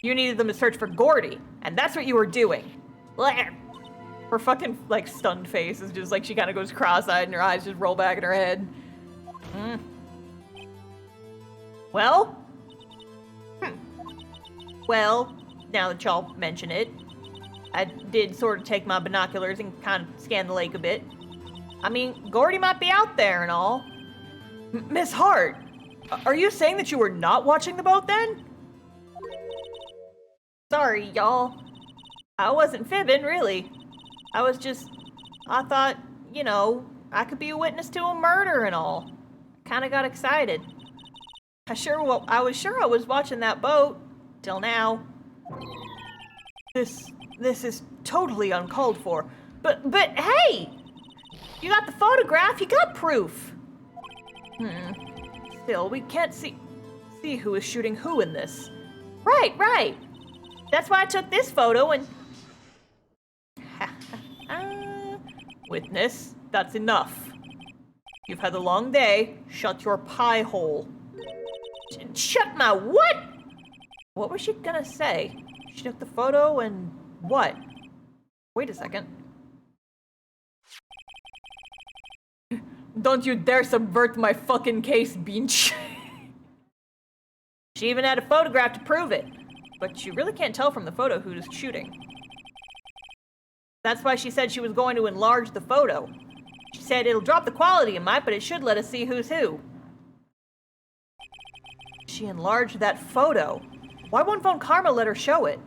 You needed them to search for Gordy, and that's what you were doing. Her fucking, like, stunned face is just like she kind of goes cross-eyed and her eyes just roll back in her head. Well? Well, now that y'all mention it, I did sort of take my binoculars and kind of scan the lake a bit. I mean, Gordy might be out there and all. Miss Hart, are you saying that you were not watching the boat then? Sorry, y'all. I wasn't fibbing, really. I thought, you know, I could be a witness to a murder and all. Kinda got excited. I was sure I was watching that boat. Till now. This is totally uncalled for. But hey! You got the photograph, you got proof. Still, we can't see who is shooting who in this. Right. That's why I took this photo and... Witness, that's enough. You've had a long day. Shut your pie hole. Shut my what? What was she gonna say? She took the photo and what? Wait a second. Don't you dare subvert my fucking case, Beach. She even had a photograph to prove it. But you really can't tell from the photo who's shooting. That's why she said she was going to enlarge the photo. She said it'll drop the quality it might, but it should let us see who's who. She enlarged that photo. Why won't Von Karma let her show it?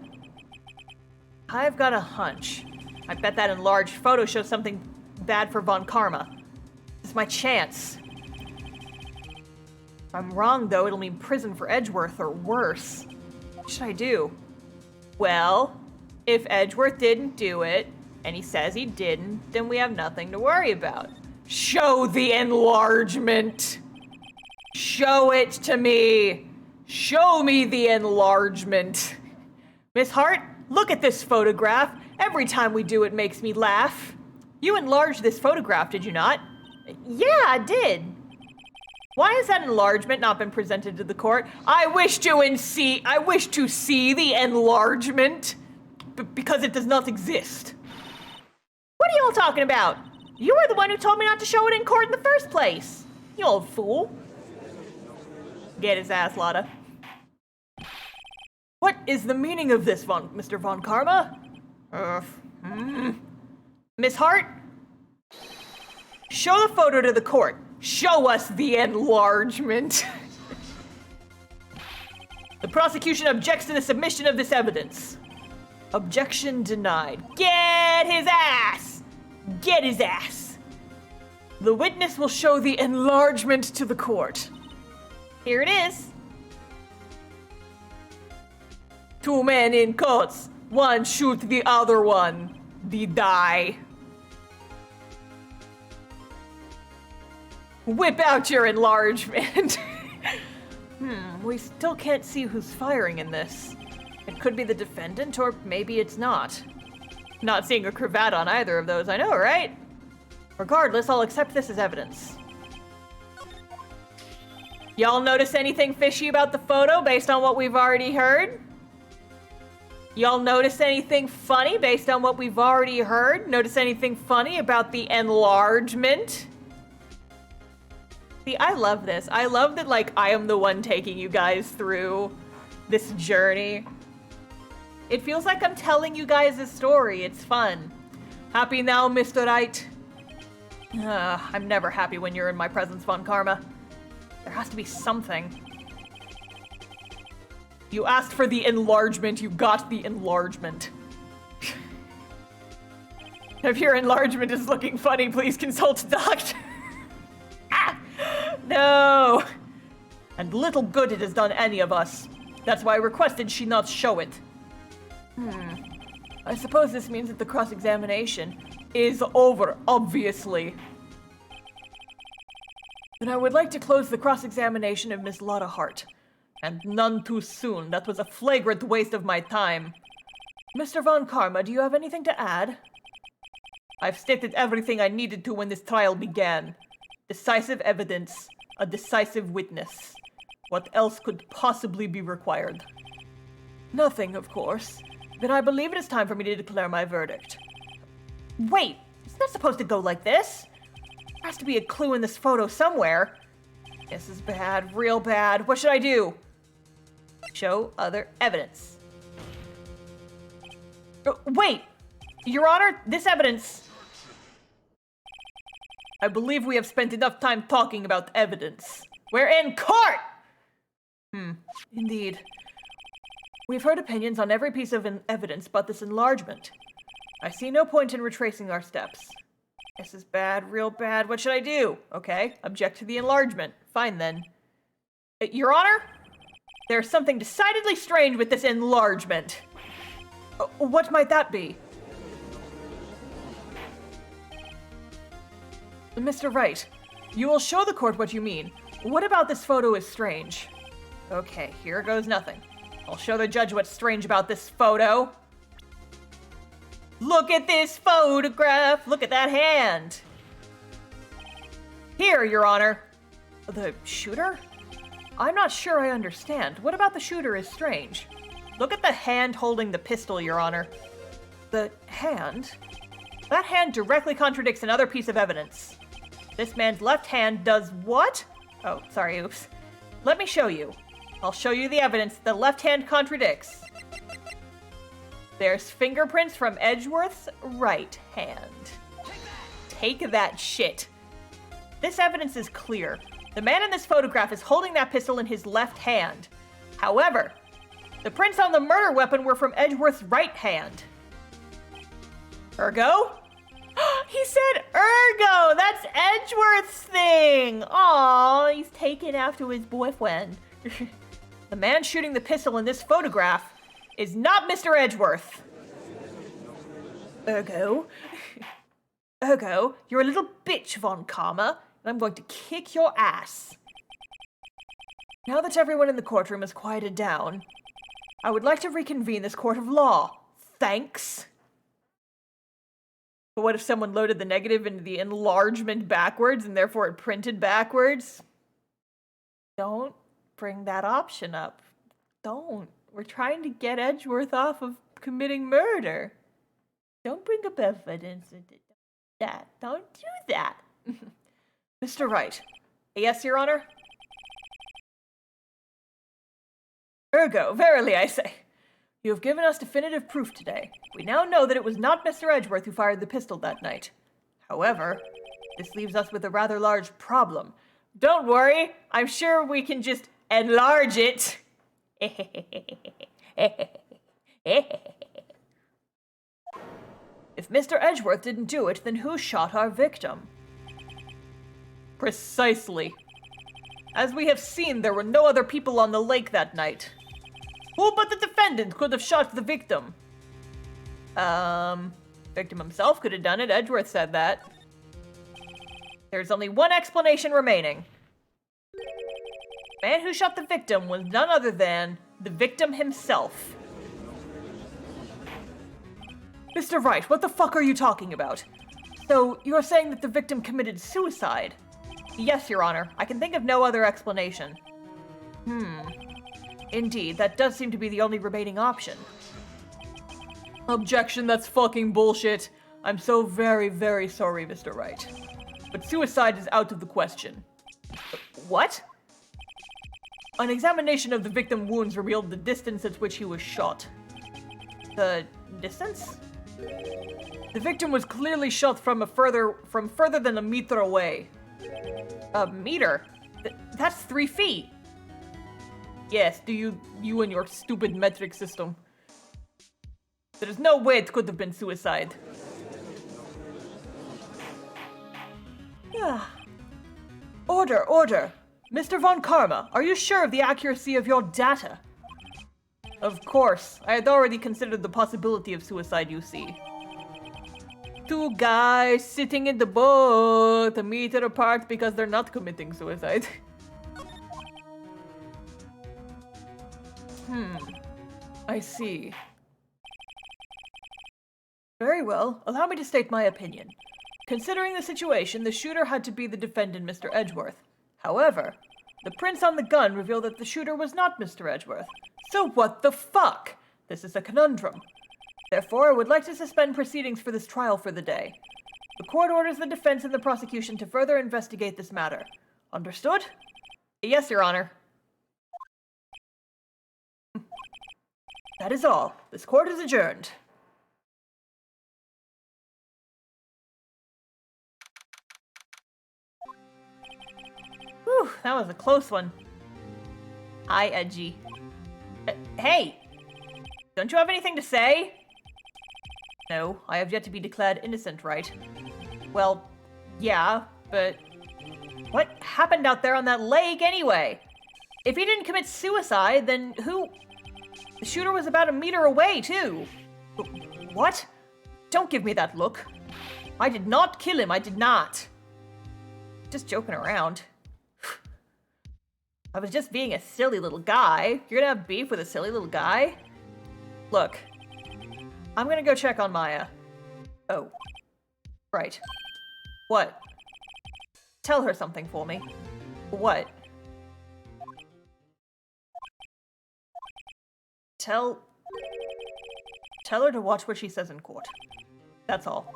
I've got a hunch. I bet that enlarged photo shows something bad for Von Karma. This is my chance. If I'm wrong, though, it'll mean prison for Edgeworth or worse. What should I do? Well, if Edgeworth didn't do it, and he says he didn't, then we have nothing to worry about. Show the enlargement! Show it to me! Show me the enlargement! Miss Hart, look at this photograph. Every time we do it makes me laugh. You enlarged this photograph, did you not? Yeah, I did. Why has that enlargement not been presented to the court? I wish to see the enlargement. Because it does not exist. What are you all talking about? You were the one who told me not to show it in court in the first place. You old fool. Get his ass, Lotta. What is the meaning of this, Mr. Von Karma? Miss Hart? Show the photo to the court. Show us the enlargement. The prosecution objects to the submission of this evidence. Objection denied. Get his ass! Get his ass! The witness will show the enlargement to the court. Here it is. 2 men in coats. One shoot the other one. The die. Whip out your enlargement. We still can't see who's firing in this. It could be the defendant, or maybe it's not. Not seeing a cravat on either of those, I know, right? Regardless, I'll accept this as evidence. Y'all notice anything fishy about the photo based on what we've already heard? Y'all notice anything funny based on what we've already heard? Notice anything funny about the enlargement? See, I love this. I love that, like, I am the one taking you guys through this journey. It feels like I'm telling you guys a story. It's fun. Happy now, Mr. Right? I'm never happy when you're in my presence, Von Karma. There has to be something. You asked for the enlargement, you got the enlargement. If your enlargement is looking funny, please consult a doctor. No! And little good it has done any of us. That's why I requested she not show it. I suppose this means that the cross-examination is over, obviously. And I would like to close the cross-examination of Miss Lotta Hart. And none too soon. That was a flagrant waste of my time. Mr. Von Karma, do you have anything to add? I've stated everything I needed to when this trial began. Decisive evidence, a decisive witness. What else could possibly be required? Nothing, of course. Then I believe it is time for me to declare my verdict. Wait, it's not supposed to go like this. There has to be a clue in this photo somewhere. This is bad, real bad. What should I do? Show other evidence. Wait, Your Honor, this evidence... I believe we have spent enough time talking about evidence. We're in court! Indeed. We've heard opinions on every piece of evidence but this enlargement. I see no point in retracing our steps. This is bad, real bad. What should I do? Okay, object to the enlargement. Fine then. Your Honor? There's something decidedly strange with this enlargement. What might that be? Mr. Wright, you will show the court what you mean. What about this photo is strange? Okay, here goes nothing. I'll show the judge what's strange about this photo. Look at this photograph! Look at that hand! Here, Your Honor. The shooter? I'm not sure I understand. What about the shooter is strange? Look at the hand holding the pistol, Your Honor. The hand? That hand directly contradicts another piece of evidence. This man's left hand does what? Oh, sorry, oops. Let me show you. I'll show you the evidence the left hand contradicts. There's fingerprints from Edgeworth's right hand. Take that shit. This evidence is clear. The man in this photograph is holding that pistol in his left hand. However, the prints on the murder weapon were from Edgeworth's right hand. Ergo? He said ergo! That's Edgeworth's thing! Aw, he's taken after his boyfriend. The man shooting the pistol in this photograph is not Mr. Edgeworth. Ergo? Ergo, you're a little bitch, Von Karma, and I'm going to kick your ass. Now that everyone in the courtroom has quieted down, I would like to reconvene this court of law. Thanks. But what if someone loaded the negative into the enlargement backwards and therefore it printed backwards? Don't bring that option up. Don't. We're trying to get Edgeworth off of committing murder. Don't bring up evidence. Don't do that. Mr. Wright. Yes, Your Honor? Ergo, verily I say. You have given us definitive proof today. We now know that it was not Mr. Edgeworth who fired the pistol that night. However, this leaves us with a rather large problem. Don't worry, I'm sure we can just enlarge it. If Mr. Edgeworth didn't do it, then who shot our victim? Precisely. As we have seen, there were no other people on the lake that night. Who but the defendant could have shot the victim? Victim himself could have done it. Edgeworth said that. There's only one explanation remaining. The man who shot the victim was none other than the victim himself. Mr. Wright, what the fuck are you talking about? So, you're saying that the victim committed suicide? Yes, Your Honor. I can think of no other explanation. Indeed, that does seem to be the only remaining option. Objection, that's fucking bullshit. I'm so very, very sorry, Mr. Wright. But suicide is out of the question. What? An examination of the victim's wounds revealed the distance at which he was shot. The distance? The victim was clearly shot from further than a meter away. A meter? That's 3 feet. Yes, you and your stupid metric system. There's no way it could have been suicide. Order. Mr. Von Karma, are you sure of the accuracy of your data? Of course. I had already considered the possibility of suicide, you see. 2 guys sitting in the boat, a meter apart because they're not committing suicide. I see. Very well. Allow me to state my opinion. Considering the situation, the shooter had to be the defendant, Mr. Edgeworth. However, the prints on the gun reveal that the shooter was not Mr. Edgeworth. So what the fuck? This is a conundrum. Therefore, I would like to suspend proceedings for this trial for the day. The court orders the defense and the prosecution to further investigate this matter. Understood? Yes, Your Honor. That is all. This court is adjourned. Whew, that was a close one. Hi, Edgy. Hey! Don't you have anything to say? No, I have yet to be declared innocent, right? Well, yeah, but what happened out there on that lake anyway? If he didn't commit suicide, then who? The shooter was about a meter away, too. What? Don't give me that look. I did not kill him, I did not. Just joking around. I was just being a silly little guy. You're gonna have beef with a silly little guy? Look, I'm gonna go check on Maya. Oh, right. What? Tell her something for me. What? Tell her to watch what she says in court. That's all.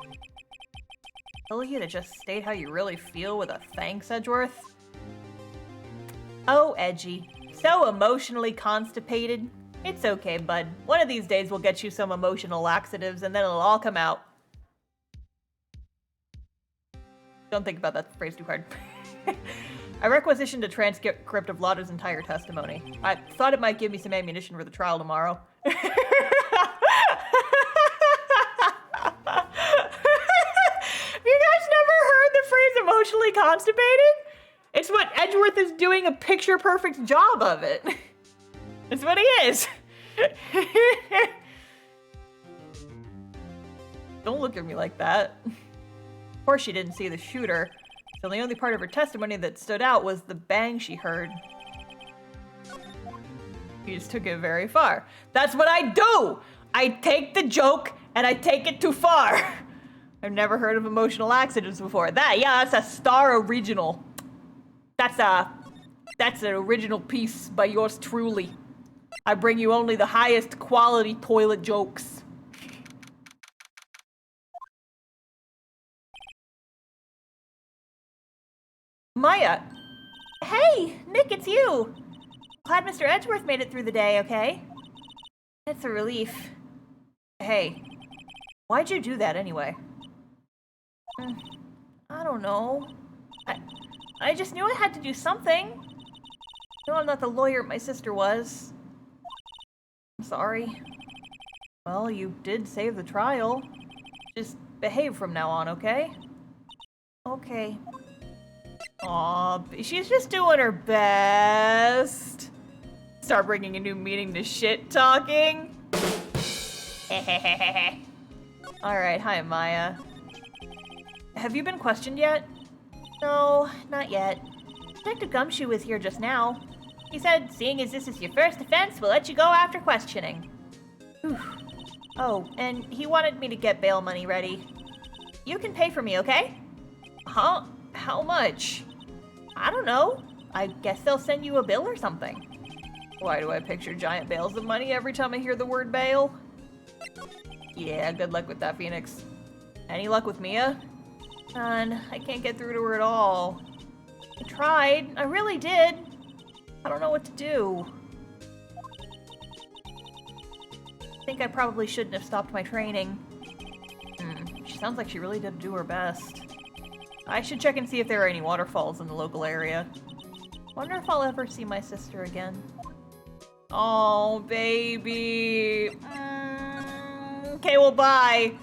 Tell you to just state how you really feel with a thanks, Edgeworth. Oh, Edgy. So emotionally constipated. It's okay, bud. One of these days we'll get you some emotional laxatives and then it'll all come out. Don't think about that phrase too hard. I requisitioned a transcript of Lauder's entire testimony. I thought it might give me some ammunition for the trial tomorrow. Have you guys never heard the phrase emotionally constipated? It's what Edgeworth is doing a picture-perfect job of it. It's what he is. Don't look at me like that. Of course she didn't see the shooter, so the only part of her testimony that stood out was the bang she heard. You just took it very far. That's what I do! I take the joke and I take it too far. I've never heard of emotional laxatives before. That's a Star original. That's an original piece by yours truly. I bring you only the highest quality toilet jokes. Maya! Hey, Nick, it's you! Glad Mr. Edgeworth made it through the day, okay? It's a relief. Hey, why'd you do that anyway? I don't know. I just knew I had to do something. No, I'm not the lawyer my sister was. sorry. Well, you did save the trial. Just behave from now on, okay? Okay. Aw, she's just doing her best. Start bringing a new meaning to shit talking. Alright, hi Maya. Have you been questioned yet? No, not yet. Detective Gumshoe was here just now. He said, seeing as this is your first offense, we'll let you go after questioning. Whew. Oh, and he wanted me to get bail money ready. You can pay for me, okay? Huh? How much? I don't know. I guess they'll send you a bill or something. Why do I picture giant bales of money every time I hear the word bail? Yeah, good luck with that, Phoenix. Any luck with Mia? None. I can't get through to her at all. I tried. I really did. I don't know what to do. I think I probably shouldn't have stopped my training. She sounds like she really did do her best. I should check and see if there are any waterfalls in the local area. Wonder if I'll ever see my sister again. Oh, baby. Okay, well, bye.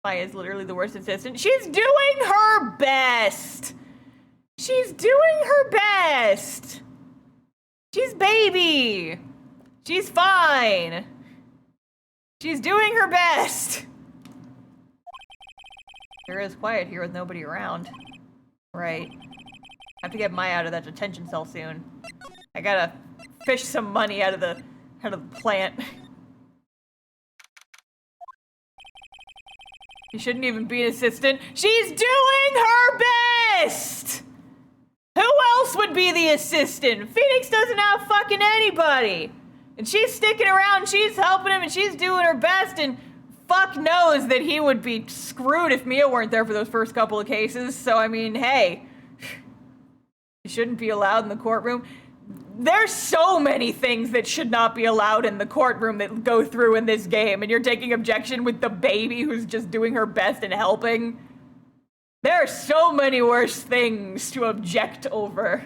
Maya is literally the worst assistant. She's doing her best. She's doing her best. She's baby. She's fine. She's doing her best. Sure is quiet here with nobody around. Right. I have to get Maya out of that detention cell soon. I gotta fish some money out of the plant. She shouldn't even be an assistant. She's doing her best! Who else would be the assistant? Phoenix doesn't have fucking anybody. And she's sticking around, she's helping him, and she's doing her best, and fuck knows that he would be screwed if Mia weren't there for those first couple of cases. So, I mean, hey. You shouldn't be allowed in the courtroom. There's so many things that should not be allowed in the courtroom that go through in this game, and you're taking objection with the baby who's just doing her best and helping. There are so many worse things to object over.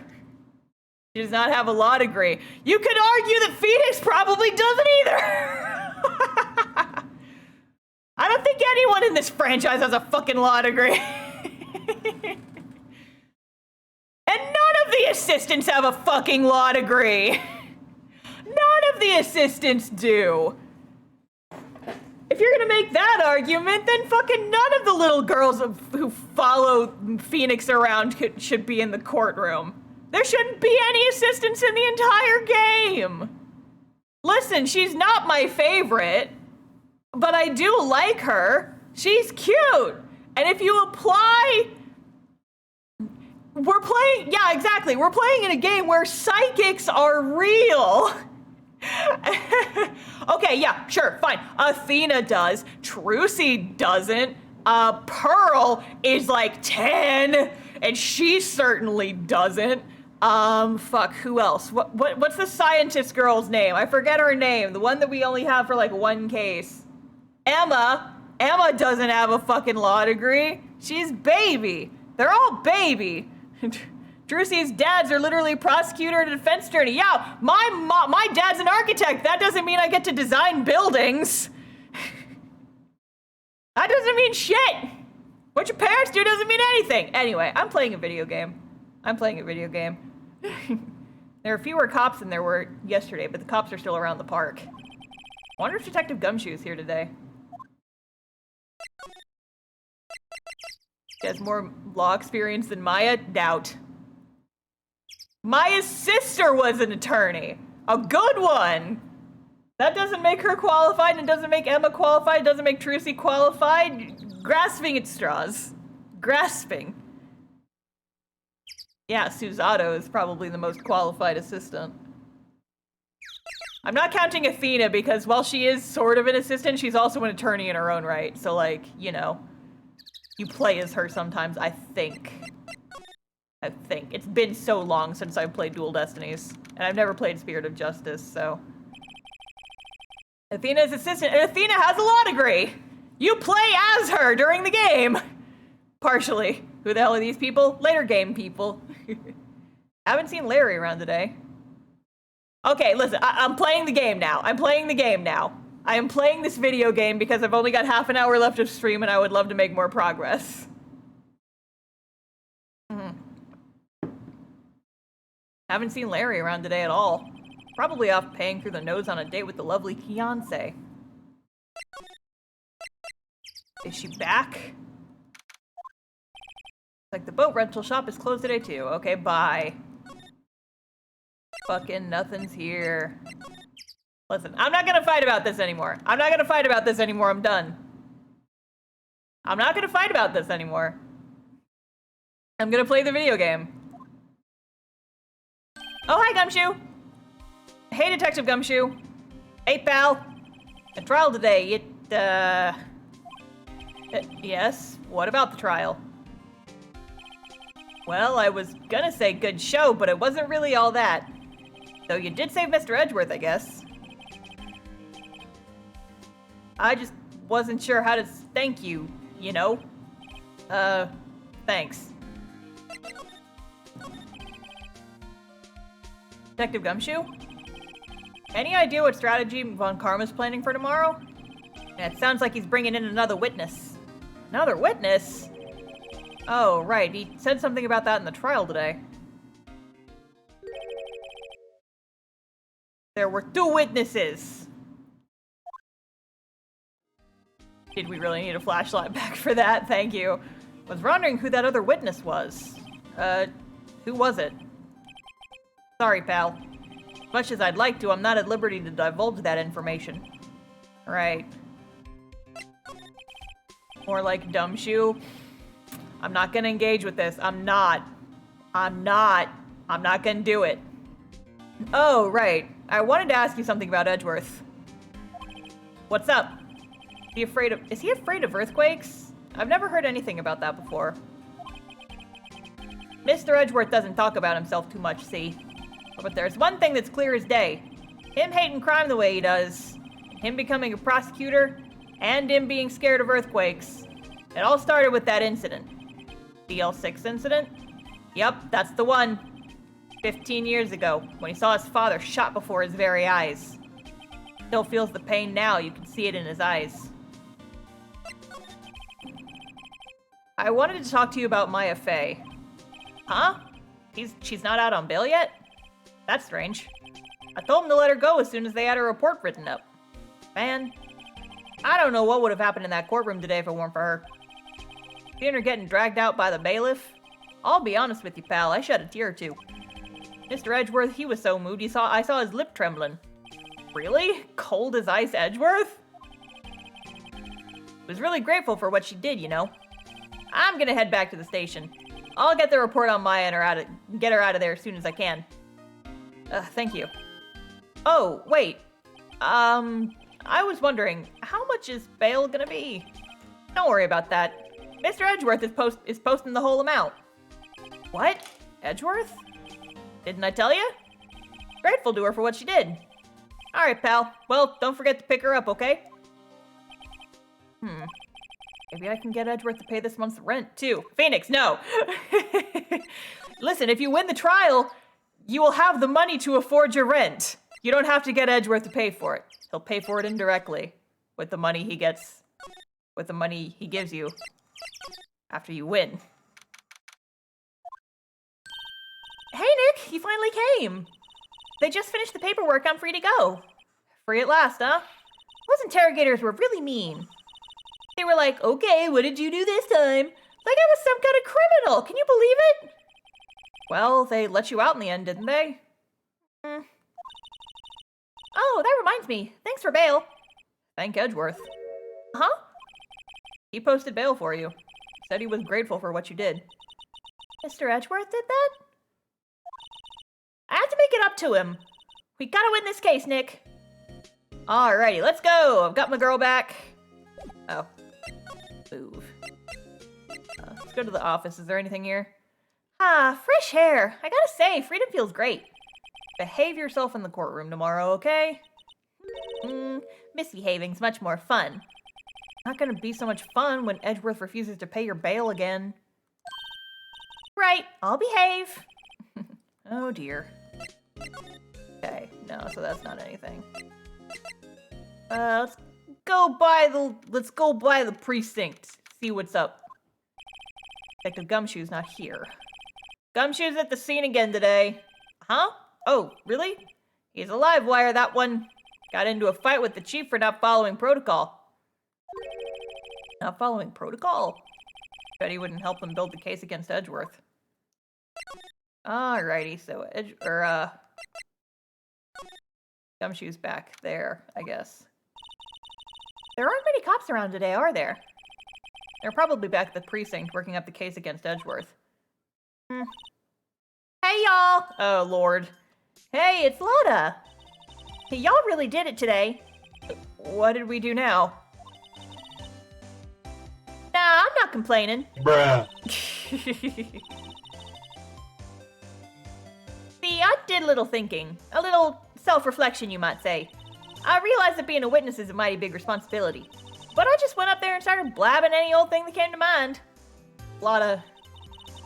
She does not have a law degree. You could argue that Phoenix probably doesn't either. I don't think anyone in this franchise has a fucking law degree. And none of the assistants have a fucking law degree. None of the assistants do. If you're gonna make that argument, then fucking none of the little girls who follow Phoenix around should be in the courtroom. There shouldn't be any assistants in the entire game. Listen, she's not my favorite, but I do like her. She's cute. And if you apply... We're playing, yeah, exactly. We're playing in a game where psychics are real. Okay, yeah, sure, fine. Athena does. Trucy doesn't. Pearl is like 10, and she certainly doesn't. Fuck, who else? What's the scientist girl's name? I forget her name. The one that we only have for like one case. Emma. Emma doesn't have a fucking law degree. She's baby. They're all baby. Drucy's dads are literally prosecutor and defense attorney. Yeah, my dad's an architect. That doesn't mean I get to design buildings. That doesn't mean shit. What your parents do doesn't mean anything. Anyway, I'm playing a video game. There are fewer cops than there were yesterday, but the cops are still around the park. I wonder if Detective Gumshoe's here today. She has more law experience than Maya? Doubt. Maya's sister was an attorney. A good one. That doesn't make her qualified, and it doesn't make Emma qualified, it doesn't make Trucy qualified. Grasping at straws. Grasping. Yeah, Susato is probably the most qualified assistant. I'm not counting Athena because while she is sort of an assistant, she's also an attorney in her own right. So, like, you know. You play as her sometimes, I think. It's been so long since I've played Dual Destinies. And I've never played Spirit of Justice, so... Athena's assistant, and Athena has a law degree! You play as her during the game! Partially. Who the hell are these people? Later game people. Haven't seen Larry around today. Okay, listen, I'm playing the game now. I'm playing the game now. I am playing this video game because I've only got half an hour left of stream and I would love to make more progress. Haven't seen Larry around today at all. Probably off paying through the nose on a date with the lovely fiancé. Is she back? Like the boat rental shop is closed today too. Okay, bye. Fucking nothing's here. Listen, I'm not gonna fight about this anymore. I'm not gonna fight about this anymore. I'm done. I'm not gonna fight about this anymore. I'm gonna play the video game. Oh, hi, Gumshoe. Hey, Detective Gumshoe. Hey, pal. A trial today. Yes? What about the trial? Well, I was gonna say good show, but it wasn't really all that. Though you did save Mr. Edgeworth, I guess. I just wasn't sure how to thank you, you know? Thanks. Detective Gumshoe? Any idea what strategy Von Karma's planning for tomorrow? It sounds like he's bringing in another witness. Another witness? Oh, right. He said something about that in the trial today. There were 2 witnesses. Did we really need a flashlight back for that? Thank you. Was wondering who that other witness was. Who was it? Sorry, pal. As much as I'd like to, I'm not at liberty to divulge that information. Right. More like Dumbshoe. I'm not gonna engage with this. I'm not gonna do it. Oh, right. I wanted to ask you something about Edgeworth. What's up? Is he afraid of earthquakes? I've never heard anything about that before. Mr. Edgeworth doesn't talk about himself too much, see? But there's one thing that's clear as day. Him hating crime the way he does, him becoming a prosecutor, and him being scared of earthquakes. It all started with that incident. The L6 incident? Yup, that's the one. 15 years ago, when he saw his father shot before his very eyes. Still feels the pain now, you can see it in his eyes. I wanted to talk to you about Maya Fey. Huh? She's not out on bail yet? That's strange. I told him to let her go as soon as they had her report written up. Man, I don't know what would have happened in that courtroom today if it weren't for her. Seeing her getting dragged out by the bailiff? I'll be honest with you, pal, I shed a tear or two. Mr. Edgeworth, he was so moved I saw his lip trembling. Really? Cold as ice Edgeworth? Was really grateful for what she did, you know. I'm gonna head back to the station. I'll get the report on Maya and get her out of there as soon as I can. Thank you. Oh, wait. I was wondering, how much is bail gonna be? Don't worry about that. Mr. Edgeworth is posting the whole amount. What? Edgeworth? Didn't I tell you? Grateful to her for what she did. Alright, pal. Well, don't forget to pick her up, okay? Maybe I can get Edgeworth to pay this month's rent, too. Phoenix, no! Listen, if you win the trial, you will have the money to afford your rent. You don't have to get Edgeworth to pay for it. He'll pay for it indirectly with the money he gets, with the money he gives you after you win. Hey, Nick, you finally came. They just finished the paperwork. I'm free to go. Free at last, huh? Those interrogators were really mean. They were like, okay, what did you do this time? Like I was some kind of criminal. Can you believe it? Well, they let you out in the end, didn't they? Oh, that reminds me. Thanks for bail. Thank Edgeworth. Huh? He posted bail for you. Said he was grateful for what you did. Mr. Edgeworth did that? I have to make it up to him. We gotta win this case, Nick. Alrighty, let's go. I've got my girl back. Oh. Move. Let's go to the office. Is there anything here? Ah, fresh air. I gotta say, freedom feels great. Behave yourself in the courtroom tomorrow, okay? Misbehaving's much more fun. Not gonna be so much fun when Edgeworth refuses to pay your bail again. Right, I'll behave. Oh dear. Okay. No, so that's not anything. Let's go by the precinct. See what's up. Detective Gumshoe's not here. Gumshoe's at the scene again today. Huh? Oh, really? He's a live wire, that one. Got into a fight with the chief for not following protocol. Not following protocol? Bet he wouldn't help them build the case against Edgeworth. Alrighty, so Gumshoe's back there, I guess. There aren't many cops around today, are there? They're probably back at the precinct working up the case against Edgeworth. Hey, y'all! Oh, Lord. Hey, it's Lotta! Hey, y'all really did it today. What did we do now? Nah, I'm not complaining. Bruh. See, I did a little thinking. A little self-reflection, you might say. I realized that being a witness is a mighty big responsibility. But I just went up there and started blabbing any old thing that came to mind. Lotta.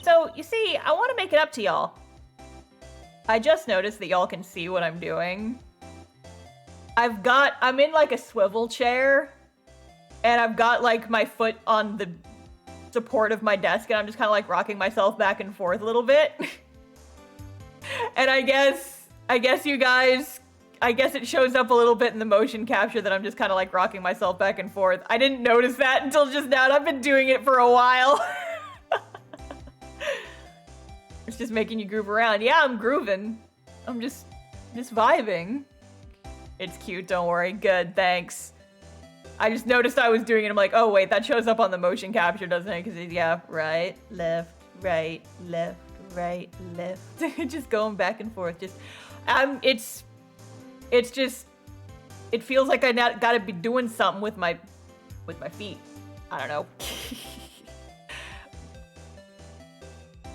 So, you see, I want to make it up to y'all. I just noticed that y'all can see what I'm doing. I'm in like a swivel chair, and I've got like my foot on the support of my desk, and I'm just kind of like rocking myself back and forth a little bit. And I guess you guys, I guess it shows up a little bit in the motion capture that I'm just kind of like rocking myself back and forth. I didn't notice that until just now, and I've been doing it for a while. It's just making you groove around. Yeah, I'm grooving. I'm just vibing. It's cute, don't worry. Good, thanks. I just noticed I was doing it. I'm like, oh wait, that shows up on the motion capture, doesn't it? Because yeah, right, left, right, left, right, left. Just going back and forth. Just, it's just, it feels like I gotta be doing something with my feet. I don't know.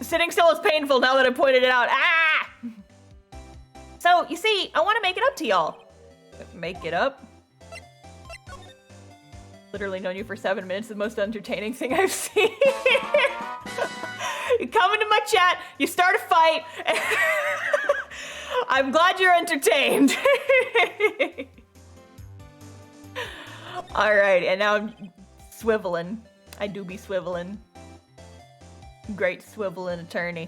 Sitting still is painful now that I pointed it out. Ah! So, you see, I want to make it up to y'all. Make it up? Literally known you for 7 minutes, the most entertaining thing I've seen. You come into my chat, you start a fight. I'm glad you're entertained. Alright, and now I'm swiveling. I do be swiveling. Great swiveling attorney.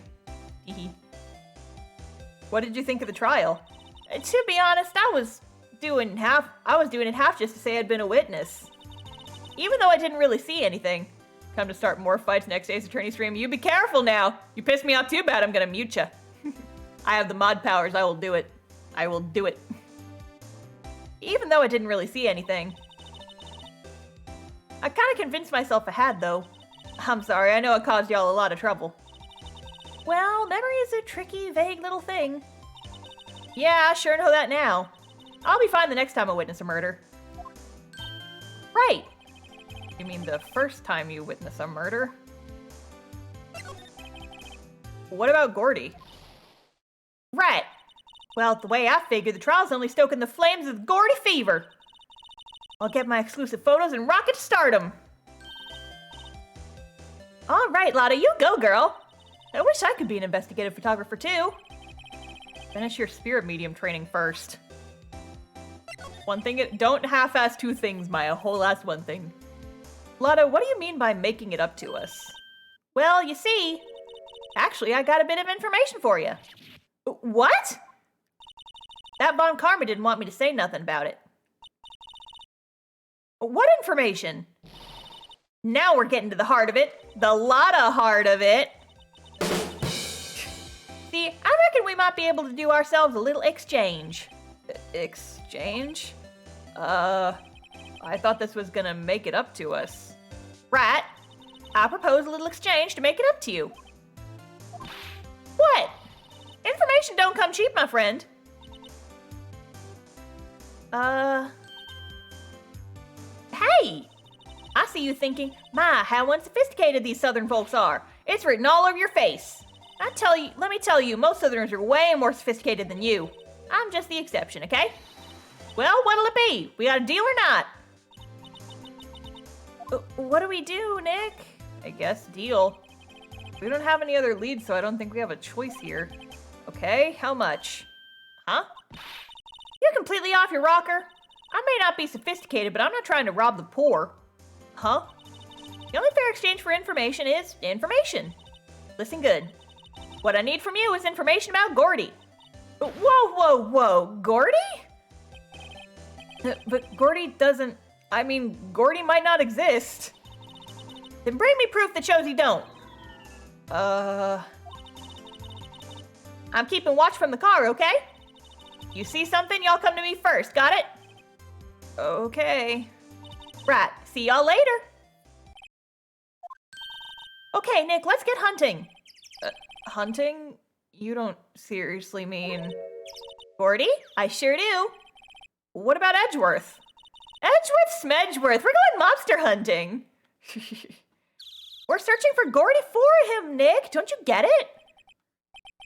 What did you think of the trial? To be honest, I was doing it half just to say I'd been a witness. Even though I didn't really see anything. Come to start more fights next day's attorney stream. You be careful now. You piss me off too bad, I'm gonna mute ya. I have the mod powers, I will do it. I will do it. Even though I didn't really see anything. I kinda convinced myself I had though. I'm sorry, I know it caused y'all a lot of trouble. Well, memory is a tricky, vague little thing. Yeah, I sure know that now. I'll be fine the next time I witness a murder. Right. You mean the first time you witness a murder? What about Gordy? Right. Well, the way I figure, the trial's only stoking the flames of Gordy fever. I'll get my exclusive photos and rocket to stardom. All right, Lotta, you go, girl. I wish I could be an investigative photographer, too. Finish your spirit medium training first. One thing, don't half-ass two things, Maya. Whole ass one thing. Lotta, what do you mean by making it up to us? Well, you see, actually, I got a bit of information for you. What? That Von Karma didn't want me to say nothing about it. What information? Now we're getting to the heart of it. The Lotta heart of it. See, I reckon we might be able to do ourselves a little exchange. Exchange? I thought this was gonna make it up to us. Right. I propose a little exchange to make it up to you. What? Information don't come cheap, my friend. Hey! I see you thinking, my, how unsophisticated these southern folks are. It's written all over your face. Let me tell you, most southerners are way more sophisticated than you. I'm just the exception, okay? Well, what'll it be? We got a deal or not? What do we do, Nick? I guess deal. We don't have any other leads, so I don't think we have a choice here. Okay, how much? Huh? completely off your rocker? I may not be sophisticated, but I'm not trying to rob the poor. Huh? The only fair exchange for information is information. Listen good. What I need from you is information about Gordy. Whoa. Gordy? But Gordy doesn't... I mean, Gordy might not exist. Then bring me proof that shows he don't. I'm keeping watch from the car, okay? You see something, y'all come to me first, got it? Okay. Right, see y'all later. Okay, Nick, let's get hunting. Hunting? You don't seriously mean... Gordy? I sure do. What about Edgeworth? Edgeworth Smedgeworth, we're going mobster hunting. We're searching for Gordy for him, Nick. Don't you get it?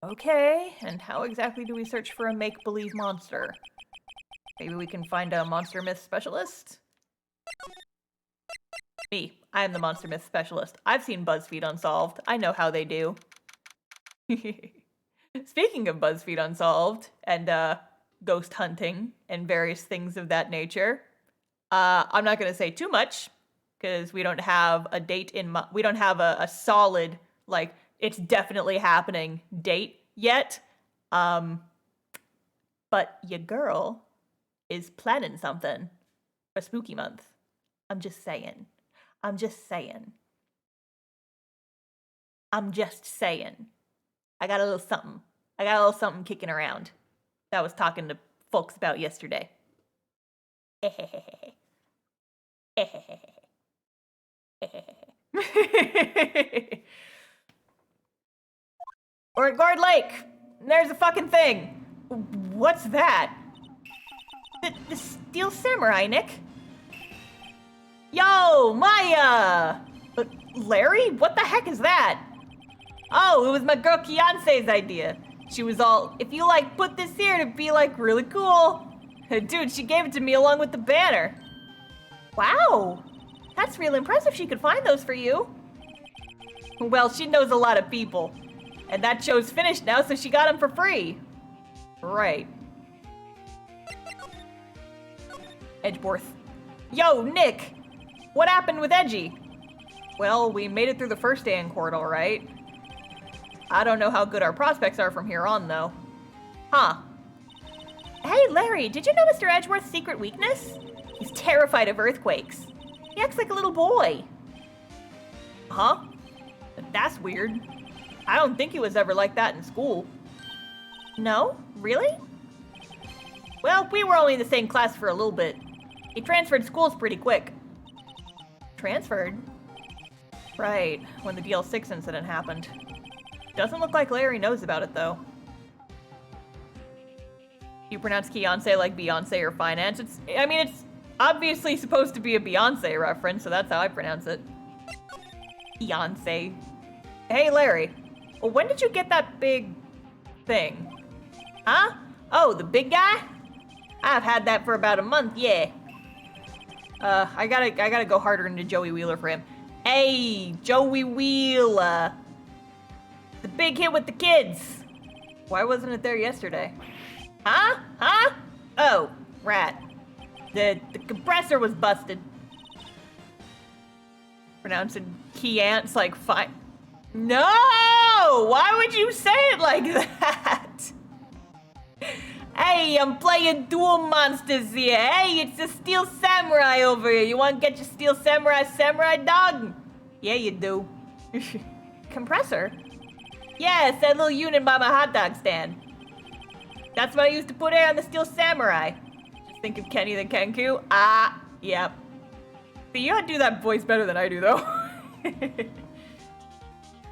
Okay, and how exactly do we search for a make-believe monster? Maybe we can find a monster myth specialist? Me, I am the monster myth specialist. I've seen BuzzFeed Unsolved. I know how they do. Speaking of BuzzFeed Unsolved and ghost hunting and various things of that nature, I'm not going to say too much because we don't have a date we don't have a solid, like, it's definitely happening date yet. But your girl is planning something for spooky month. I'm just saying. I'm just saying. I got a little something. Kicking around that I was talking to folks about yesterday. Or at Guard Lake. There's a fucking thing. What's that? The Steel Samurai, Nick. Yo, Maya! Larry? What the heck is that? Oh, it was my girl Kiance's idea. She was all, if you like put this here, it'd be like really cool. Dude, she gave it to me along with the banner. Wow, that's real impressive she could find those for you. Well, she knows a lot of people. And that show's finished now, so she got them for free. Right. Edgeworth. Yo, Nick! What happened with Edgy? Well, we made it through the first day in court, alright. I don't know how good our prospects are from here on, though. Huh. Hey, Larry, did you know Mr. Edgeworth's secret weakness? He's terrified of earthquakes. He acts like a little boy. Huh? That's weird. I don't think he was ever like that in school. No? Really? Well, we were only in the same class for a little bit. He transferred schools pretty quick. Transferred? Right, when the DL6 incident happened. Doesn't look like Larry knows about it, though. You pronounce Beyonce like Beyonce or finance? It's obviously supposed to be a Beyonce reference, so that's how I pronounce it. Beyonce. Hey, Larry. Well, when did you get that big thing? Huh? Oh, the big guy? I've had that for about a month, yeah. I gotta go harder into Joey Wheeler for him. Hey, Joey Wheeler. The big hit with the kids. Why wasn't it there yesterday? Huh? Huh? Oh, rat. The compressor was busted. Pronouncing key ants like fine. No! Why would you say it like that? Hey, I'm playing Duel Monsters here. Hey, it's the Steel Samurai over here. You want to get your Steel Samurai dog? Yeah, you do. Compressor? Yeah, it's that little unit by my hot dog stand. That's what I used to put air on the Steel Samurai. Just think of Kenny the Kenku. Ah, yep. See, you gotta do that voice better than I do, though.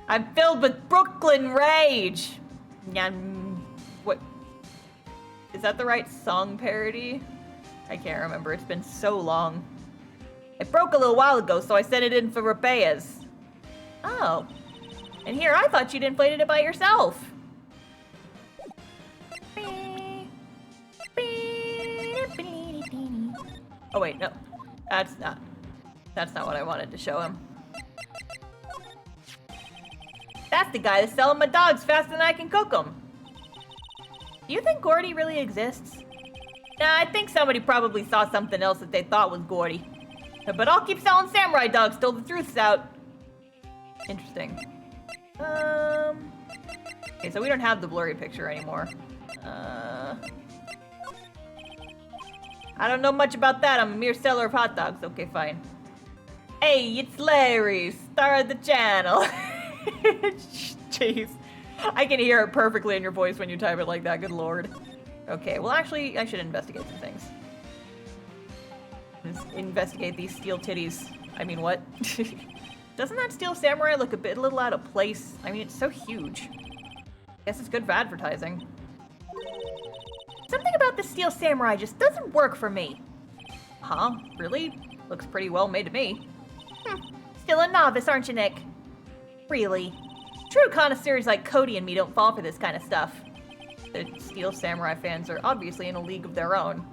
I'm filled with Brooklyn rage. What? Is that the right song parody? I can't remember. It's been so long. It broke a little while ago, so I sent it in for repairs. Oh. And here, I thought you'd inflated it by yourself. Oh wait, no. That's not what I wanted to show him. That's the guy that's selling my dogs faster than I can cook them. Do you think Gordy really exists? Nah, I think somebody probably saw something else that they thought was Gordy. But I'll keep selling samurai dogs till the truth's out. Interesting. Okay, so we don't have the blurry picture anymore. I don't know much about that. I'm a mere seller of hot dogs. Okay, fine. Hey, it's Larry, star of the channel. Jeez. I can hear it perfectly in your voice when you type it like that. Good lord. Okay, well actually, I should investigate some things. Let's investigate these steel titties. I mean, what? Doesn't that steel samurai look a little out of place? I mean, it's so huge. Guess it's good for advertising. Something about the steel samurai just doesn't work for me. Huh? Really? Looks pretty well made to me. Still a novice, aren't you, Nick? Really? True connoisseurs like Cody and me don't fall for this kind of stuff. The steel samurai fans are obviously in a league of their own.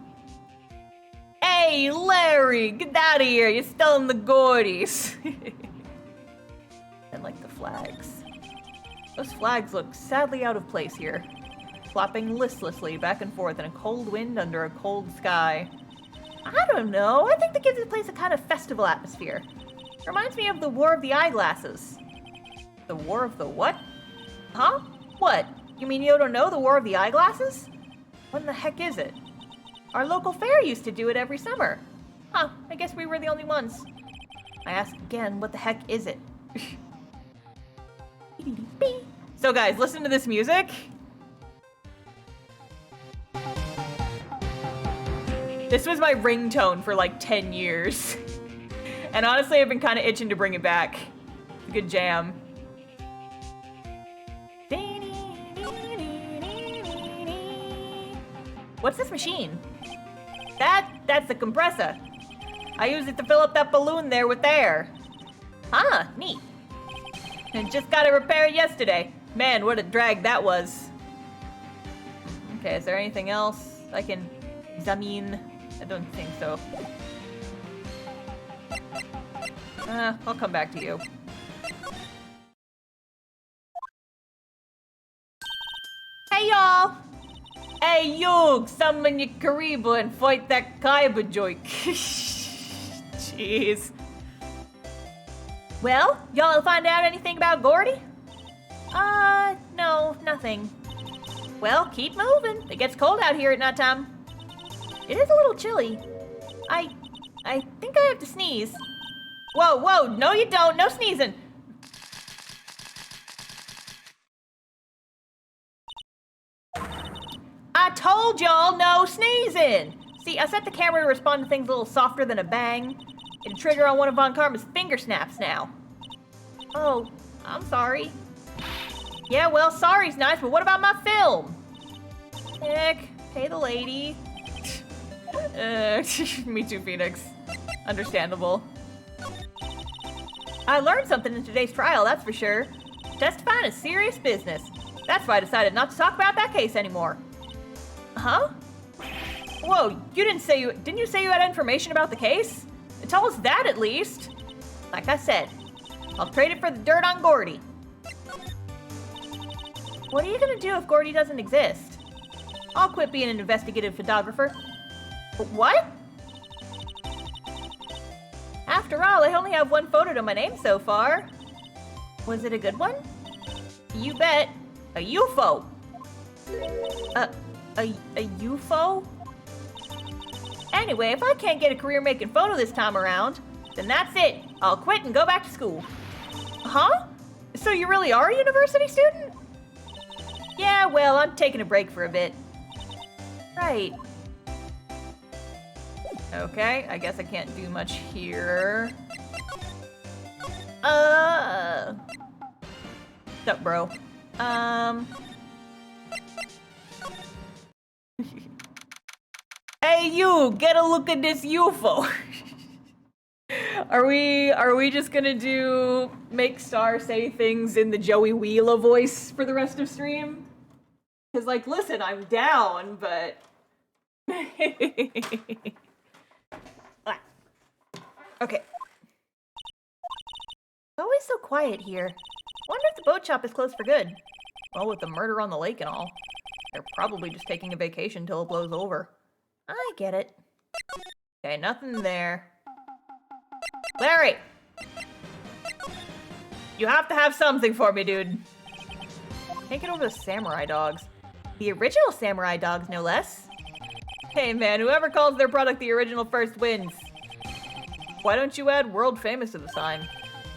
Hey, Larry! Get out of here! You're stealing the Gordies! And like the flags. Those flags look sadly out of place here. Flopping listlessly back and forth in a cold wind under a cold sky. I don't know. I think that gives the place a kind of festival atmosphere. Reminds me of the War of the Eyeglasses. The War of the what? Huh? What? You mean you don't know the War of the Eyeglasses? When the heck is it? Our local fair used to do it every summer. Huh, I guess we were the only ones. I ask again, what the heck is it? So guys, listen to this music. This was my ringtone for like 10 years. And honestly, I've been kind of itching to bring it back. Good jam. What's this machine? That's the compressor. I use it to fill up that balloon there with air. Huh, neat. And just got it repaired yesterday. Man, what a drag that was. Okay, is there anything else I can examine? I don't think so. I'll come back to you. Hey, y'all! Hey, you! Summon your Kariba and fight that Kaiba joik. Jeez. Well, y'all find out anything about Gordy? No, nothing. Well, keep moving. It gets cold out here at nighttime. It is a little chilly. I think I have to sneeze. Whoa, no you don't. No sneezing. I told y'all no sneezing. See, I set the camera to respond to things a little softer than a bang. It'll trigger on one of Von Karma's finger snaps now. Oh, I'm sorry. Yeah, well, sorry's nice, but what about my film? Heck, pay the lady. Me too, Phoenix. Understandable. I learned something in today's trial, that's for sure. Testifying is serious business. That's why I decided not to talk about that case anymore. Huh? Whoa, didn't you say you had information about the case? Tell us that at least. Like I said, I'll trade it for the dirt on Gordy. What are you gonna do if Gordy doesn't exist? I'll quit being an investigative photographer. What? After all, I only have one photo to my name so far. Was it a good one? You bet. A UFO. A UFO? Anyway, if I can't get a career making photo this time around, then that's it. I'll quit and go back to school. Huh? So you really are a university student? Yeah, well, I'm taking a break for a bit. Right. Okay, I guess I can't do much here. What's up, bro? Hey, you! Get a look at this UFO! Are we just gonna make Star say things in the Joey Wheeler voice for the rest of stream? Cause like, listen, I'm down, but... Okay. It's always so quiet here. Wonder if the boat shop is closed for good. Well, with the murder on the lake and all. They're probably just taking a vacation till it blows over. I get it. Okay, nothing there. Larry! You have to have something for me, dude. Can't get over the samurai dogs. The original samurai dogs, no less. Hey man, whoever calls their product the original first wins. Why don't you add world famous to the sign?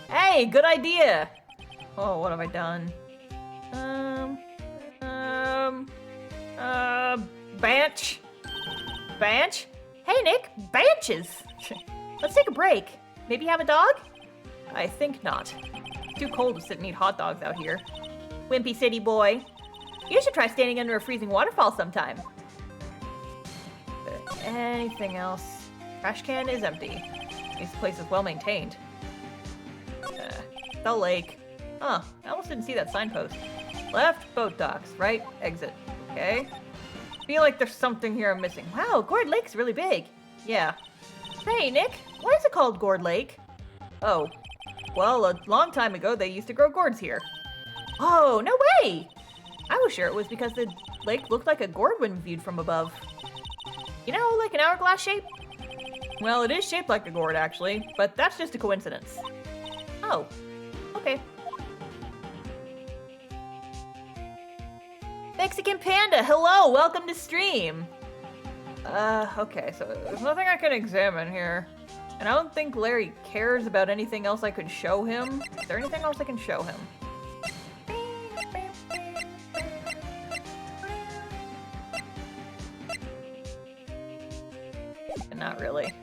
Hey, good idea! Oh, what have I done? Banch? Banch? Hey Nick, Banches! Let's take a break. Maybe have a dog? I think not. It's too cold to sit and eat hot dogs out here. Wimpy city boy. You should try standing under a freezing waterfall sometime. Anything else? Trash can is empty. This place is well maintained. The lake. Huh, I almost didn't see that signpost. Left, boat docks. Right, exit. Okay. Feel like there's something here I'm missing. Wow, Gourd Lake's really big. Yeah. Hey, Nick, why is it called Gourd Lake? Oh, well, a long time ago they used to grow gourds here. Oh, no way! I was sure it was because the lake looked like a gourd when viewed from above. You know, like an hourglass shape? Well, it is shaped like a gourd, actually, but that's just a coincidence. Oh, okay. Mexican Panda, hello, welcome to stream. Okay, so there's nothing I can examine here. And I don't think Larry cares about anything else I could show him. Is there anything else I can show him? Not really.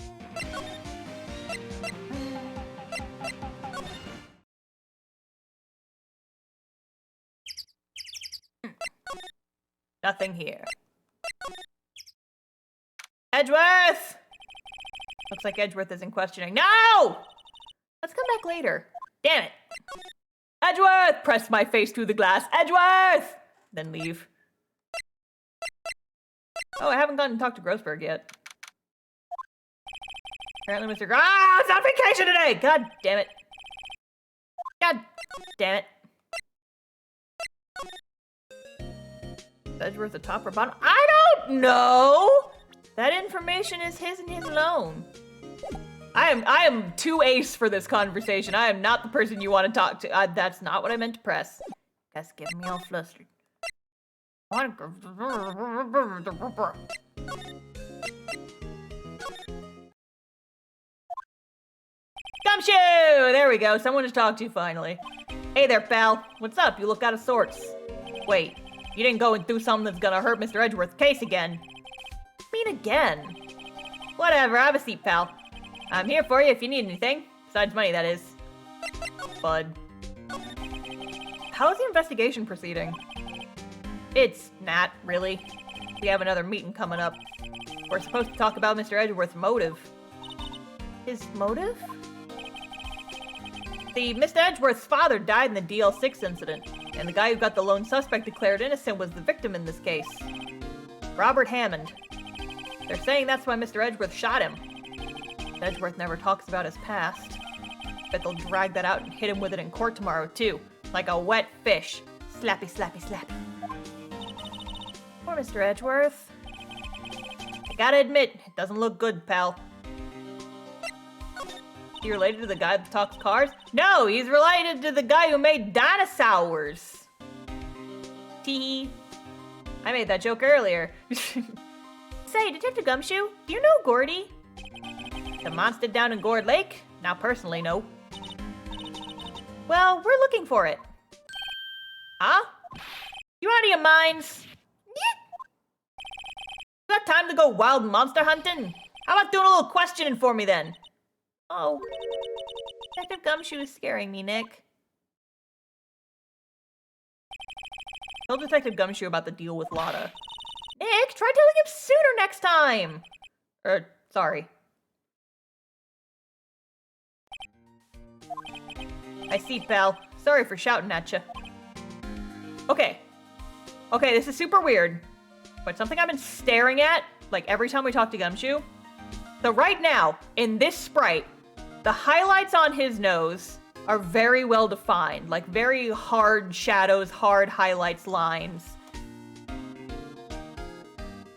Nothing here. Edgeworth! Looks like Edgeworth isn't questioning. No! Let's come back later. Damn it. Edgeworth! Press my face through the glass. Edgeworth! Then leave. Oh, I haven't gotten to talk to Grossberg yet. Apparently Mr. it's on vacation today! God damn it. God damn it. Is Edgeworth the top or bottom? I don't know! That information is his and his alone. I am too ace for this conversation. I am not the person you want to talk to. That's not what I meant to press. That's getting me all flustered. Gumshoe! There we go. Someone to talk to finally. Hey there, pal. What's up? You look out of sorts. Wait, you didn't go and do something that's gonna hurt Mr. Edgeworth's case again. Mean again? Whatever, have a seat, pal. I'm here for you if you need anything. Besides money, that is. Bud. How's the investigation proceeding? It's not, really. We have another meeting coming up. We're supposed to talk about Mr. Edgeworth's motive. His motive? See, Mr. Edgeworth's father died in the DL6 incident, and the guy who got the lone suspect declared innocent was the victim in this case. Robert Hammond. They're saying that's why Mr. Edgeworth shot him. Edgeworth never talks about his past. Bet they'll drag that out and hit him with it in court tomorrow, too. Like a wet fish. Slappy, slappy, slappy. Poor Mr. Edgeworth. I gotta admit, it doesn't look good, pal. He related to the guy that talks cars? No, he's related to the guy who made dinosaurs. Tee. I made that joke earlier. Say, Detective Gumshoe, do you know Gordy? The monster down in Gourd Lake? Not personally, no. Well, we're looking for it. Huh? You out of your minds? You got time to go wild monster hunting? How about doing a little questioning for me then? Oh. Detective Gumshoe is scaring me, Nick. Tell Detective Gumshoe about the deal with Lotta. Nick, try telling him sooner next time! Sorry. I see, pal. Sorry for shouting at you. Okay. Okay, this is super weird. But something I've been staring at, like, every time we talk to Gumshoe. So right now, in this sprite, the highlights on his nose are very well defined. Like, very hard shadows, hard highlights, lines.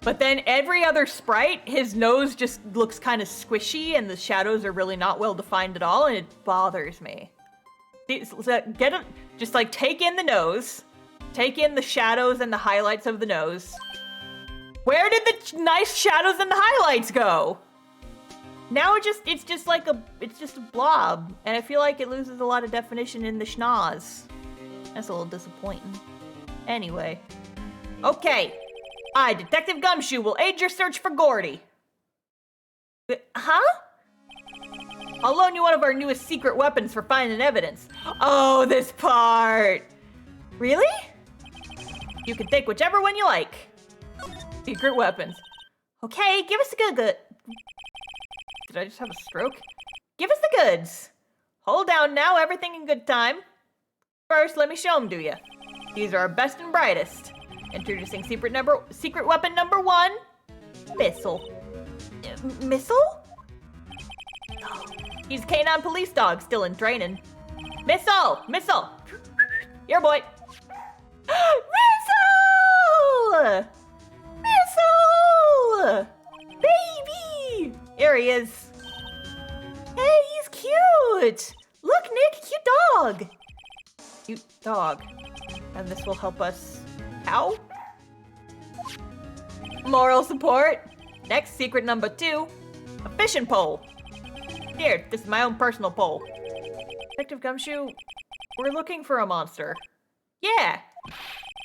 But then every other sprite, his nose just looks kind of squishy and the shadows are really not well defined at all, and it bothers me. Just like take in the nose, take in the shadows and the highlights of the nose. Where did the nice shadows and the highlights go? Now it's just a blob, and I feel like it loses a lot of definition in the schnoz. That's a little disappointing. Anyway, okay. I, Detective Gumshoe, will aid your search for Gordy. Huh? I'll loan you one of our newest secret weapons for finding evidence. Oh, this part. Really? You can take whichever one you like. Secret weapons. Okay, give us the good. Did I just have a stroke? Give us the goods. Hold down now, everything in good time. First, let me show them to you. These are our best and brightest. Introducing secret weapon number 1, Missile. Missile? He's a canine police dog, still in training. Missile! Missile! Here, boy. Missile! Missile! Baby! Here he is. Hey, he's cute! Look, Nick, cute dog. Cute dog. And this will help us. How? Moral support. Next, secret number 2, a fishing pole. Here, this is my own personal pole. Detective Gumshoe, we're looking for a monster. Yeah.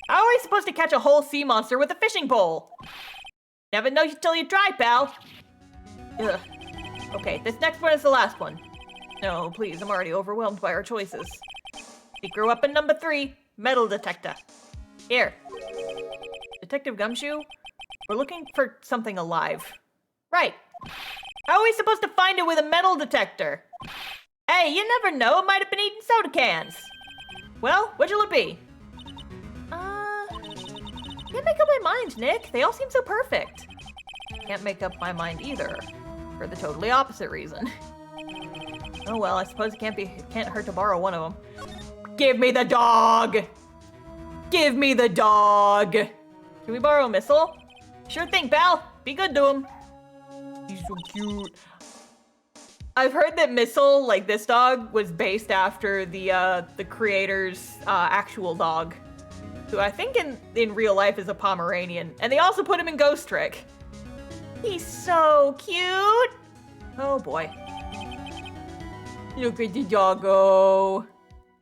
How are we supposed to catch a whole sea monster with a fishing pole? Never know till you try, pal. Ugh. Okay, this next one is the last one. No, please, I'm already overwhelmed by our choices. Secret weapon number 3, metal detector. Here. Detective Gumshoe, we're looking for something alive. Right. How are we supposed to find it with a metal detector? Hey, you never know, it might have been eating soda cans. Well, which'll it be? Can't make up my mind, Nick. They all seem so perfect. Can't make up my mind either, for the totally opposite reason. Oh well, I suppose it can't hurt to borrow one of them. Give me the dog! Give me the dog! Can we borrow a Missile? Sure thing, pal. Be good to him. He's so cute. I've heard that Missile, like this dog, was based after the creator's actual dog, who I think in real life is a Pomeranian. And they also put him in Ghost Trick. He's so cute. Oh boy. Look at the doggo.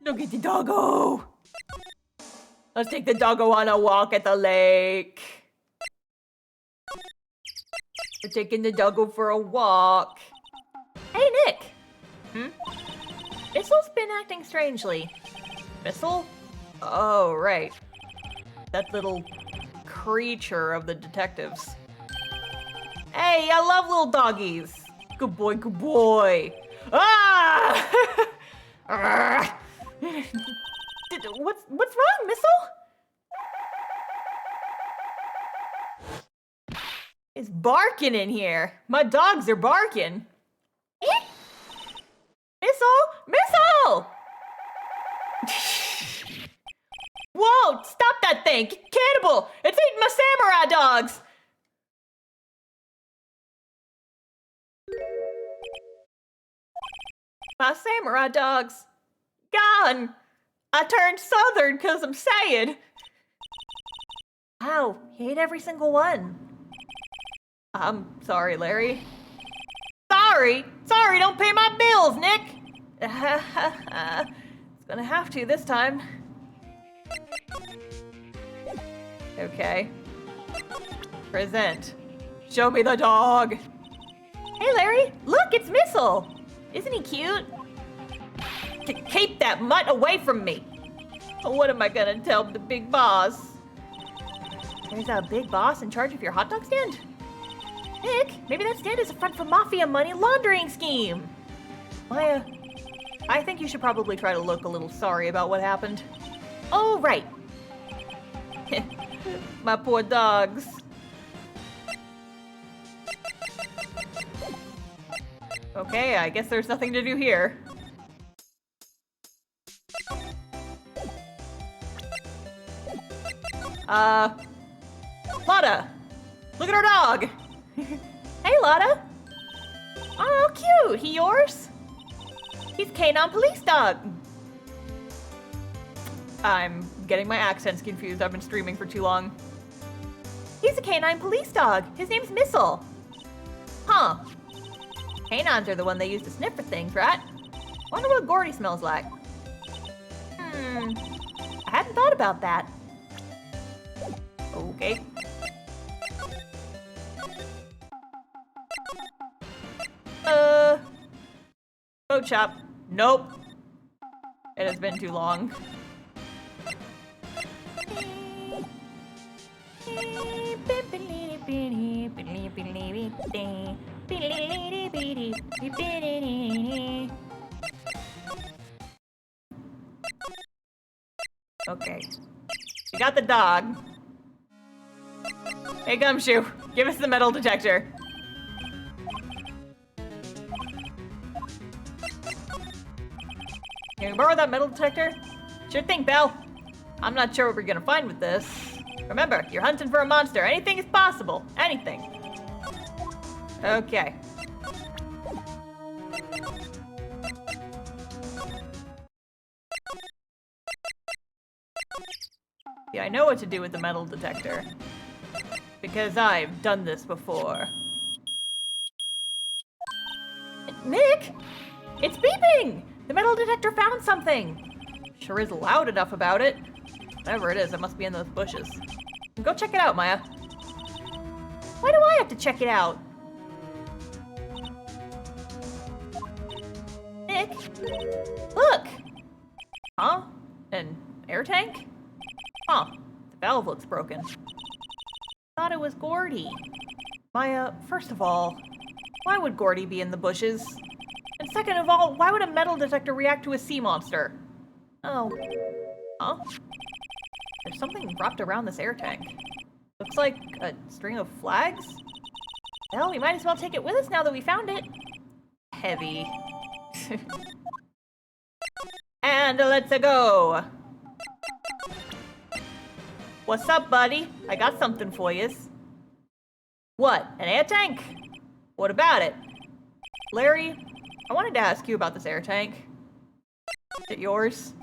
Look at the doggo. Let's take the doggo on a walk at the lake. We're taking the doggo for a walk. Hey, Nick. Missile's been acting strangely. Missile? Oh, right. That little creature of the detectives. Hey, I love little doggies. Good boy, good boy. Ah! What's wrong, Missile? It's barking in here. My dogs are barking. Missile! Missile! Whoa! Stop that thing! Cannibal! It's eating my samurai dogs! My samurai dogs. Gone! I turned southern because I'm sad. Wow, he ate every single one. I'm sorry, Larry. Sorry, don't pay my bills, Nick. It's gonna have to this time. Okay. Present. Show me the dog. Hey, Larry, look, it's Missile. Isn't he cute? Keep that mutt away from me. What am I gonna tell the big boss? There's a big boss in charge of your hot dog stand? Nick, maybe that stand is a front for mafia money laundering scheme. Maya, I think you should probably try to look a little sorry about what happened. Oh, right. My poor dogs. Okay, I guess there's nothing to do here. Lotta. Look at our dog. Hey, Lotta. Oh, cute. He yours? He's Canine Police Dog. I'm getting my accents confused. I've been streaming for too long. He's a canine police dog. His name's Missile. Huh. Canines are the one they use to sniff for things, right? Wonder what Gordy smells like. I hadn't thought about that. Okay. Boat shop. Nope. It has been too long. Okay. We got the dog. Hey, Gumshoe, give us the metal detector. Can we borrow that metal detector? Sure thing, pal. I'm not sure what we're gonna find with this. Remember, you're hunting for a monster. Anything is possible. Anything. Okay. Yeah, I know what to do with the metal detector. Because I've done this before. Nick! It's beeping! The metal detector found something! Sure is loud enough about it. Whatever it is, it must be in those bushes. Go check it out, Maya. Why do I have to check it out? Nick? Look! Huh? An air tank? Huh. The valve looks broken. Thought it was Gordy. Maya, first of all, why would Gordy be in the bushes? And second of all, why would a metal detector react to a sea monster? Oh. Huh? There's something wrapped around this air tank. Looks like a string of flags? Well, we might as well take it with us now that we found it. Heavy. And let's go. What's up, buddy? I got something for you. What? An air tank? What about it? Larry, I wanted to ask you about this air tank. Is it yours?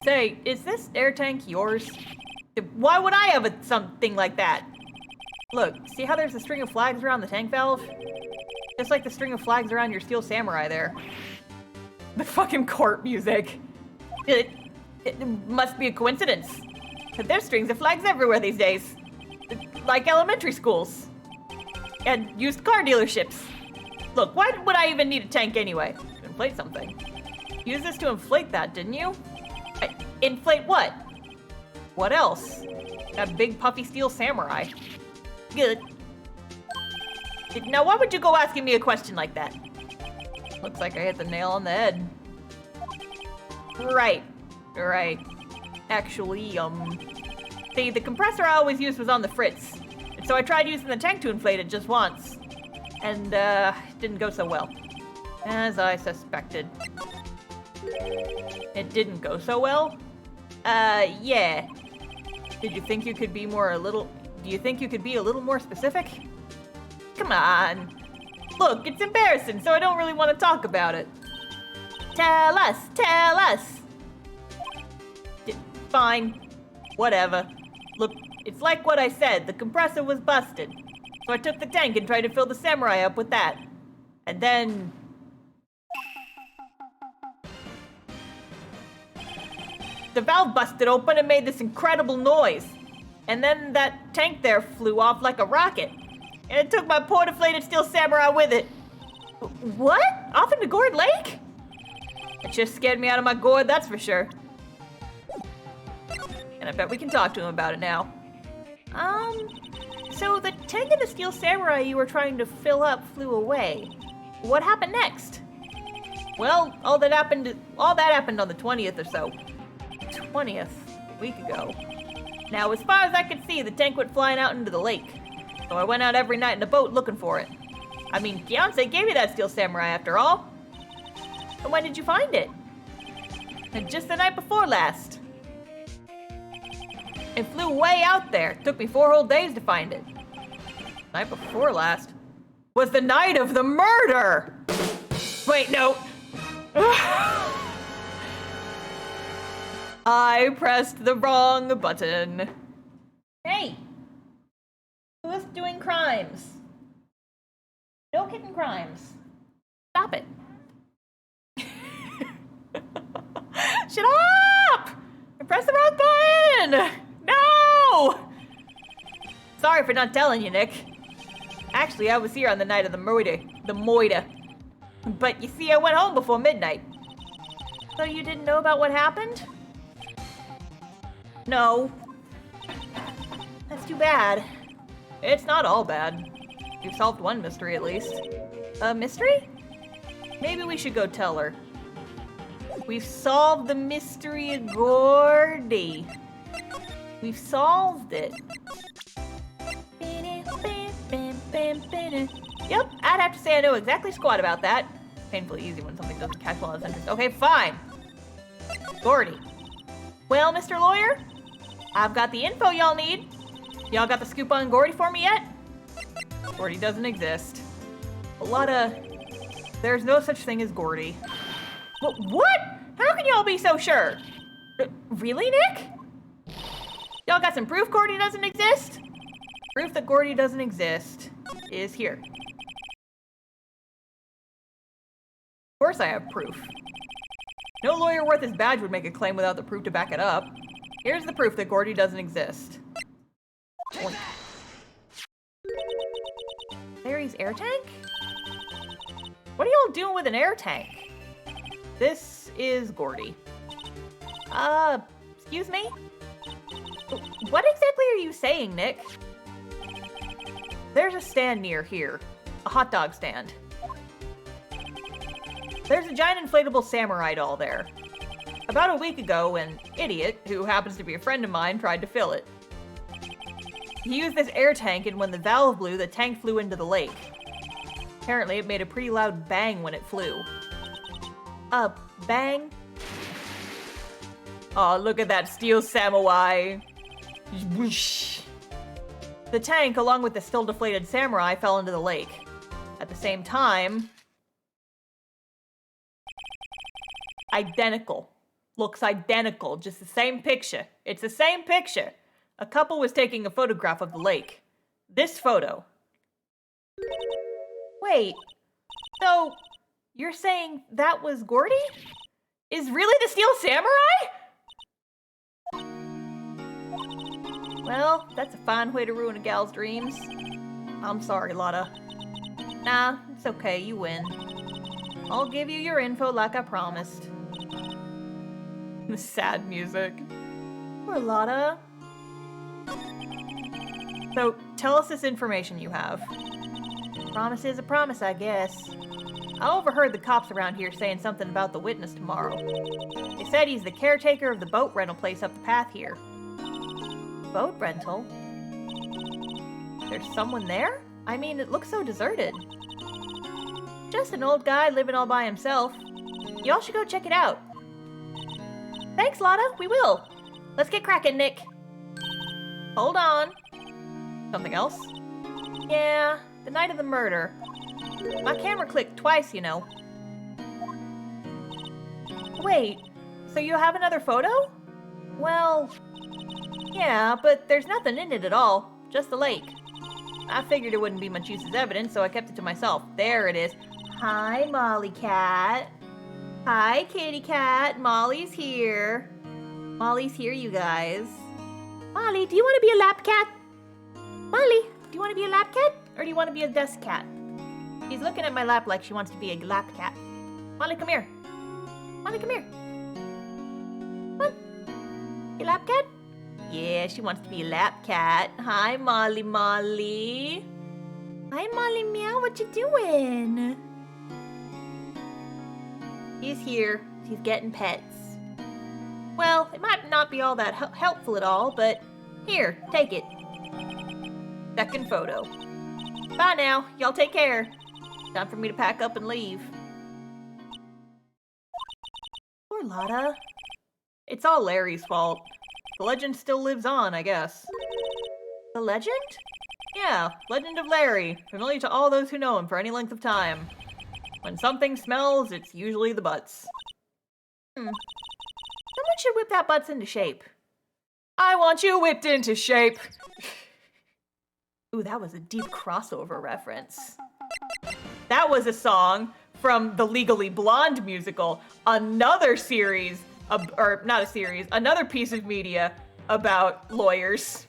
Say, is this air tank yours? Why would I have something like that? Look, see how there's a string of flags around the tank valve? Just like the string of flags around your Steel Samurai there. The fucking court music. It must be a coincidence. But there's strings of flags everywhere these days. Like elementary schools. And used car dealerships. Look, why would I even need a tank anyway? To inflate something. You used this to inflate that, didn't you? Inflate what? What else? That big puffy Steel Samurai. Good. Now why would you go asking me a question like that? Looks like I hit the nail on the head. Right. Actually, see, the compressor I always used was on the fritz. And so I tried using the tank to inflate it just once. And, it didn't go so well. As I suspected. It didn't go so well? Yeah. Did you think you could be do you think you could be a little more specific? Come on. Look, it's embarrassing, so I don't really want to talk about it. Tell us! Fine. Whatever. Look, it's like what I said, the compressor was busted. So I took the tank and tried to fill the Samurai up with that. And then... the valve busted open and made this incredible noise. And then that tank there flew off like a rocket. And it took my poor deflated Steel Samurai with it. What? Off into Gourd Lake? It just scared me out of my gourd, that's for sure. And I bet we can talk to him about it now. So the tank and the Steel Samurai you were trying to fill up flew away. What happened next? Well, all that happened on the 20th or so. 20th? A week ago. Now, as far as I could see, the tank went flying out into the lake. So I went out every night in a boat looking for it. I mean, Beyonce gave me that Steel Samurai after all. And when did you find it? And just the night before last. It flew way out there. It took me 4 whole days to find it. Night before last was the night of the murder! Wait, no. I pressed the wrong button. Hey! Who's doing crimes? No hidden crimes. Stop it. Shut up! I pressed the wrong button! No! Sorry for not telling you, Nick. Actually, I was here on the night of the murder. But you see, I went home before midnight. So you didn't know about what happened? No. That's too bad. It's not all bad. You've solved one mystery at least. A mystery? Maybe we should go tell her. We've solved the mystery of Gordy. We've solved it. Yep, I'd have to say I know exactly squat about that. Painfully easy when something doesn't catch one of interest. Okay, fine. Gordy. Well, Mr. Lawyer, I've got the info y'all need. Y'all got the scoop on Gordy for me yet? Gordy doesn't exist. There's no such thing as Gordy. What? How can y'all be so sure? Really, Nick? Y'all got some proof Gordy doesn't exist? Proof that Gordy doesn't exist is here. Of course I have proof. No lawyer worth his badge would make a claim without the proof to back it up. Here's the proof that Gordy doesn't exist. Oink. Larry's air tank? What are y'all doing with an air tank? This is Gordy. Excuse me? What exactly are you saying, Nick? There's a stand near here. A hot dog stand. There's a giant inflatable samurai doll there. About a week ago, an idiot, who happens to be a friend of mine, tried to fill it. He used this air tank, and when the valve blew, the tank flew into the lake. Apparently, it made a pretty loud bang when it flew. Bang? Aw, look at that steel samurai. Whoosh. The tank, along with the still deflated samurai, fell into the lake. At the same time... Identical. Looks identical. Just the same picture. It's the same picture. A couple was taking a photograph of the lake. This photo. Wait. So, you're saying that was Gordy? Is really the steel samurai? Well, that's a fine way to ruin a gal's dreams. I'm sorry, Lotta. Nah, it's okay, you win. I'll give you your info like I promised. The sad music. Poor Lotta. So, tell us this information you have. Promise is a promise, I guess. I overheard the cops around here saying something about the witness tomorrow. They said he's the caretaker of the boat rental place up the path here. Boat rental? There's someone there? I mean, it looks so deserted. Just an old guy living all by himself. Y'all should go check it out. Thanks, Lotta. We will. Let's get cracking, Nick. Hold on. Something else? Yeah, the night of the murder. My camera clicked twice, you know. Wait, so you have another photo? Well, yeah, but there's nothing in it at all. Just the lake. I figured it wouldn't be much use as evidence, so I kept it to myself. There it is. Hi, Molly Cat. Hi, Kitty Cat. Molly's here. Molly's here, you guys. Molly, do you want to be a lap cat? Molly, do you want to be a lap cat? Or do you want to be a desk cat? She's looking at my lap like she wants to be a lap cat. Molly, come here. Molly, come here. Come on. You lap cat? Yeah, she wants to be a lap cat. Hi, Molly, Molly. Hi, Molly Meow. What you doing? He's here. He's getting pets. Well, it might not be all that helpful at all, but here, take it. Second photo. Bye now. Y'all take care. Time for me to pack up and leave. Poor Lotta. It's all Larry's fault. The legend still lives on, I guess. The legend? Yeah, Legend of Larry, familiar to all those who know him for any length of time. When something smells, it's usually the butts. Someone should whip that butts into shape. I want you whipped into shape. Ooh, that was a deep crossover reference. That was a song from the Legally Blonde musical, another series, or not a series, another piece of media about lawyers.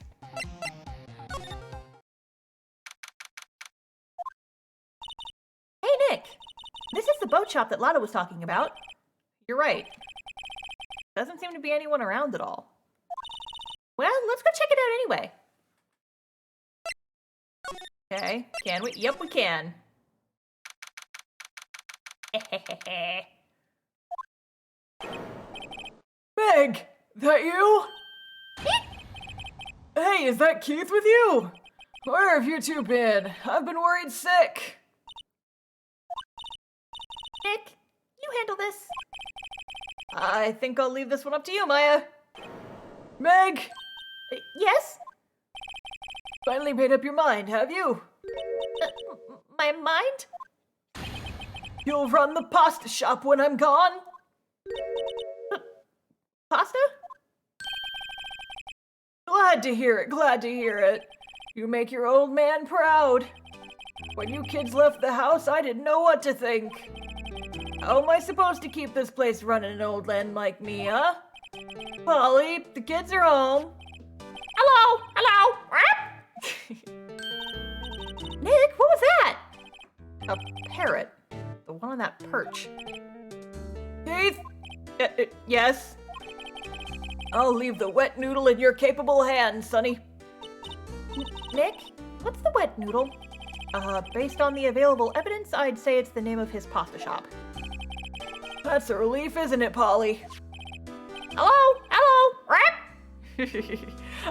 Hey, Nick. This is the boat shop that Lotta was talking about. You're right. Doesn't seem to be anyone around at all. Well, let's go check it out anyway. Okay, can we? Yep, we can. Meg, that you? Hey, is that Keith with you? Where have you two been? I've been worried sick. Nick, you handle this. I think I'll leave this one up to you, Maya. Meg, Yes? finally made up your mind, have you? My mind? You'll run the pasta shop when I'm gone? Pasta? Glad to hear it, glad to hear it. You make your old man proud. When you kids left the house, I didn't know what to think. How am I supposed to keep this place running, an old land like me, huh? Polly, the kids are home. Hello! Hello! Nick, what was that? A parrot. The one on that perch. Keith, Yes? I'll leave the wet noodle in your capable hands, Sonny. Nick, what's the wet noodle? Based on the available evidence, I'd say it's the name of his pasta shop. That's a relief, isn't it, Polly? Hello? Hello?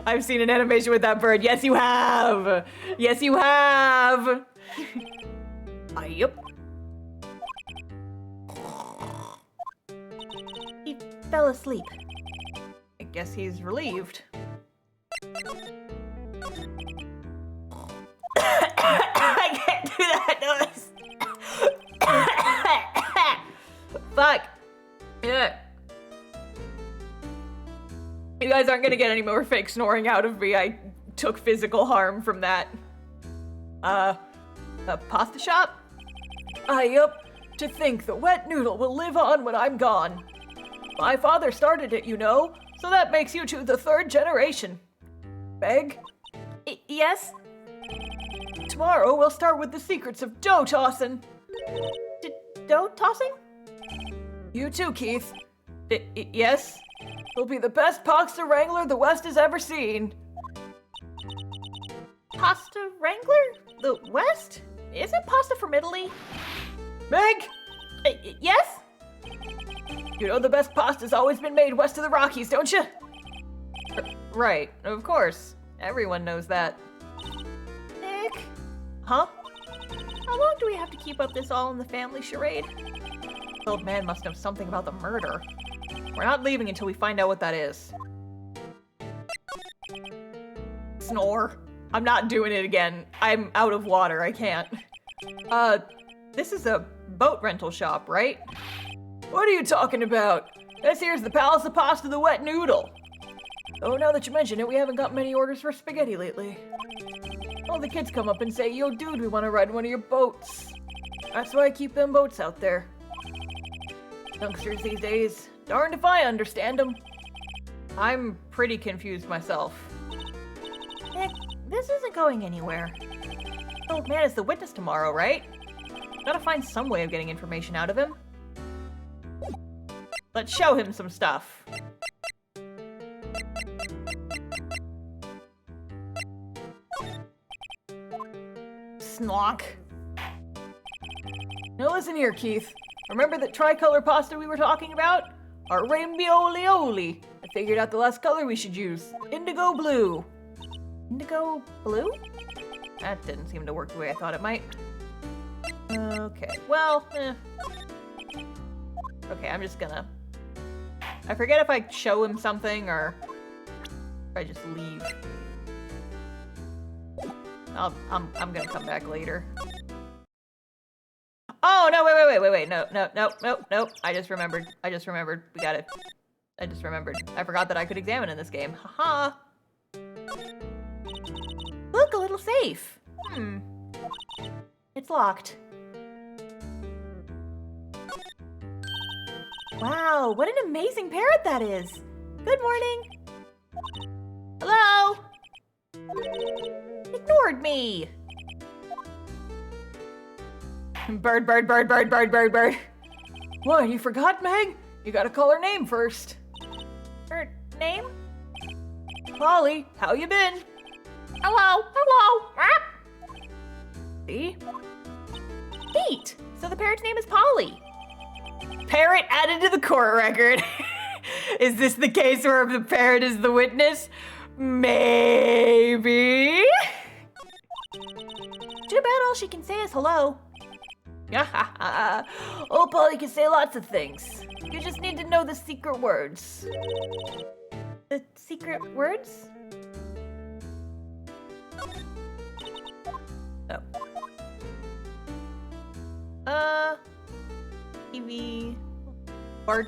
I've seen an animation with that bird. Yes, you have. Yes, you have. Yep. He fell asleep. I guess he's relieved. I can't do that noise. Fuck. Yeah. You guys aren't gonna get any more fake snoring out of me. I took physical harm from that. A pasta shop? Yup. To think the wet noodle will live on when I'm gone. My father started it, you know, so that makes you two the third generation. Meg? Yes? Tomorrow we'll start with the secrets of dough tossing. Dough tossing? You too, Keith. Yes? You'll be the best pasta wrangler the West has ever seen. Pasta Wrangler? The West? Isn't pasta from Italy? Meg? Yes? You know the best pasta's always been made west of the Rockies, don't you? Right, of course. Everyone knows that. Nick? Huh? How long do we have to keep up this all in the family charade? The old man must know something about the murder. We're not leaving until we find out what that is. Snore. I'm not doing it again. I'm out of water. I can't. This is a boat rental shop, right? What are you talking about? This here's the Palace of Pasta the Wet Noodle. Oh, now that you mention it, we haven't got many orders for spaghetti lately. All the kids come up and say, yo, dude, we want to ride one of your boats. That's why I keep them boats out there. Youngsters these days, darned if I understand them. I'm pretty confused myself. Nick, this isn't going anywhere. The old man is the witness tomorrow, right? Gotta find some way of getting information out of him. Let's show him some stuff. Snonk. Now listen here, Keith. Remember that tricolor pasta we were talking about? Our rainbow-oli-oli. I figured out the last color we should use. Indigo blue. Indigo blue? That didn't seem to work the way I thought it might. Okay, well, Okay, I'm just gonna... I forget if I show him something or if I just leave. I'm gonna come back later. Oh, no, wait. No. I just remembered. We got it. I just remembered. I forgot that I could examine in this game. Haha. Look, a little safe. It's locked. Wow, what an amazing parrot that is. Good morning. Hello? Ignored me. Bird. What, you forgot, Meg? You gotta call her name first. Her name? Polly, how you been? Hello. See? Neat. So the parrot's name is Polly. Parrot added to the court record. Is this the case where the parrot is the witness? Maybe. Too bad all she can say is hello. Oh, Polly can say lots of things. You just need to know the secret words. The secret words? Oh. TV. Or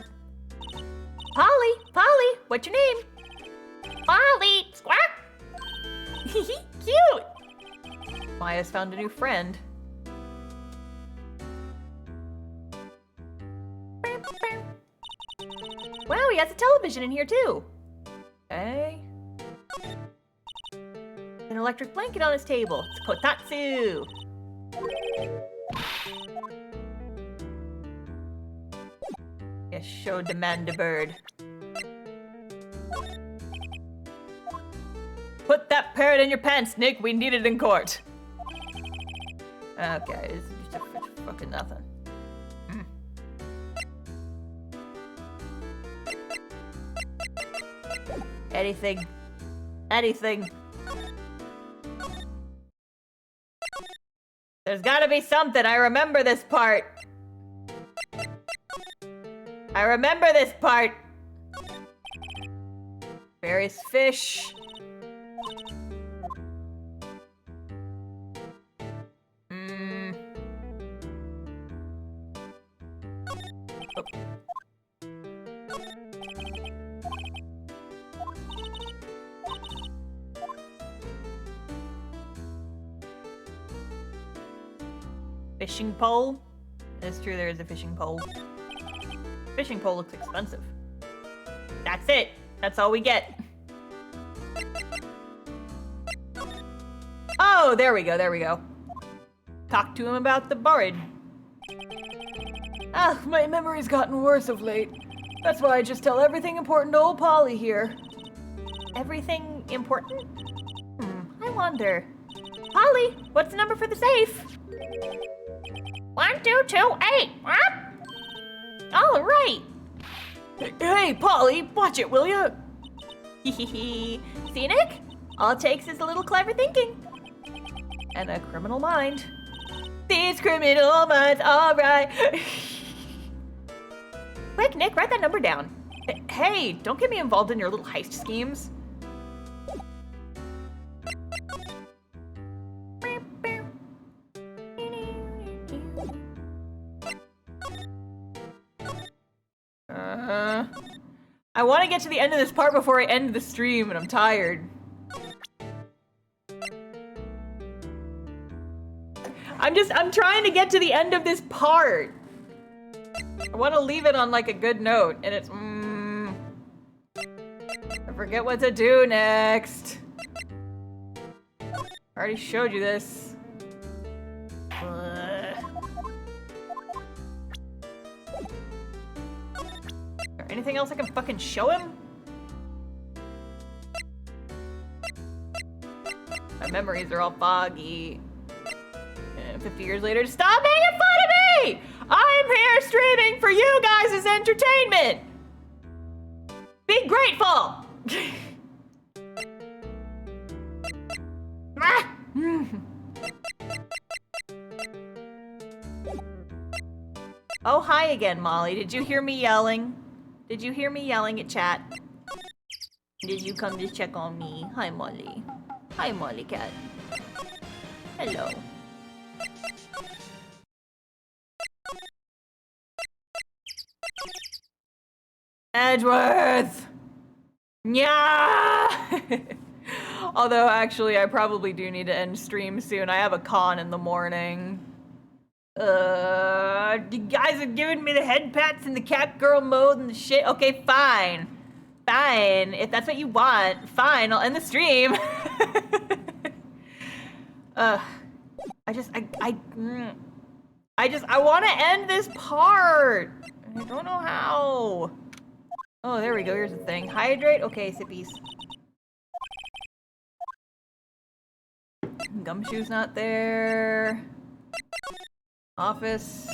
Polly, what's your name? Polly, squawk. Cute. Maya's found a new friend. Wow, he has a television in here too. Okay. An electric blanket on his table. It's kotatsu. Yes, show demand a bird. Put that parrot in your pants, Nick. We need it in court. Okay, it's just a fucking nothing. Anything. There's gotta be something. I remember this part. Various fish. Oh. Fishing pole? It's true, there is a fishing pole. Fishing pole looks expensive. That's it. That's all we get. Oh, there we go. Talk to him about the bird. Ah, my memory's gotten worse of late. That's why I just tell everything important to old Polly here. Everything important? I wonder. Polly, what's the number for the safe? 1228. All right. Hey, Polly, watch it, will ya? See, Nick? All it takes is a little clever thinking. And a criminal mind. These criminal minds, all right. Quick, Nick, write that number down. Hey, don't get me involved in your little heist schemes. I want to get to the end of this part before I end the stream, and I'm tired. I'm trying to get to the end of this part. I want to leave it on like a good note, and it's I forget what to do next. I already showed you this. Anything else I can fucking show him? My memories are all foggy. 50 years later, stop making fun of me! I'm here streaming for you guys' entertainment! Be grateful! Oh, hi again, Molly. Did you hear me yelling? Did you hear me yelling at chat? Did you come to check on me? Hi, Molly. Hi, Molly cat. Hello. Edgeworth! Yeah! Although, actually, I probably do need to end stream soon. I have a con in the morning. You guys are giving me the head pats and the cat girl mode and the shit. Okay, fine. Fine. If that's what you want, fine. I'll end the stream. I want to end this part. I don't know how. Oh, there we go. Here's the thing. Hydrate. Okay, sippies. Gumshoe's not there. Office.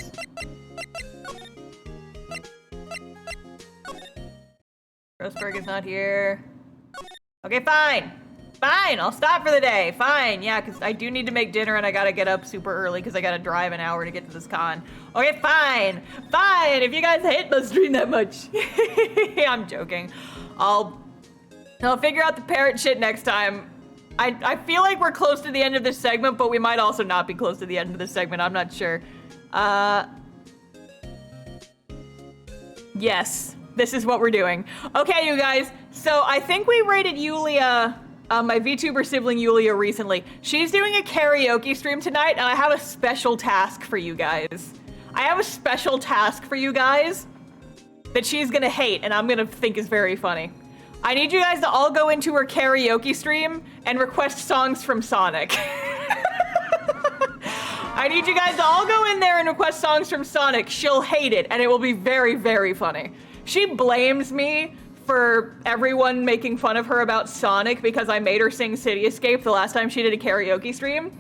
Grossberg is not here. Okay, fine. Fine, I'll stop for the day. Fine, yeah, because I do need to make dinner and I gotta get up super early because I gotta drive an hour to get to this con. Okay, fine. Fine, if you guys hate my stream that much. I'm joking. I'll figure out the parrot shit next time. I feel like we're close to the end of this segment, but we might also not be close to the end of this segment. I'm not sure. Yes, this is what we're doing. Okay, you guys. So I think we rated Yulia, my VTuber sibling Yulia recently. She's doing a karaoke stream tonight, and I have a special task for you guys. I have a special task for you guys that she's gonna hate, and I'm gonna think is very funny. I need you guys to all go into her karaoke stream and request songs from Sonic. I need you guys to all go in there and request songs from Sonic. She'll hate it, and it will be very, very funny. She blames me for everyone making fun of her about Sonic because I made her sing City Escape the last time she did a karaoke stream.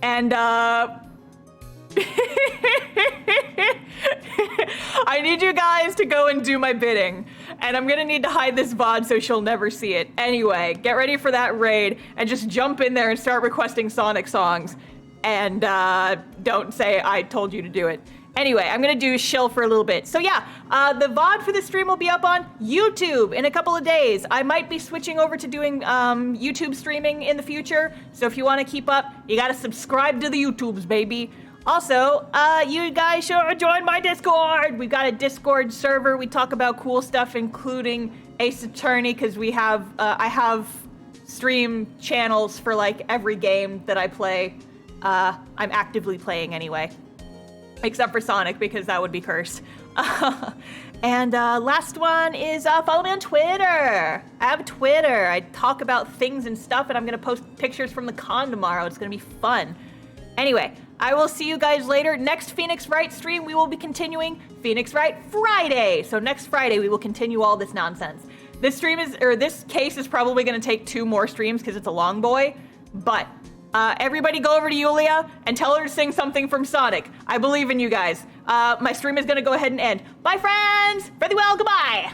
And, I need you guys to go and do my bidding. And I'm gonna need to hide this VOD so she'll never see it. Anyway, get ready for that raid and just jump in there and start requesting Sonic songs. And don't say I told you to do it. Anyway, I'm gonna do shill for a little bit. So yeah, the VOD for the stream will be up on YouTube in a couple of days. I might be switching over to doing YouTube streaming in the future. So if you wanna keep up, you gotta subscribe to the YouTubes, baby. Also, you guys should join my Discord. We've got a Discord server. We talk about cool stuff, including Ace Attorney, because we have, I have stream channels for like every game that I play. I'm actively playing anyway. Except for Sonic, because that would be cursed. And last one is follow me on Twitter. I have Twitter. I talk about things and stuff, and I'm gonna post pictures from the con tomorrow. It's gonna be fun. Anyway, I will see you guys later. Next Phoenix Wright stream, we will be continuing Phoenix Wright Friday. So next Friday, we will continue all this nonsense. This stream is, or this case is probably gonna take 2 more streams because it's a long boy, but everybody go over to Yulia and tell her to sing something from Sonic. I believe in you guys. My stream is gonna go ahead and end. Bye, friends! Very well, goodbye!